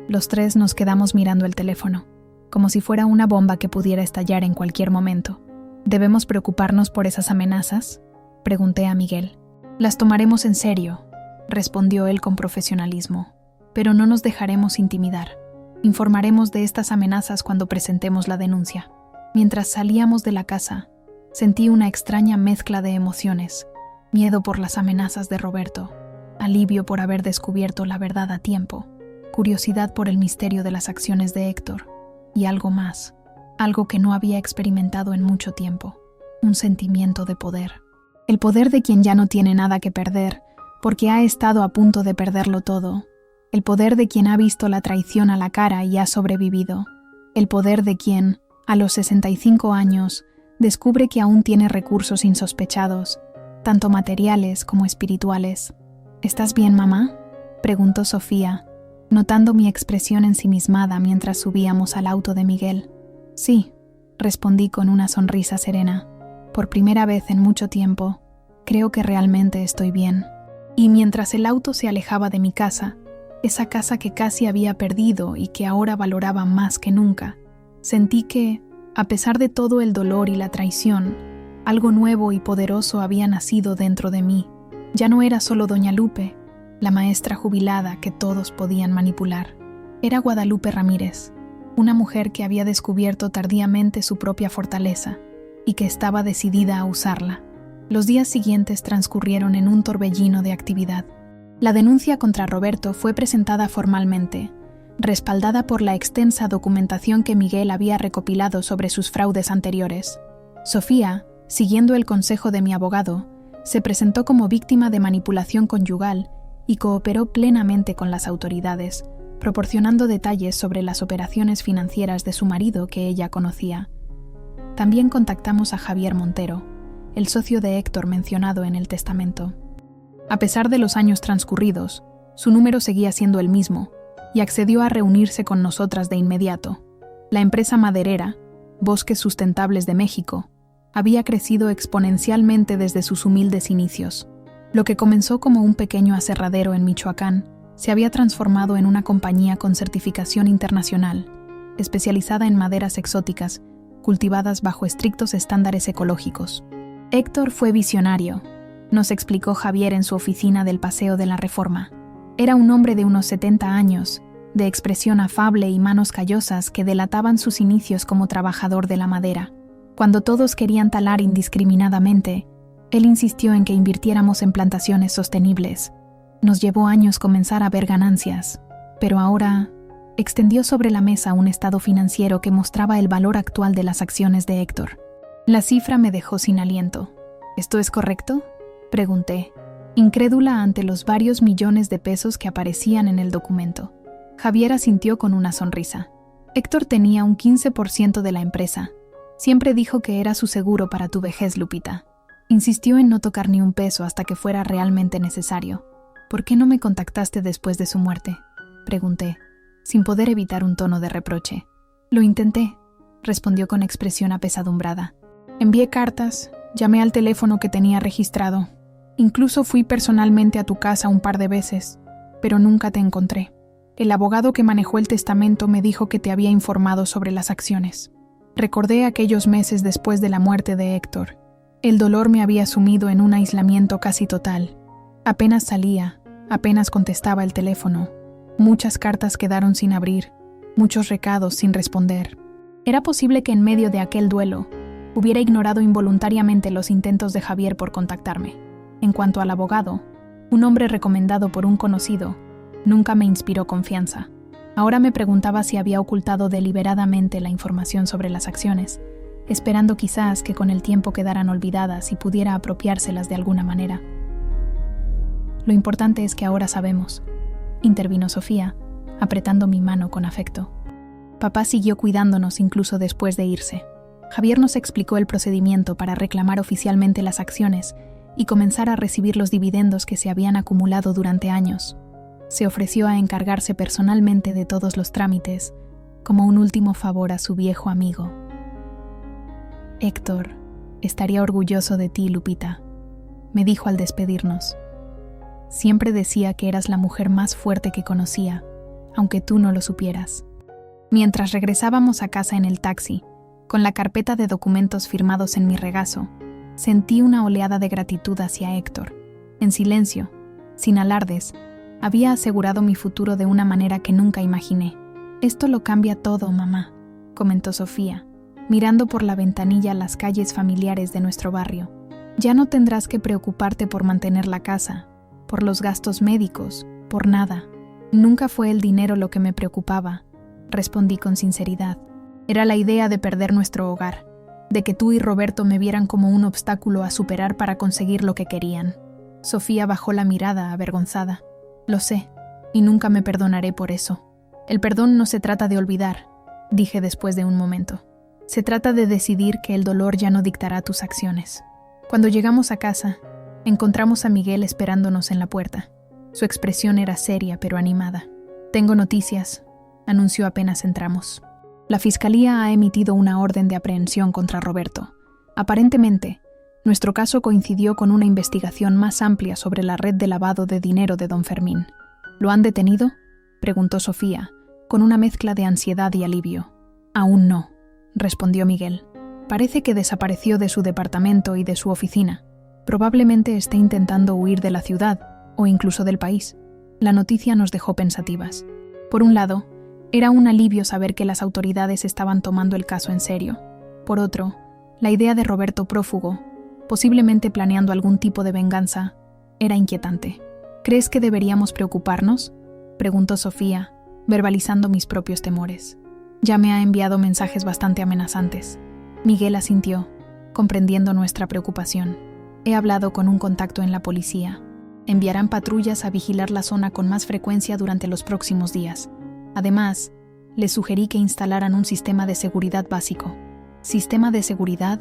S1: Los 3 nos quedamos mirando el teléfono, como si fuera una bomba que pudiera estallar en cualquier momento. ¿Debemos preocuparnos por esas amenazas?, pregunté a Miguel. Las tomaremos en serio, respondió él con profesionalismo, pero no nos dejaremos intimidar. Informaremos de estas amenazas cuando presentemos la denuncia. Mientras salíamos de la casa, sentí una extraña mezcla de emociones. Miedo por las amenazas de Roberto, alivio por haber descubierto la verdad a tiempo, curiosidad por el misterio de las acciones de Héctor, y algo más, algo que no había experimentado en mucho tiempo, un sentimiento de poder. El poder de quien ya no tiene nada que perder, porque ha estado a punto de perderlo todo. El poder de quien ha visto la traición a la cara y ha sobrevivido. El poder de quien, a los 65 años, descubre que aún tiene recursos insospechados, tanto materiales como espirituales. ¿Estás bien, mamá?, preguntó Sofía, notando mi expresión ensimismada mientras subíamos al auto de Miguel. Sí, respondí con una sonrisa serena. Por primera vez en mucho tiempo, creo que realmente estoy bien. Y mientras el auto se alejaba de mi casa, esa casa que casi había perdido y que ahora valoraba más que nunca, sentí que, a pesar de todo el dolor y la traición, algo nuevo y poderoso había nacido dentro de mí. Ya no era solo doña Lupe, la maestra jubilada que todos podían manipular. Era Guadalupe Ramírez, una mujer que había descubierto tardíamente su propia fortaleza y que estaba decidida a usarla. Los días siguientes transcurrieron en un torbellino de actividad. La denuncia contra Roberto fue presentada formalmente, respaldada por la extensa documentación que Miguel había recopilado sobre sus fraudes anteriores. Sofía, siguiendo el consejo de mi abogado, se presentó como víctima de manipulación conyugal y cooperó plenamente con las autoridades, proporcionando detalles sobre las operaciones financieras de su marido que ella conocía. También contactamos a Javier Montero, el socio de Héctor mencionado en el testamento. A pesar de los años transcurridos, su número seguía siendo el mismo, y accedió a reunirse con nosotras de inmediato. La empresa maderera, Bosques Sustentables de México, había crecido exponencialmente desde sus humildes inicios. Lo que comenzó como un pequeño aserradero en Michoacán se había transformado en una compañía con certificación internacional, especializada en maderas exóticas, cultivadas bajo estrictos estándares ecológicos. Héctor fue visionario, nos explicó Javier en su oficina del Paseo de la Reforma. Era un hombre de unos 70 años, de expresión afable y manos callosas que delataban sus inicios como trabajador de la madera. Cuando todos querían talar indiscriminadamente, él insistió en que invirtiéramos en plantaciones sostenibles. Nos llevó años comenzar a ver ganancias, pero ahora extendió sobre la mesa un estado financiero que mostraba el valor actual de las acciones de Héctor. La cifra me dejó sin aliento. ¿Esto es correcto?, pregunté, incrédula ante los varios millones de pesos que aparecían en el documento. Javier asintió con una sonrisa. Héctor tenía un 15% de la empresa. Siempre dijo que era su seguro para tu vejez, Lupita. Insistió en no tocar ni un peso hasta que fuera realmente necesario. ¿Por qué no me contactaste después de su muerte?, pregunté, sin poder evitar un tono de reproche. Lo intenté, respondió con expresión apesadumbrada. Envié cartas, llamé al teléfono que tenía registrado. Incluso fui personalmente a tu casa un par de veces, pero nunca te encontré. El abogado que manejó el testamento me dijo que te había informado sobre las acciones. Recordé aquellos meses después de la muerte de Héctor. El dolor me había sumido en un aislamiento casi total. Apenas salía, apenas contestaba el teléfono. Muchas cartas quedaron sin abrir, muchos recados sin responder. Era posible que en medio de aquel duelo hubiera ignorado involuntariamente los intentos de Javier por contactarme. En cuanto al abogado, un hombre recomendado por un conocido, nunca me inspiró confianza. Ahora me preguntaba si había ocultado deliberadamente la información sobre las acciones, esperando quizás que con el tiempo quedaran olvidadas y pudiera apropiárselas de alguna manera. Lo importante es que ahora sabemos, intervino Sofía, apretando mi mano con afecto. Papá siguió cuidándonos incluso después de irse. Javier nos explicó el procedimiento para reclamar oficialmente las acciones y comenzar a recibir los dividendos que se habían acumulado durante años. Se ofreció a encargarse personalmente de todos los trámites, como un último favor a su viejo amigo. Héctor estaría orgulloso de ti, Lupita, me dijo al despedirnos. Siempre decía que eras la mujer más fuerte que conocía, aunque tú no lo supieras. Mientras regresábamos a casa en el taxi, con la carpeta de documentos firmados en mi regazo, sentí una oleada de gratitud hacia Héctor. En silencio, sin alardes, había asegurado mi futuro de una manera que nunca imaginé. Esto lo cambia todo, mamá, comentó Sofía, mirando por la ventanilla las calles familiares de nuestro barrio. Ya no tendrás que preocuparte por mantener la casa, por los gastos médicos, por nada. Nunca fue el dinero lo que me preocupaba, respondí con sinceridad. Era la idea de perder nuestro hogar, de que tú y Roberto me vieran como un obstáculo a superar para conseguir lo que querían. Sofía bajó la mirada, avergonzada. Lo sé, y nunca me perdonaré por eso. El perdón no se trata de olvidar, dije después de un momento. Se trata de decidir que el dolor ya no dictará tus acciones. Cuando llegamos a casa, encontramos a Miguel esperándonos en la puerta. Su expresión era seria pero animada. Tengo noticias, anunció apenas entramos. La Fiscalía ha emitido una orden de aprehensión contra Roberto. Aparentemente, nuestro caso coincidió con una investigación más amplia sobre la red de lavado de dinero de don Fermín. ¿Lo han detenido?, preguntó Sofía, con una mezcla de ansiedad y alivio. Aún no, respondió Miguel. Parece que desapareció de su departamento y de su oficina. Probablemente esté intentando huir de la ciudad, o incluso del país. La noticia nos dejó pensativas. Por un lado, era un alivio saber que las autoridades estaban tomando el caso en serio. Por otro, la idea de Roberto prófugo, posiblemente planeando algún tipo de venganza, era inquietante. ¿Crees que deberíamos preocuparnos?, preguntó Sofía, verbalizando mis propios temores. Ya me ha enviado mensajes bastante amenazantes. Miguel asintió, comprendiendo nuestra preocupación. He hablado con un contacto en la policía. Enviarán patrullas a vigilar la zona con más frecuencia durante los próximos días. Además, les sugerí que instalaran un sistema de seguridad básico. ¿Sistema de seguridad?,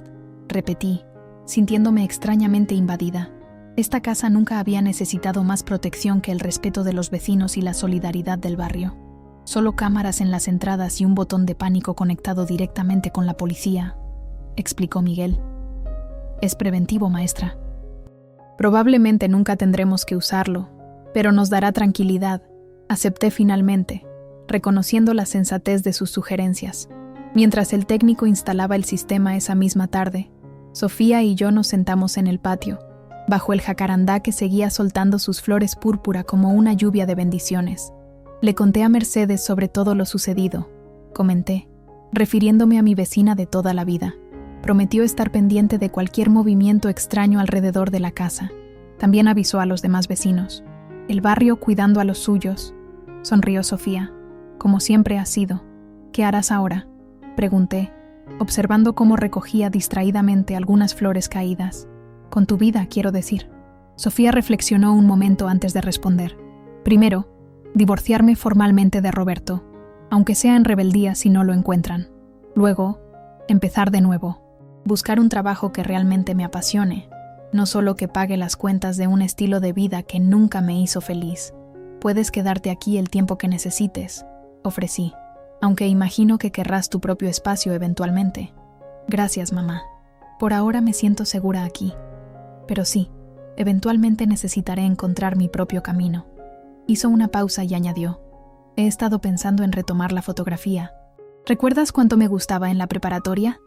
S1: repetí, sintiéndome extrañamente invadida. Esta casa nunca había necesitado más protección que el respeto de los vecinos y la solidaridad del barrio. Solo cámaras en las entradas y un botón de pánico conectado directamente con la policía, explicó Miguel. Es preventivo, maestra.
S2: Probablemente nunca tendremos que usarlo, pero nos dará tranquilidad, acepté finalmente, reconociendo la sensatez de sus sugerencias. Mientras el técnico instalaba el sistema esa misma tarde, Sofía y yo nos sentamos en el patio, bajo el jacarandá que seguía soltando sus flores púrpura como una lluvia de bendiciones. Le conté a Mercedes sobre todo lo sucedido, comenté, refiriéndome a mi vecina de toda la vida. Prometió estar pendiente de cualquier movimiento extraño alrededor de la casa. También avisó a los demás vecinos. El barrio cuidando a los suyos, sonrió Sofía. Como siempre ha sido. ¿Qué harás ahora?, pregunté, observando cómo recogía distraídamente algunas flores caídas. Con tu vida, quiero decir. Sofía reflexionó un momento antes de responder. Primero, divorciarme formalmente de Roberto, aunque sea en rebeldía si no lo encuentran. Luego, empezar de nuevo. Buscar un trabajo que realmente me apasione, no solo que pague las cuentas de un estilo de vida que nunca me hizo feliz. Puedes quedarte aquí el tiempo que necesites, ofrecí, aunque imagino que querrás tu propio espacio eventualmente. Gracias, mamá. Por ahora me siento segura aquí. Pero sí, eventualmente necesitaré encontrar mi propio camino. Hizo una pausa y añadió, he estado pensando en retomar la fotografía. ¿Recuerdas cuánto me gustaba en la preparatoria?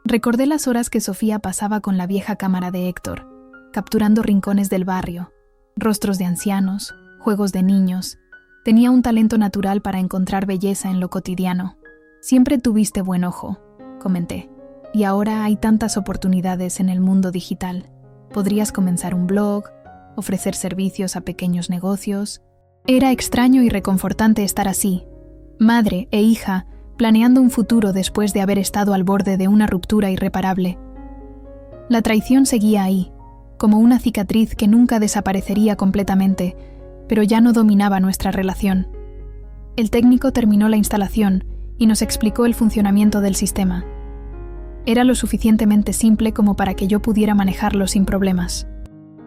S2: Recordé las horas que Sofía pasaba con la vieja cámara de Héctor, capturando rincones del barrio, rostros de ancianos, juegos de niños. Tenía un talento natural para encontrar belleza en lo cotidiano. Siempre tuviste buen ojo, comenté. Y ahora hay tantas oportunidades en el mundo digital. Podrías comenzar un blog, ofrecer servicios a pequeños negocios. Era extraño y reconfortante estar así, madre e hija, planeando un futuro después de haber estado al borde de una ruptura irreparable. La traición seguía ahí, como una cicatriz que nunca desaparecería completamente, pero ya no dominaba nuestra relación. El técnico terminó la instalación y nos explicó el funcionamiento del sistema. Era lo suficientemente simple como para que yo pudiera manejarlo sin problemas.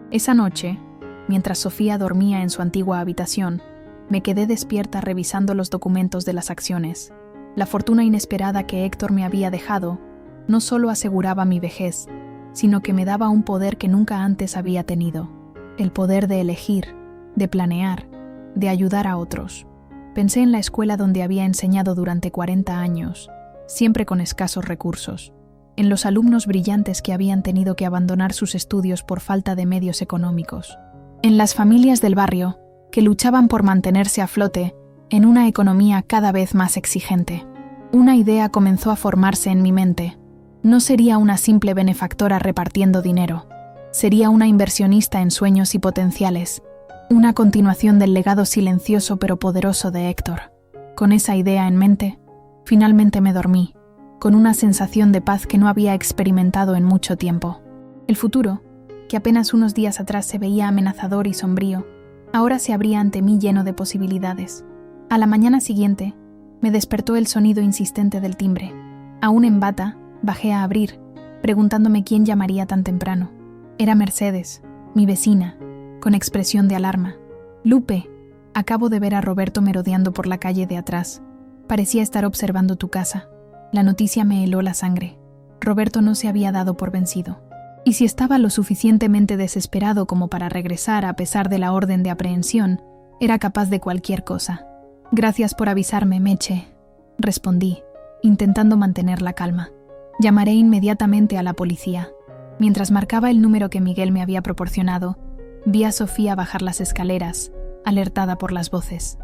S2: Esa noche, mientras Sofía dormía en su antigua habitación, me quedé despierta revisando los documentos de las acciones. La fortuna inesperada que Héctor me había dejado no solo aseguraba mi vejez, sino que me daba un poder que nunca antes había tenido. El poder de elegir, de planear, de ayudar a otros. Pensé en la escuela donde había enseñado durante 40 años, siempre con escasos recursos. En los alumnos brillantes que habían tenido que abandonar sus estudios por falta de medios económicos. En las familias del barrio, que luchaban por mantenerse a flote en una economía cada vez más exigente. Una idea comenzó a formarse en mi mente. No sería una simple benefactora repartiendo dinero. Sería una inversionista en sueños y potenciales. Una continuación del legado silencioso pero poderoso de Héctor. Con esa idea en mente, finalmente me dormí, con una sensación de paz que no había experimentado en mucho tiempo. El futuro, que apenas unos días atrás se veía amenazador y sombrío, ahora se abría ante mí lleno de posibilidades. A la mañana siguiente, me despertó el sonido insistente del timbre. Aún en bata, bajé a abrir, preguntándome quién llamaría tan temprano. Era Mercedes, mi vecina, con expresión de alarma. Lupe, acabo de ver a Roberto merodeando por la calle de atrás. Parecía estar observando tu casa. La noticia me heló la sangre. Roberto no se había dado por vencido. Y si estaba lo suficientemente desesperado como para regresar a pesar de la orden de aprehensión, era capaz de cualquier cosa. Gracias por avisarme, Meche, respondí, intentando mantener la calma. Llamaré inmediatamente a la policía. Mientras marcaba el número que Miguel me había proporcionado, vi a Sofía bajar las escaleras, alertada por las voces.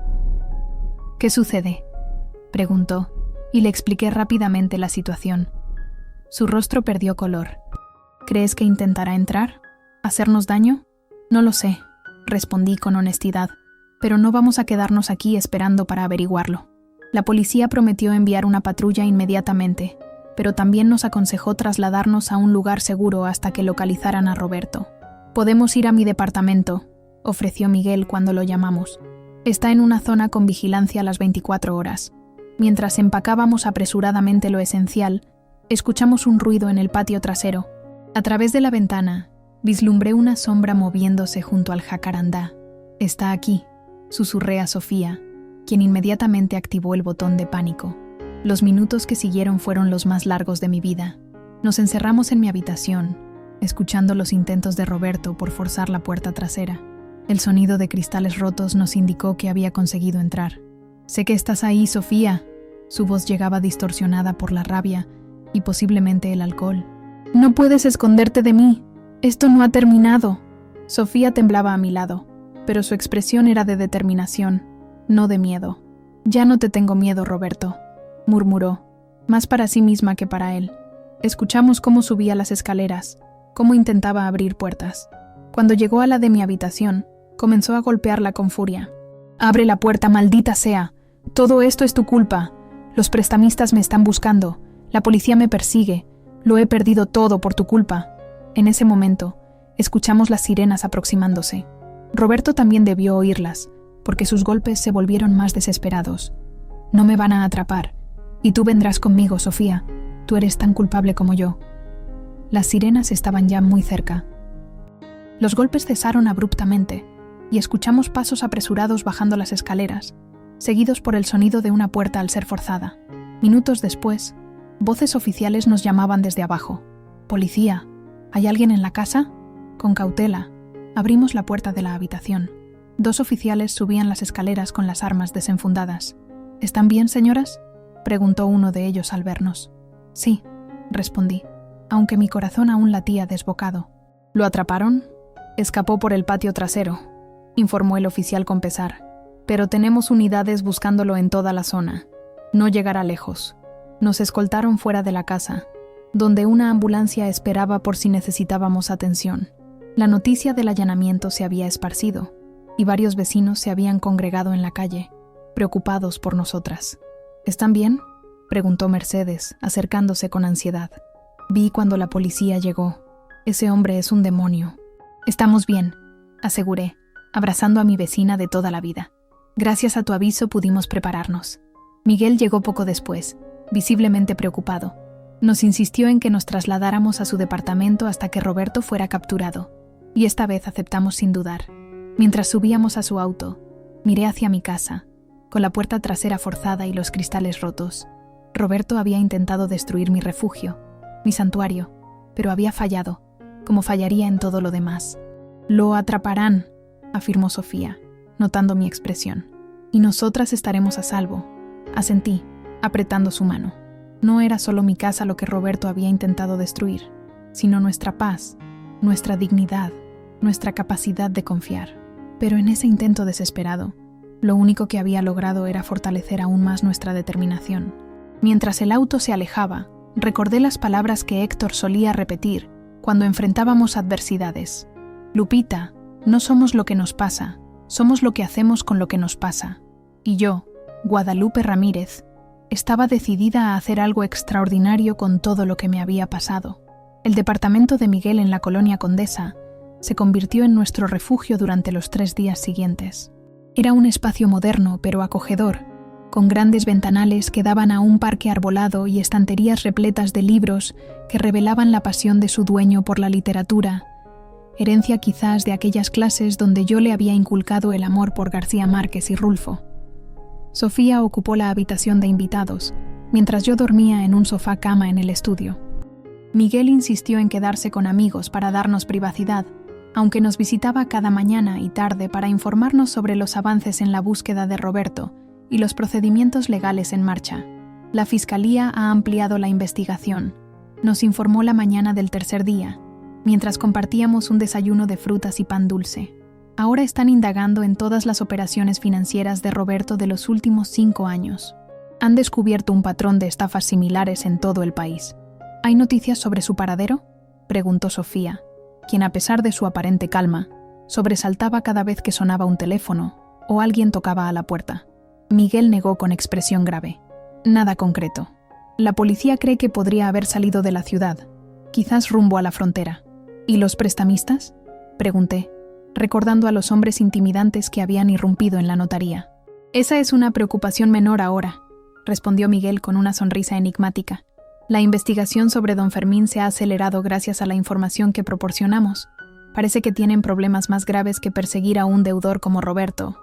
S2: ¿Qué sucede?, preguntó, y le expliqué rápidamente la situación. Su rostro perdió color. ¿Crees que intentará entrar? ¿Hacernos daño? No lo sé, respondí con honestidad, pero no vamos a quedarnos aquí esperando para averiguarlo. La policía prometió enviar una patrulla inmediatamente, pero también nos aconsejó trasladarnos a un lugar seguro hasta que localizaran a Roberto. Podemos ir a mi departamento, ofreció Miguel cuando lo llamamos. Está en una zona con vigilancia las 24 horas. Mientras empacábamos apresuradamente lo esencial, escuchamos un ruido en el patio trasero. A través de la ventana, vislumbré una sombra moviéndose junto al jacarandá. Está aquí, susurré a Sofía, quien inmediatamente activó el botón de pánico. Los minutos que siguieron fueron los más largos de mi vida. Nos encerramos en mi habitación, escuchando los intentos de Roberto por forzar la puerta trasera. El sonido de cristales rotos nos indicó que había conseguido entrar. «Sé que estás ahí, Sofía». Su voz llegaba distorsionada por la rabia y posiblemente el alcohol. «No puedes esconderte de mí. Esto no ha terminado». Sofía temblaba a mi lado, pero su expresión era de determinación, no de miedo. «Ya no te tengo miedo, Roberto», murmuró, más para sí misma que para él. Escuchamos cómo subía las escaleras, cómo intentaba abrir puertas. Cuando llegó a la de mi habitación, comenzó a golpearla con furia. «Abre la puerta, maldita sea. Todo esto es tu culpa. Los prestamistas me están buscando. La policía me persigue. Lo he perdido todo por tu culpa». En ese momento, escuchamos las sirenas aproximándose. Roberto también debió oírlas, porque sus golpes se volvieron más desesperados. «No me van a atrapar. Y tú vendrás conmigo, Sofía. Tú eres tan culpable como yo». Las sirenas estaban ya muy cerca. Los golpes cesaron abruptamente, y escuchamos pasos apresurados bajando las escaleras, seguidos por el sonido de una puerta al ser forzada. Minutos después, voces oficiales nos llamaban desde abajo. «Policía, ¿hay alguien en la casa?». Con cautela, abrimos la puerta de la habitación. 2 oficiales subían las escaleras con las armas desenfundadas. «¿Están bien, señoras?», preguntó uno de ellos al vernos. «Sí», respondí, aunque mi corazón aún latía desbocado. «¿Lo atraparon?». «Escapó por el patio trasero», informó el oficial con pesar. «Pero tenemos unidades buscándolo en toda la zona. No llegará lejos». Nos escoltaron fuera de la casa, donde una ambulancia esperaba por si necesitábamos atención. La noticia del allanamiento se había esparcido, y varios vecinos se habían congregado en la calle, preocupados por nosotras. «¿Están bien?», preguntó Mercedes, acercándose con ansiedad. «Vi cuando la policía llegó. Ese hombre es un demonio». «Estamos bien», aseguré, abrazando a mi vecina de toda la vida. «Gracias a tu aviso pudimos prepararnos». Miguel llegó poco después, visiblemente preocupado. Nos insistió en que nos trasladáramos a su departamento hasta que Roberto fuera capturado, y esta vez aceptamos sin dudar. Mientras subíamos a su auto, miré hacia mi casa, con la puerta trasera forzada y los cristales rotos. Roberto había intentado destruir mi refugio, mi santuario, pero había fallado, como fallaría en todo lo demás. «Lo atraparán», afirmó Sofía, notando mi expresión. «Y nosotras estaremos a salvo», asentí, apretando su mano. No era solo mi casa lo que Roberto había intentado destruir, sino nuestra paz, nuestra dignidad, nuestra capacidad de confiar. Pero en ese intento desesperado, lo único que había logrado era fortalecer aún más nuestra determinación. Mientras el auto se alejaba, recordé las palabras que Héctor solía repetir cuando enfrentábamos adversidades. «Lupita, no somos lo que nos pasa, somos lo que hacemos con lo que nos pasa». Y yo, Guadalupe Ramírez, estaba decidida a hacer algo extraordinario con todo lo que me había pasado. El departamento de Miguel en la colonia Condesa se convirtió en nuestro refugio durante los 3 días siguientes. Era un espacio moderno pero acogedor, con grandes ventanales que daban a un parque arbolado y estanterías repletas de libros que revelaban la pasión de su dueño por la literatura, herencia quizás de aquellas clases donde yo le había inculcado el amor por García Márquez y Rulfo. Sofía ocupó la habitación de invitados, mientras yo dormía en un sofá-cama en el estudio. Miguel insistió en quedarse con amigos para darnos privacidad, aunque nos visitaba cada mañana y tarde para informarnos sobre los avances en la búsqueda de Roberto y los procedimientos legales en marcha. La Fiscalía ha ampliado la investigación, nos informó la mañana del tercer día, mientras compartíamos un desayuno de frutas y pan dulce. Ahora están indagando en todas las operaciones financieras de Roberto de los últimos 5 años. Han descubierto un patrón de estafas similares en todo el país. ¿Hay noticias sobre su paradero?, preguntó Sofía, quien a pesar de su aparente calma, sobresaltaba cada vez que sonaba un teléfono o alguien tocaba a la puerta. Miguel negó con expresión grave. Nada concreto. La policía cree que podría haber salido de la ciudad, quizás rumbo a la frontera. ¿Y los prestamistas?, pregunté, recordando a los hombres intimidantes que habían irrumpido en la notaría. Esa es una preocupación menor ahora, respondió Miguel con una sonrisa enigmática. La investigación sobre don Fermín se ha acelerado gracias a la información que proporcionamos. Parece que tienen problemas más graves que perseguir a un deudor como Roberto.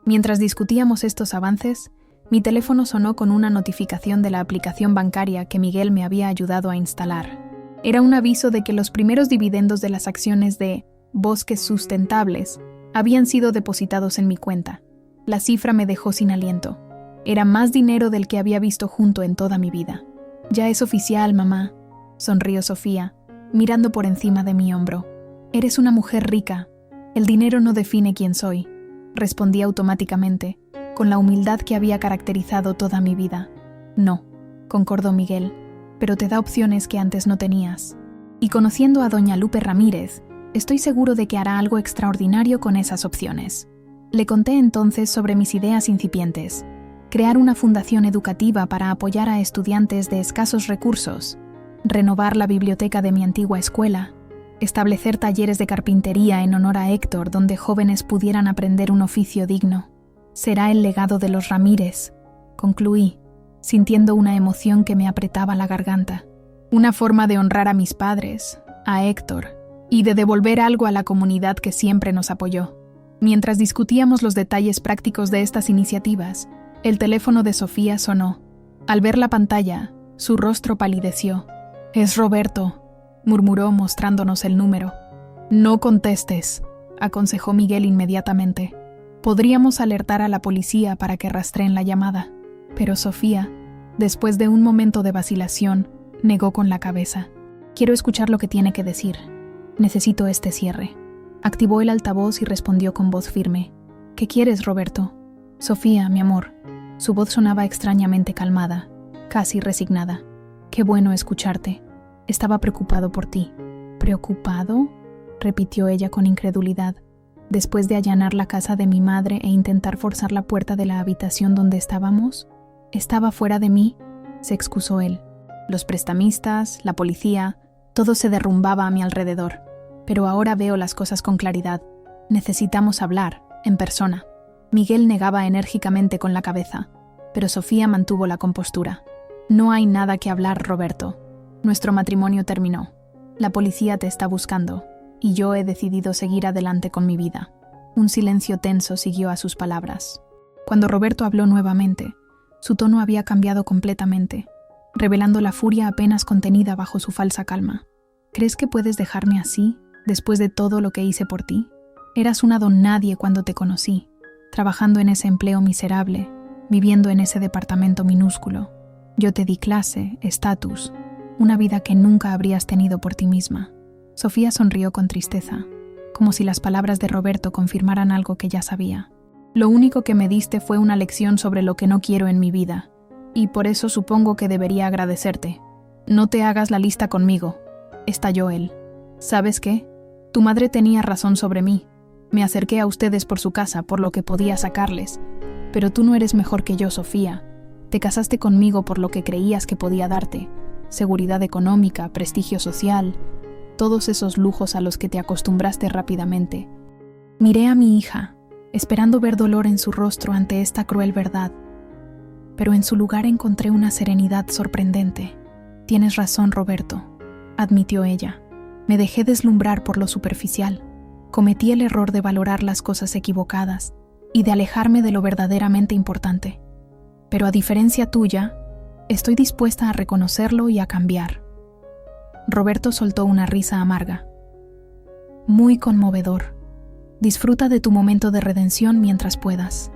S2: Mientras discutíamos estos avances, mi teléfono sonó con una notificación de la aplicación bancaria que Miguel me había ayudado a instalar. Era un aviso de que los primeros dividendos de las acciones de Bosques Sustentables habían sido depositados en mi cuenta. La cifra me dejó sin aliento. Era más dinero del que había visto junto en toda mi vida. «Ya es oficial, mamá», sonrió Sofía, mirando por encima de mi hombro. «Eres una mujer rica. El dinero no define quién soy», respondí automáticamente, con la humildad que había caracterizado toda mi vida. «No», concordó Miguel, «pero te da opciones que antes no tenías. Y conociendo a doña Lupe Ramírez, estoy seguro de que hará algo extraordinario con esas opciones». Le conté entonces sobre mis ideas incipientes: crear una fundación educativa para apoyar a estudiantes de escasos recursos, renovar la biblioteca de mi antigua escuela, establecer talleres de carpintería en honor a Héctor donde jóvenes pudieran aprender un oficio digno. «Será el legado de los Ramírez», concluí, sintiendo una emoción que me apretaba la garganta. Una forma de honrar a mis padres, a Héctor, y de devolver algo a la comunidad que siempre nos apoyó. Mientras discutíamos los detalles prácticos de estas iniciativas, el teléfono de Sofía sonó. Al ver la pantalla, su rostro palideció. «Es Roberto», murmuró mostrándonos el número. «No contestes», aconsejó Miguel inmediatamente. «Podríamos alertar a la policía para que rastreen la llamada». Pero Sofía, después de un momento de vacilación, negó con la cabeza. «Quiero escuchar lo que tiene que decir. Necesito este cierre». Activó el altavoz y respondió con voz firme. «¿Qué quieres, Roberto?» «Sofía, mi amor». Su voz sonaba extrañamente calmada, casi resignada. «Qué bueno escucharte. Estaba preocupado por ti». «¿Preocupado?», repitió ella con incredulidad. «Después de allanar la casa de mi madre e intentar forzar la puerta de la habitación donde estábamos, estaba fuera de mí», se excusó él. «Los prestamistas, la policía, todo se derrumbaba a mi alrededor. Pero ahora veo las cosas con claridad. Necesitamos hablar, en persona». Miguel negaba enérgicamente con la cabeza, pero Sofía mantuvo la compostura. «No hay nada que hablar, Roberto. Nuestro matrimonio terminó. La policía te está buscando, y yo he decidido seguir adelante con mi vida». Un silencio tenso siguió a sus palabras. Cuando Roberto habló nuevamente, su tono había cambiado completamente, revelando la furia apenas contenida bajo su falsa calma. «¿Crees que puedes dejarme así, después de todo lo que hice por ti? Eras una don nadie cuando te conocí, trabajando en ese empleo miserable, viviendo en ese departamento minúsculo. Yo te di clase, estatus, una vida que nunca habrías tenido por ti misma». Sofía sonrió con tristeza, como si las palabras de Roberto confirmaran algo que ya sabía. «Lo único que me diste fue una lección sobre lo que no quiero en mi vida, y por eso supongo que debería agradecerte. No te hagas la lista conmigo», estalló él. «¿Sabes qué? Tu madre tenía razón sobre mí. Me acerqué a ustedes por su casa, por lo que podía sacarles. Pero tú no eres mejor que yo, Sofía. Te casaste conmigo por lo que creías que podía darte: seguridad económica, prestigio social, todos esos lujos a los que te acostumbraste rápidamente». Miré a mi hija, esperando ver dolor en su rostro ante esta cruel verdad. Pero en su lugar encontré una serenidad sorprendente. «Tienes razón, Roberto», admitió ella. «Me dejé deslumbrar por lo superficial. Cometí el error de valorar las cosas equivocadas y de alejarme de lo verdaderamente importante. Pero a diferencia tuya, estoy dispuesta a reconocerlo y a cambiar». Roberto soltó una risa amarga. «Muy conmovedor. Disfruta de tu momento de redención mientras puedas.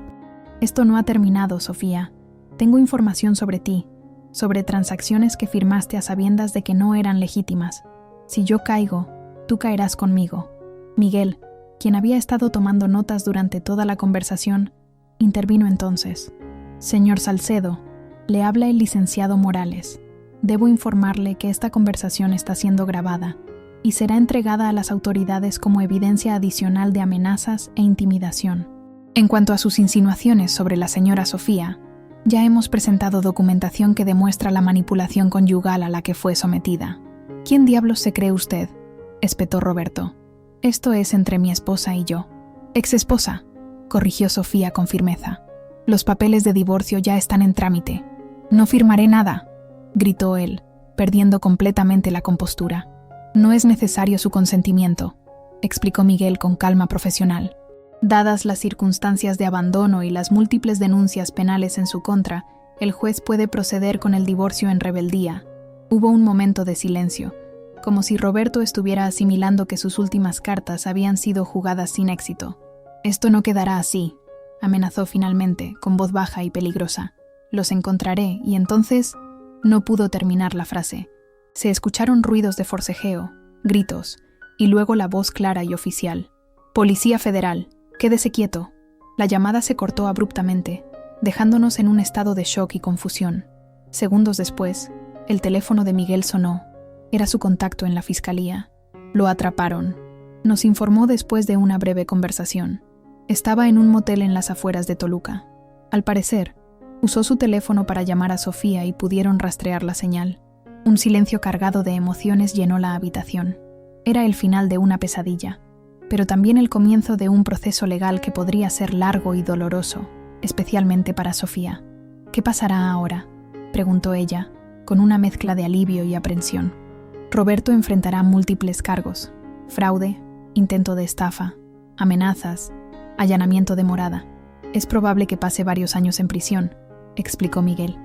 S2: Esto no ha terminado, Sofía. Tengo información sobre ti, sobre transacciones que firmaste a sabiendas de que no eran legítimas. Si yo caigo, tú caerás conmigo». Miguel, quien había estado tomando notas durante toda la conversación, intervino entonces. «Señor Salcedo, le habla el licenciado Morales. Debo informarle que esta conversación está siendo grabada y será entregada a las autoridades como evidencia adicional de amenazas e intimidación. En cuanto a sus insinuaciones sobre la señora Sofía, ya hemos presentado documentación que demuestra la manipulación conyugal a la que fue sometida». «¿Quién diablos se cree usted?», espetó Roberto. «Esto es entre mi esposa y yo». «Ex-esposa», corrigió Sofía con firmeza. «Los papeles de divorcio ya están en trámite». «No firmaré nada», gritó él, perdiendo completamente la compostura. «No es necesario su consentimiento», explicó Miguel con calma profesional. Dadas las circunstancias de abandono y las múltiples denuncias penales en su contra, el juez puede proceder con el divorcio en rebeldía. Hubo un momento de silencio, como si Roberto estuviera asimilando que sus últimas cartas habían sido jugadas sin éxito. «Esto no quedará así», amenazó finalmente, con voz baja y peligrosa. «Los encontraré», y entonces no pudo terminar la frase. Se escucharon ruidos de forcejeo, gritos, y luego la voz clara y oficial. «Policía Federal, quédese quieto». La llamada se cortó abruptamente, dejándonos en un estado de shock y confusión. Segundos después, el teléfono de Miguel sonó. Era su contacto en la fiscalía. Lo atraparon. Nos informó después de una breve conversación. Estaba en un motel en las afueras de Toluca. Al parecer, usó su teléfono para llamar a Sofía y pudieron rastrear la señal. Un silencio cargado de emociones llenó la habitación. Era el final de una pesadilla, pero también el comienzo de un proceso legal que podría ser largo y doloroso, especialmente para Sofía. «¿Qué pasará ahora?», preguntó ella, con una mezcla de alivio y aprensión. Roberto enfrentará múltiples cargos: fraude, intento de estafa, amenazas, allanamiento de morada. Es probable que pase varios años en prisión, explicó Miguel.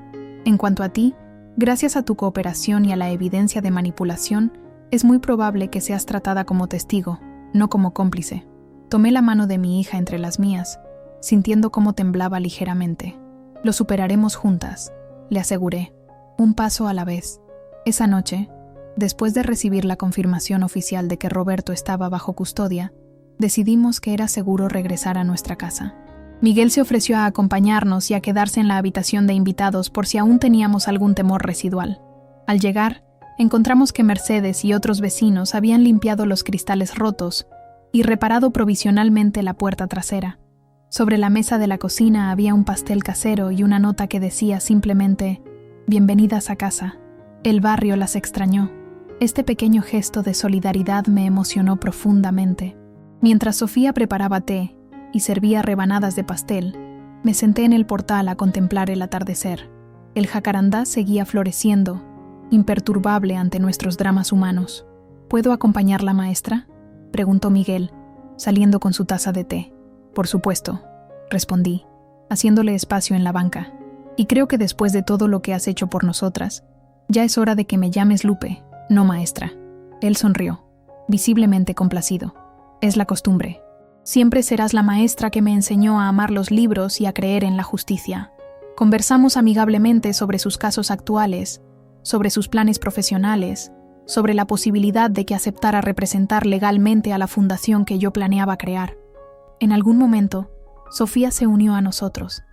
S2: En cuanto a ti, gracias a tu cooperación y a la evidencia de manipulación, es muy probable que seas tratada como testigo, no como cómplice. Tomé la mano de mi hija entre las mías, sintiendo cómo temblaba ligeramente. Lo superaremos juntas, le aseguré, un paso a la vez. Esa noche, después de recibir la confirmación oficial de que Roberto estaba bajo custodia, decidimos que era seguro regresar a nuestra casa. Miguel se ofreció a acompañarnos y a quedarse en la habitación de invitados por si aún teníamos algún temor residual. Al llegar, encontramos que Mercedes y otros vecinos habían limpiado los cristales rotos y reparado provisionalmente la puerta trasera. Sobre la mesa de la cocina había un pastel casero y una nota que decía simplemente: «Bienvenidas a casa». El barrio las extrañó. Este pequeño gesto de solidaridad me emocionó profundamente. Mientras Sofía preparaba té y servía rebanadas de pastel, me senté en el portal a contemplar el atardecer. El jacarandá seguía floreciendo, imperturbable ante nuestros dramas humanos. «¿Puedo acompañarla, maestra?», preguntó Miguel, saliendo con su taza de té. «Por supuesto», respondí, haciéndole espacio en la banca. «Y creo que después de todo lo que has hecho por nosotras, ya es hora de que me llames Lupe, no maestra». Él sonrió, visiblemente complacido. «Es la costumbre. Siempre serás la maestra que me enseñó a amar los libros y a creer en la justicia». Conversamos amigablemente sobre sus casos actuales, sobre sus planes profesionales, sobre la posibilidad de que aceptara representar legalmente a la fundación que yo planeaba crear. En algún momento, Sofía se unió a nosotros,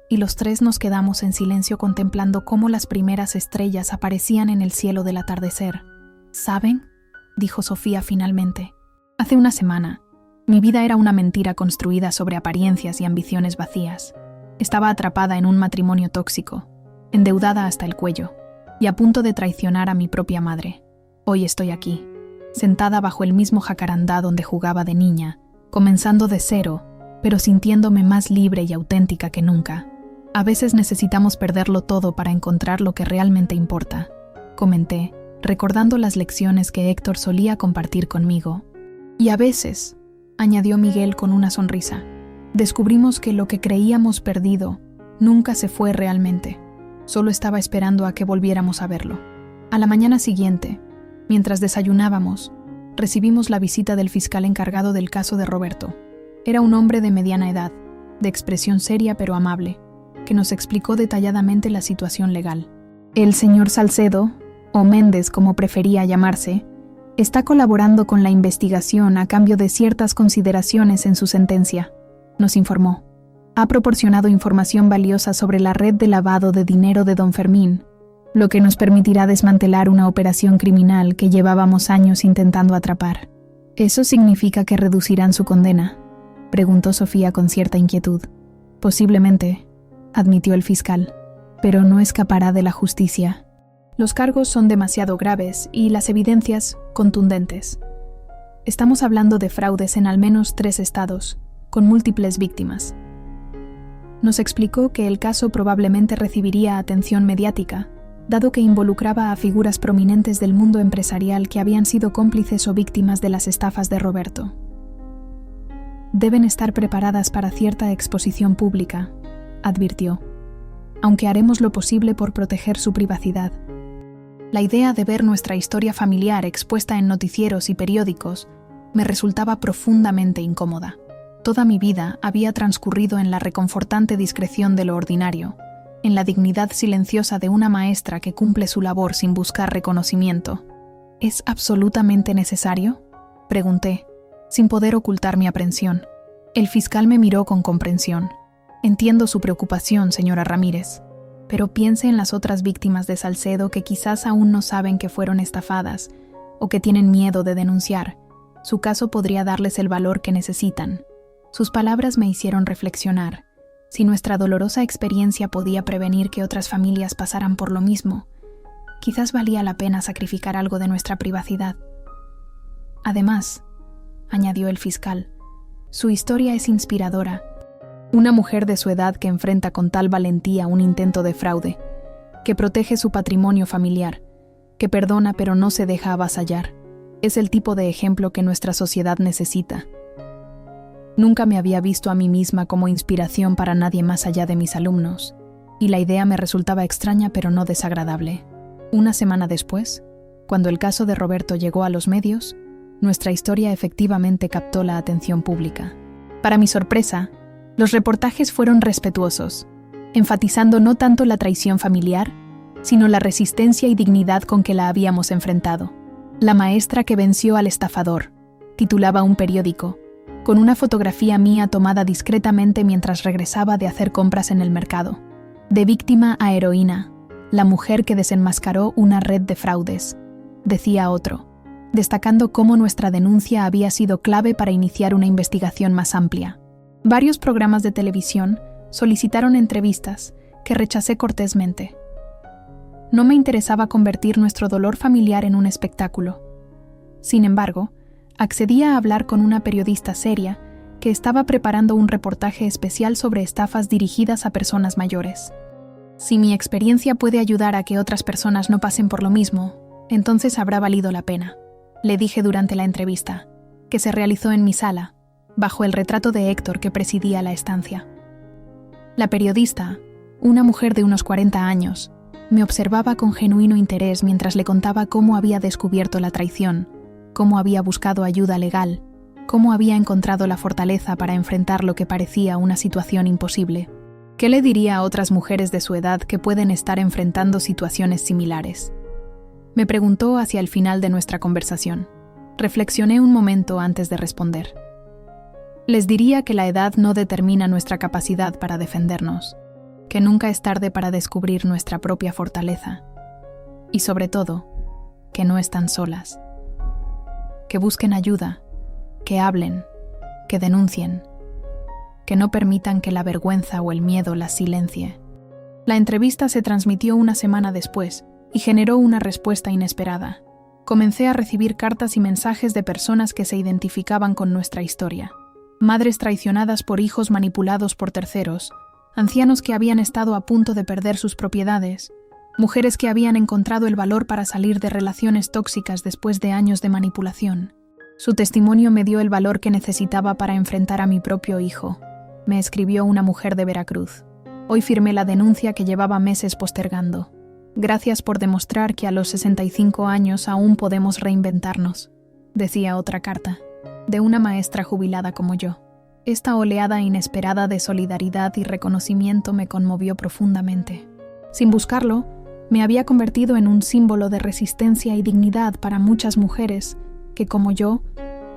S2: y los tres nos quedamos en silencio contemplando cómo las primeras estrellas aparecían en el cielo del atardecer. «¿Saben?», dijo Sofía finalmente. «Hace una semana, mi vida era una mentira construida sobre apariencias y ambiciones vacías. Estaba atrapada en un matrimonio tóxico, endeudada hasta el cuello, y a punto de traicionar a mi propia madre. Hoy estoy aquí, sentada bajo el mismo jacarandá donde jugaba de niña, comenzando de cero, pero sintiéndome más libre y auténtica que nunca. A veces necesitamos perderlo todo para encontrar lo que realmente importa», comenté, recordando las lecciones que Héctor solía compartir conmigo. «Y a veces», añadió Miguel con una sonrisa, «descubrimos que lo que creíamos perdido nunca se fue realmente. Solo estaba esperando a que volviéramos a verlo». A la mañana siguiente, mientras desayunábamos, recibimos la visita del fiscal encargado del caso de Roberto. Era un hombre de mediana edad, de expresión seria pero amable, que nos explicó detalladamente la situación legal. «El señor Salcedo, o Méndez como prefería llamarse, está colaborando con la investigación a cambio de ciertas consideraciones en su sentencia», nos informó. «Ha proporcionado información valiosa sobre la red de lavado de dinero de don Fermín, lo que nos permitirá desmantelar una operación criminal que llevábamos años intentando atrapar». «¿Eso significa que reducirán su condena?», preguntó Sofía con cierta inquietud. «Posiblemente», admitió el fiscal, «pero no escapará de la justicia. Los cargos son demasiado graves y las evidencias contundentes. Estamos hablando de fraudes en al menos 3 estados, con múltiples víctimas». Nos explicó que el caso probablemente recibiría atención mediática, dado que involucraba a figuras prominentes del mundo empresarial que habían sido cómplices o víctimas de las estafas de Roberto. Deben estar preparadas para cierta exposición pública, advirtió, aunque haremos lo posible por proteger su privacidad. La idea de ver nuestra historia familiar expuesta en noticieros y periódicos me resultaba profundamente incómoda. Toda mi vida había transcurrido en la reconfortante discreción de lo ordinario, en la dignidad silenciosa de una maestra que cumple su labor sin buscar reconocimiento. ¿Es absolutamente necesario?, pregunté, sin poder ocultar mi aprensión. El fiscal me miró con comprensión. Entiendo su preocupación, señora Ramírez, pero piense en las otras víctimas de Salcedo que quizás aún no saben que fueron estafadas o que tienen miedo de denunciar. Su caso podría darles el valor que necesitan. Sus palabras me hicieron reflexionar. Si nuestra dolorosa experiencia podía prevenir que otras familias pasaran por lo mismo, quizás valía la pena sacrificar algo de nuestra privacidad. Además, añadió el fiscal, su historia es inspiradora. Una mujer de su edad que enfrenta con tal valentía un intento de fraude, que protege su patrimonio familiar, que perdona pero no se deja avasallar, es el tipo de ejemplo que nuestra sociedad necesita. Nunca me había visto a mí misma como inspiración para nadie más allá de mis alumnos, y la idea me resultaba extraña pero no desagradable. Una semana después, cuando el caso de Roberto llegó a los medios, nuestra historia efectivamente captó la atención pública. Para mi sorpresa, los reportajes fueron respetuosos, enfatizando no tanto la traición familiar, sino la resistencia y dignidad con que la habíamos enfrentado. La maestra que venció al estafador, titulaba un periódico, con una fotografía mía tomada discretamente mientras regresaba de hacer compras en el mercado. De víctima a heroína, la mujer que desenmascaró una red de fraudes, decía otro, destacando cómo nuestra denuncia había sido clave para iniciar una investigación más amplia. Varios programas de televisión solicitaron entrevistas que rechacé cortésmente. No me interesaba convertir nuestro dolor familiar en un espectáculo. Sin embargo, accedí a hablar con una periodista seria que estaba preparando un reportaje especial sobre estafas dirigidas a personas mayores. Si mi experiencia puede ayudar a que otras personas no pasen por lo mismo, entonces habrá valido la pena, le dije durante la entrevista, que se realizó en mi sala, bajo el retrato de Héctor que presidía la estancia. La periodista, una mujer de unos 40 años, me observaba con genuino interés mientras le contaba cómo había descubierto la traición, cómo había buscado ayuda legal, cómo había encontrado la fortaleza para enfrentar lo que parecía una situación imposible. ¿Qué le diría a otras mujeres de su edad que pueden estar enfrentando situaciones similares? Me preguntó hacia el final de nuestra conversación. Reflexioné un momento antes de responder. Les diría que la edad no determina nuestra capacidad para defendernos, que nunca es tarde para descubrir nuestra propia fortaleza, y sobre todo, que no están solas. Que busquen ayuda, que hablen, que denuncien, que no permitan que la vergüenza o el miedo las silencie. La entrevista se transmitió una semana después y generó una respuesta inesperada. Comencé a recibir cartas y mensajes de personas que se identificaban con nuestra historia. Madres traicionadas por hijos manipulados por terceros, ancianos que habían estado a punto de perder sus propiedades, mujeres que habían encontrado el valor para salir de relaciones tóxicas después de años de manipulación. Su testimonio me dio el valor que necesitaba para enfrentar a mi propio hijo, me escribió una mujer de Veracruz. Hoy firmé la denuncia que llevaba meses postergando. Gracias por demostrar que a los 65 años aún podemos reinventarnos, decía otra carta, de una maestra jubilada como yo. Esta oleada inesperada de solidaridad y reconocimiento me conmovió profundamente. Sin buscarlo, me había convertido en un símbolo de resistencia y dignidad para muchas mujeres que, como yo,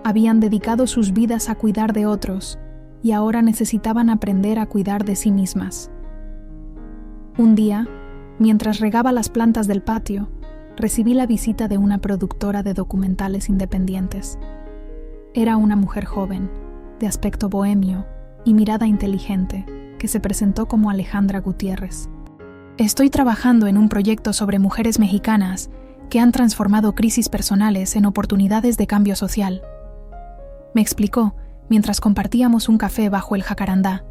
S2: habían dedicado sus vidas a cuidar de otros y ahora necesitaban aprender a cuidar de sí mismas. Un día, mientras regaba las plantas del patio, recibí la visita de una productora de documentales independientes. Era una mujer joven, de aspecto bohemio y mirada inteligente, que se presentó como Alejandra Gutiérrez. Estoy trabajando en un proyecto sobre mujeres mexicanas que han transformado crisis personales en oportunidades de cambio social. Me explicó mientras compartíamos un café bajo el jacarandá.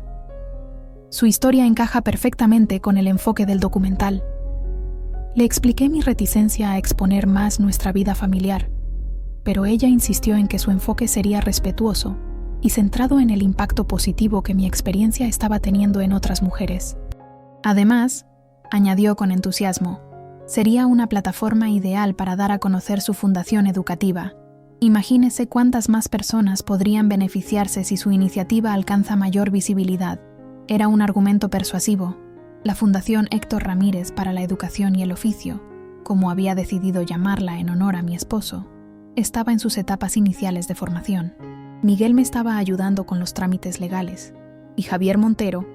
S2: Su historia encaja perfectamente con el enfoque del documental. Le expliqué mi reticencia a exponer más nuestra vida familiar, pero ella insistió en que su enfoque sería respetuoso
S1: y centrado en el impacto positivo que mi experiencia estaba teniendo en otras mujeres. Además, añadió con entusiasmo, sería una plataforma ideal para dar a conocer su fundación educativa. Imagínese cuántas más personas podrían beneficiarse si su iniciativa alcanza mayor visibilidad. Era un argumento persuasivo. La Fundación Héctor Ramírez para la Educación y el Oficio, como había decidido llamarla en honor a mi esposo, estaba en sus etapas iniciales de formación. Miguel me estaba ayudando con los trámites legales, y Javier Montero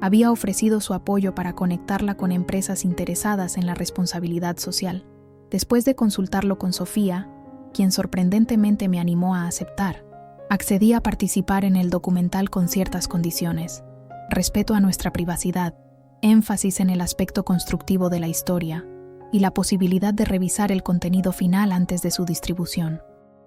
S1: había ofrecido su apoyo para conectarla con empresas interesadas en la responsabilidad social. Después de consultarlo con Sofía, quien sorprendentemente me animó a aceptar, accedí a participar en el documental con ciertas condiciones: respeto a nuestra privacidad, énfasis en el aspecto constructivo de la historia y la posibilidad de revisar el contenido final antes de su distribución.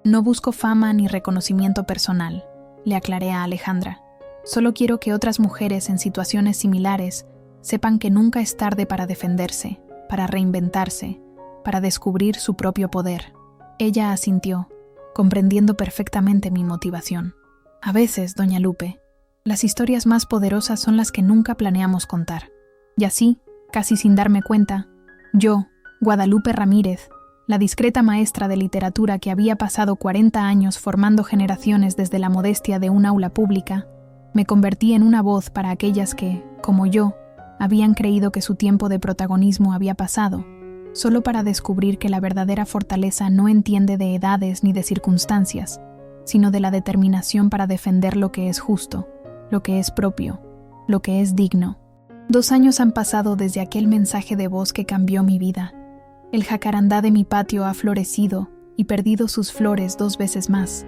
S1: No busco fama ni reconocimiento personal, le aclaré a Alejandra. Solo quiero que otras mujeres en situaciones similares sepan que nunca es tarde para defenderse, para reinventarse, para descubrir su propio poder. Ella asintió, comprendiendo perfectamente mi motivación. A veces, doña Lupe, las historias más poderosas son las que nunca planeamos contar. Y así, casi sin darme cuenta, yo, Guadalupe Ramírez, la discreta maestra de literatura que había pasado 40 años formando generaciones desde la modestia de un aula pública, me convertí en una voz para aquellas que, como yo, habían creído que su tiempo de protagonismo había pasado, solo para descubrir que la verdadera fortaleza no entiende de edades ni de circunstancias, sino de la determinación para defender lo que es justo, lo que es propio, lo que es digno. 2 años han pasado desde aquel mensaje de voz que cambió mi vida. El jacarandá de mi patio ha florecido y perdido sus flores 2 veces más,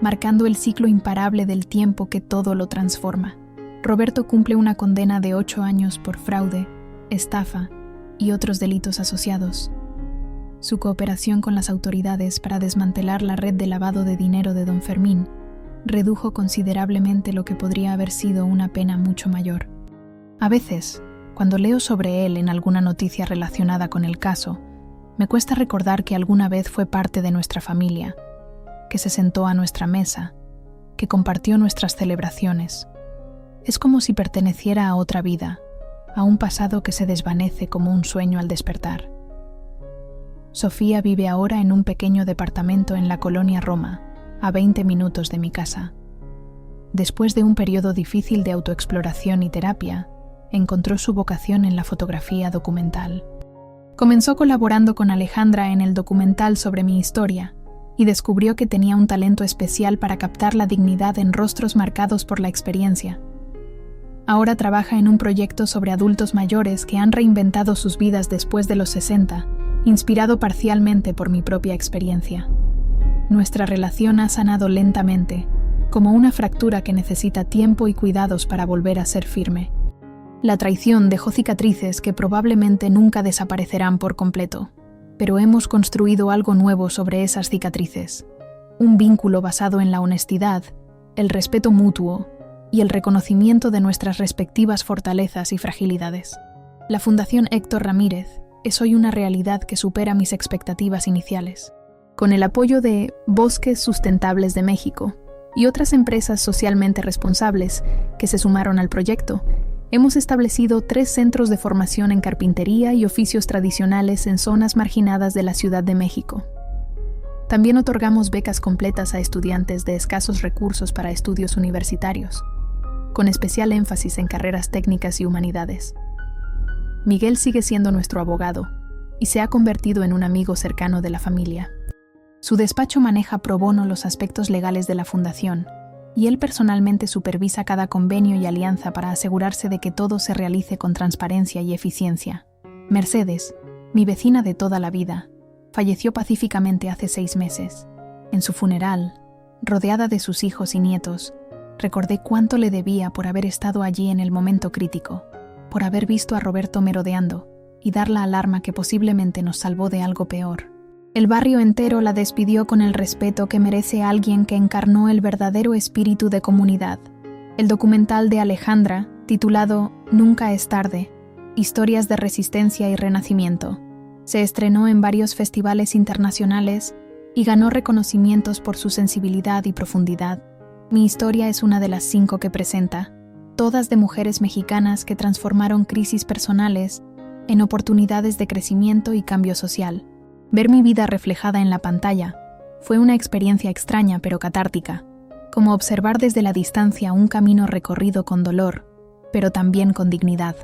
S1: marcando el ciclo imparable del tiempo que todo lo transforma. Roberto cumple una condena de 8 años por fraude, estafa y otros delitos asociados. Su cooperación con las autoridades para desmantelar la red de lavado de dinero de don Fermín redujo considerablemente lo que podría haber sido una pena mucho mayor. A veces, cuando leo sobre él en alguna noticia relacionada con el caso, me cuesta recordar que alguna vez fue parte de nuestra familia, que se sentó a nuestra mesa, que compartió nuestras celebraciones. Es como si perteneciera a otra vida, a un pasado que se desvanece como un sueño al despertar. Sofía vive ahora en un pequeño departamento en la colonia Roma, a 20 minutos de mi casa. Después de un periodo difícil de autoexploración y terapia, encontró su vocación en la fotografía documental. Comenzó colaborando con Alejandra en el documental sobre mi historia y descubrió que tenía un talento especial para captar la dignidad en rostros marcados por la experiencia. Ahora trabaja en un proyecto sobre adultos mayores que han reinventado sus vidas después de los 60, inspirado parcialmente por mi propia experiencia. Nuestra relación ha sanado lentamente, como una fractura que necesita tiempo y cuidados para volver a ser firme. La traición dejó cicatrices que probablemente nunca desaparecerán por completo, pero hemos construido algo nuevo sobre esas cicatrices. Un vínculo basado en la honestidad, el respeto mutuo y el reconocimiento de nuestras respectivas fortalezas y fragilidades. La Fundación Héctor Ramírez es hoy una realidad que supera mis expectativas iniciales. Con el apoyo de Bosques Sustentables de México y otras empresas socialmente responsables que se sumaron al proyecto, hemos establecido 3 centros de formación en carpintería y oficios tradicionales en zonas marginadas de la Ciudad de México. También otorgamos becas completas a estudiantes de escasos recursos para estudios universitarios, con especial énfasis en carreras técnicas y humanidades. Miguel sigue siendo nuestro abogado y se ha convertido en un amigo cercano de la familia. Su despacho maneja pro bono los aspectos legales de la fundación, y él personalmente supervisa cada convenio y alianza para asegurarse de que todo se realice con transparencia y eficiencia. Mercedes, mi vecina de toda la vida, falleció pacíficamente hace 6 meses. En su funeral, rodeada de sus hijos y nietos, recordé cuánto le debía por haber estado allí en el momento crítico, por haber visto a Roberto merodeando y dar la alarma que posiblemente nos salvó de algo peor. El barrio entero la despidió con el respeto que merece alguien que encarnó el verdadero espíritu de comunidad. El documental de Alejandra, titulado Nunca es tarde, Historias de Resistencia y Renacimiento, se estrenó en varios festivales internacionales y ganó reconocimientos por su sensibilidad y profundidad.
S2: Mi historia es una de las 5 que presenta, todas de mujeres mexicanas que transformaron crisis personales en oportunidades de crecimiento y cambio social. Ver mi vida reflejada en la pantalla fue una experiencia extraña pero catártica, como observar desde la distancia un camino recorrido con dolor, pero también con dignidad.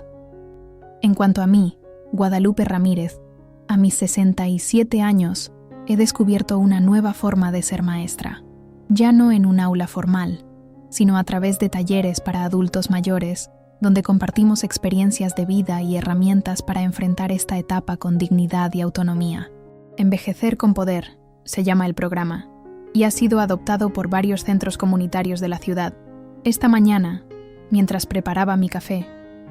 S2: En cuanto a mí, Guadalupe Ramírez, a mis 67 años, he descubierto una nueva forma de ser maestra, ya no en un aula formal, sino a través de talleres para adultos mayores, donde compartimos experiencias de vida y herramientas para enfrentar esta etapa con dignidad y autonomía. Envejecer con Poder se llama el programa, y ha sido adoptado por varios centros comunitarios de la ciudad. Esta mañana, mientras preparaba mi café,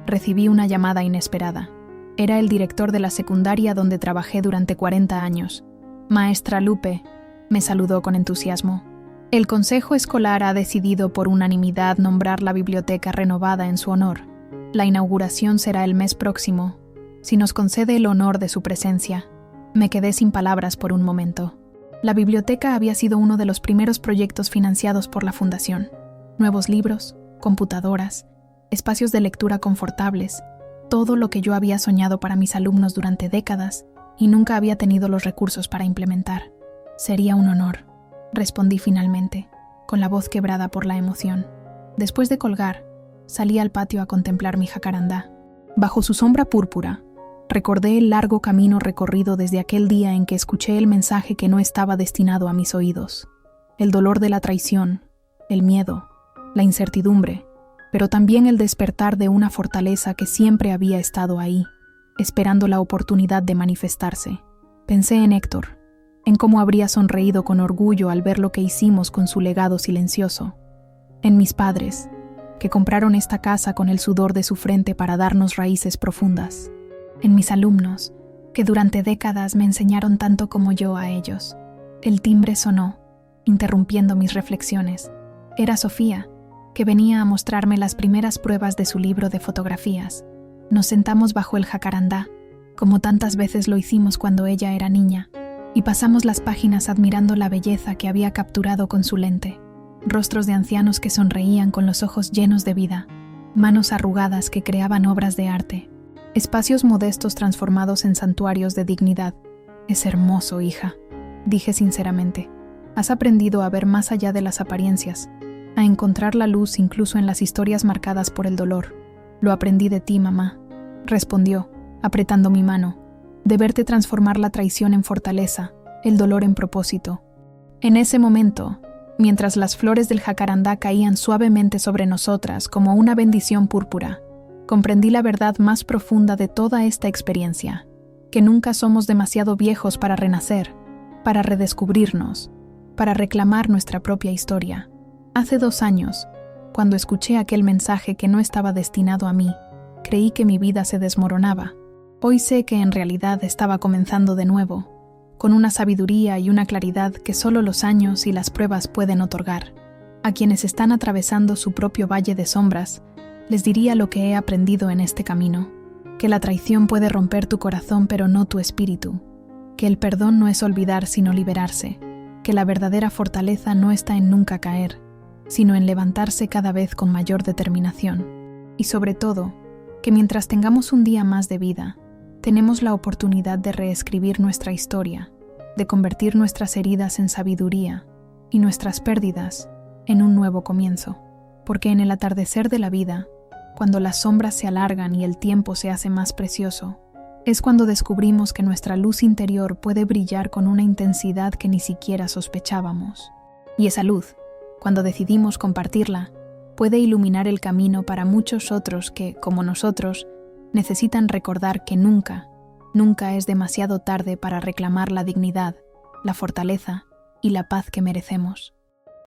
S2: recibí una llamada inesperada. Era el director de la secundaria donde trabajé durante 40 años. Maestra Lupe, me saludó con entusiasmo. El Consejo Escolar ha decidido por unanimidad nombrar la biblioteca renovada en su honor. La inauguración será el mes próximo, si nos concede el honor de su presencia. Me quedé sin palabras por un momento. La biblioteca había sido uno de los primeros proyectos financiados por la Fundación. Nuevos libros, computadoras, espacios de lectura confortables, todo lo que yo había soñado para mis alumnos durante décadas y nunca había tenido los recursos para implementar. Sería un honor, respondí finalmente, con la voz quebrada por la emoción. Después de colgar, salí al patio a contemplar mi jacarandá. Bajo su sombra púrpura, recordé el largo camino recorrido desde aquel día en que escuché el mensaje que no estaba destinado a mis oídos. El dolor de la traición, el miedo, la incertidumbre, pero también el despertar de una fortaleza que siempre había estado ahí, esperando la oportunidad de manifestarse. Pensé en Héctor, en cómo habría sonreído con orgullo al ver lo que hicimos con su legado silencioso. En mis padres, que compraron esta casa con el sudor de su frente para darnos raíces profundas. En mis alumnos, que durante décadas me enseñaron tanto como yo a ellos. El timbre sonó, interrumpiendo mis reflexiones. Era Sofía, que venía a mostrarme las primeras pruebas de su libro de fotografías. Nos sentamos bajo el jacarandá, como tantas veces lo hicimos cuando ella era niña, y pasamos las páginas admirando la belleza que había capturado con su lente. Rostros de ancianos que sonreían con los ojos llenos de vida, manos arrugadas que creaban obras de arte, espacios modestos transformados en santuarios de dignidad. Es hermoso, hija, dije sinceramente. Has aprendido a ver más allá de las apariencias, a encontrar la luz incluso en las historias marcadas por el dolor. Lo aprendí de ti, mamá, respondió, apretando mi mano, de verte transformar la traición en fortaleza, el dolor en propósito. En ese momento, mientras las flores del jacarandá caían suavemente sobre nosotras como una bendición púrpura, comprendí la verdad más profunda de toda esta experiencia, que nunca somos demasiado viejos para renacer, para redescubrirnos, para reclamar nuestra propia historia. Hace 2 años, cuando escuché aquel mensaje que no estaba destinado a mí, creí que mi vida se desmoronaba. Hoy sé que en realidad estaba comenzando de nuevo, con una sabiduría y una claridad que solo los años y las pruebas pueden otorgar. A quienes están atravesando su propio valle de sombras, les diría lo que he aprendido en este camino, que la traición puede romper tu corazón pero no tu espíritu, que el perdón no es olvidar sino liberarse, que la verdadera fortaleza no está en nunca caer, sino en levantarse cada vez con mayor determinación. Y sobre todo, que mientras tengamos un día más de vida, tenemos la oportunidad de reescribir nuestra historia, de convertir nuestras heridas en sabiduría y nuestras pérdidas en un nuevo comienzo. Porque en el atardecer de la vida, cuando las sombras se alargan y el tiempo se hace más precioso, es cuando descubrimos que nuestra luz interior puede brillar con una intensidad que ni siquiera sospechábamos. Y esa luz, cuando decidimos compartirla, puede iluminar el camino para muchos otros que, como nosotros, necesitan recordar que nunca es demasiado tarde para reclamar la dignidad, la fortaleza y la paz que merecemos.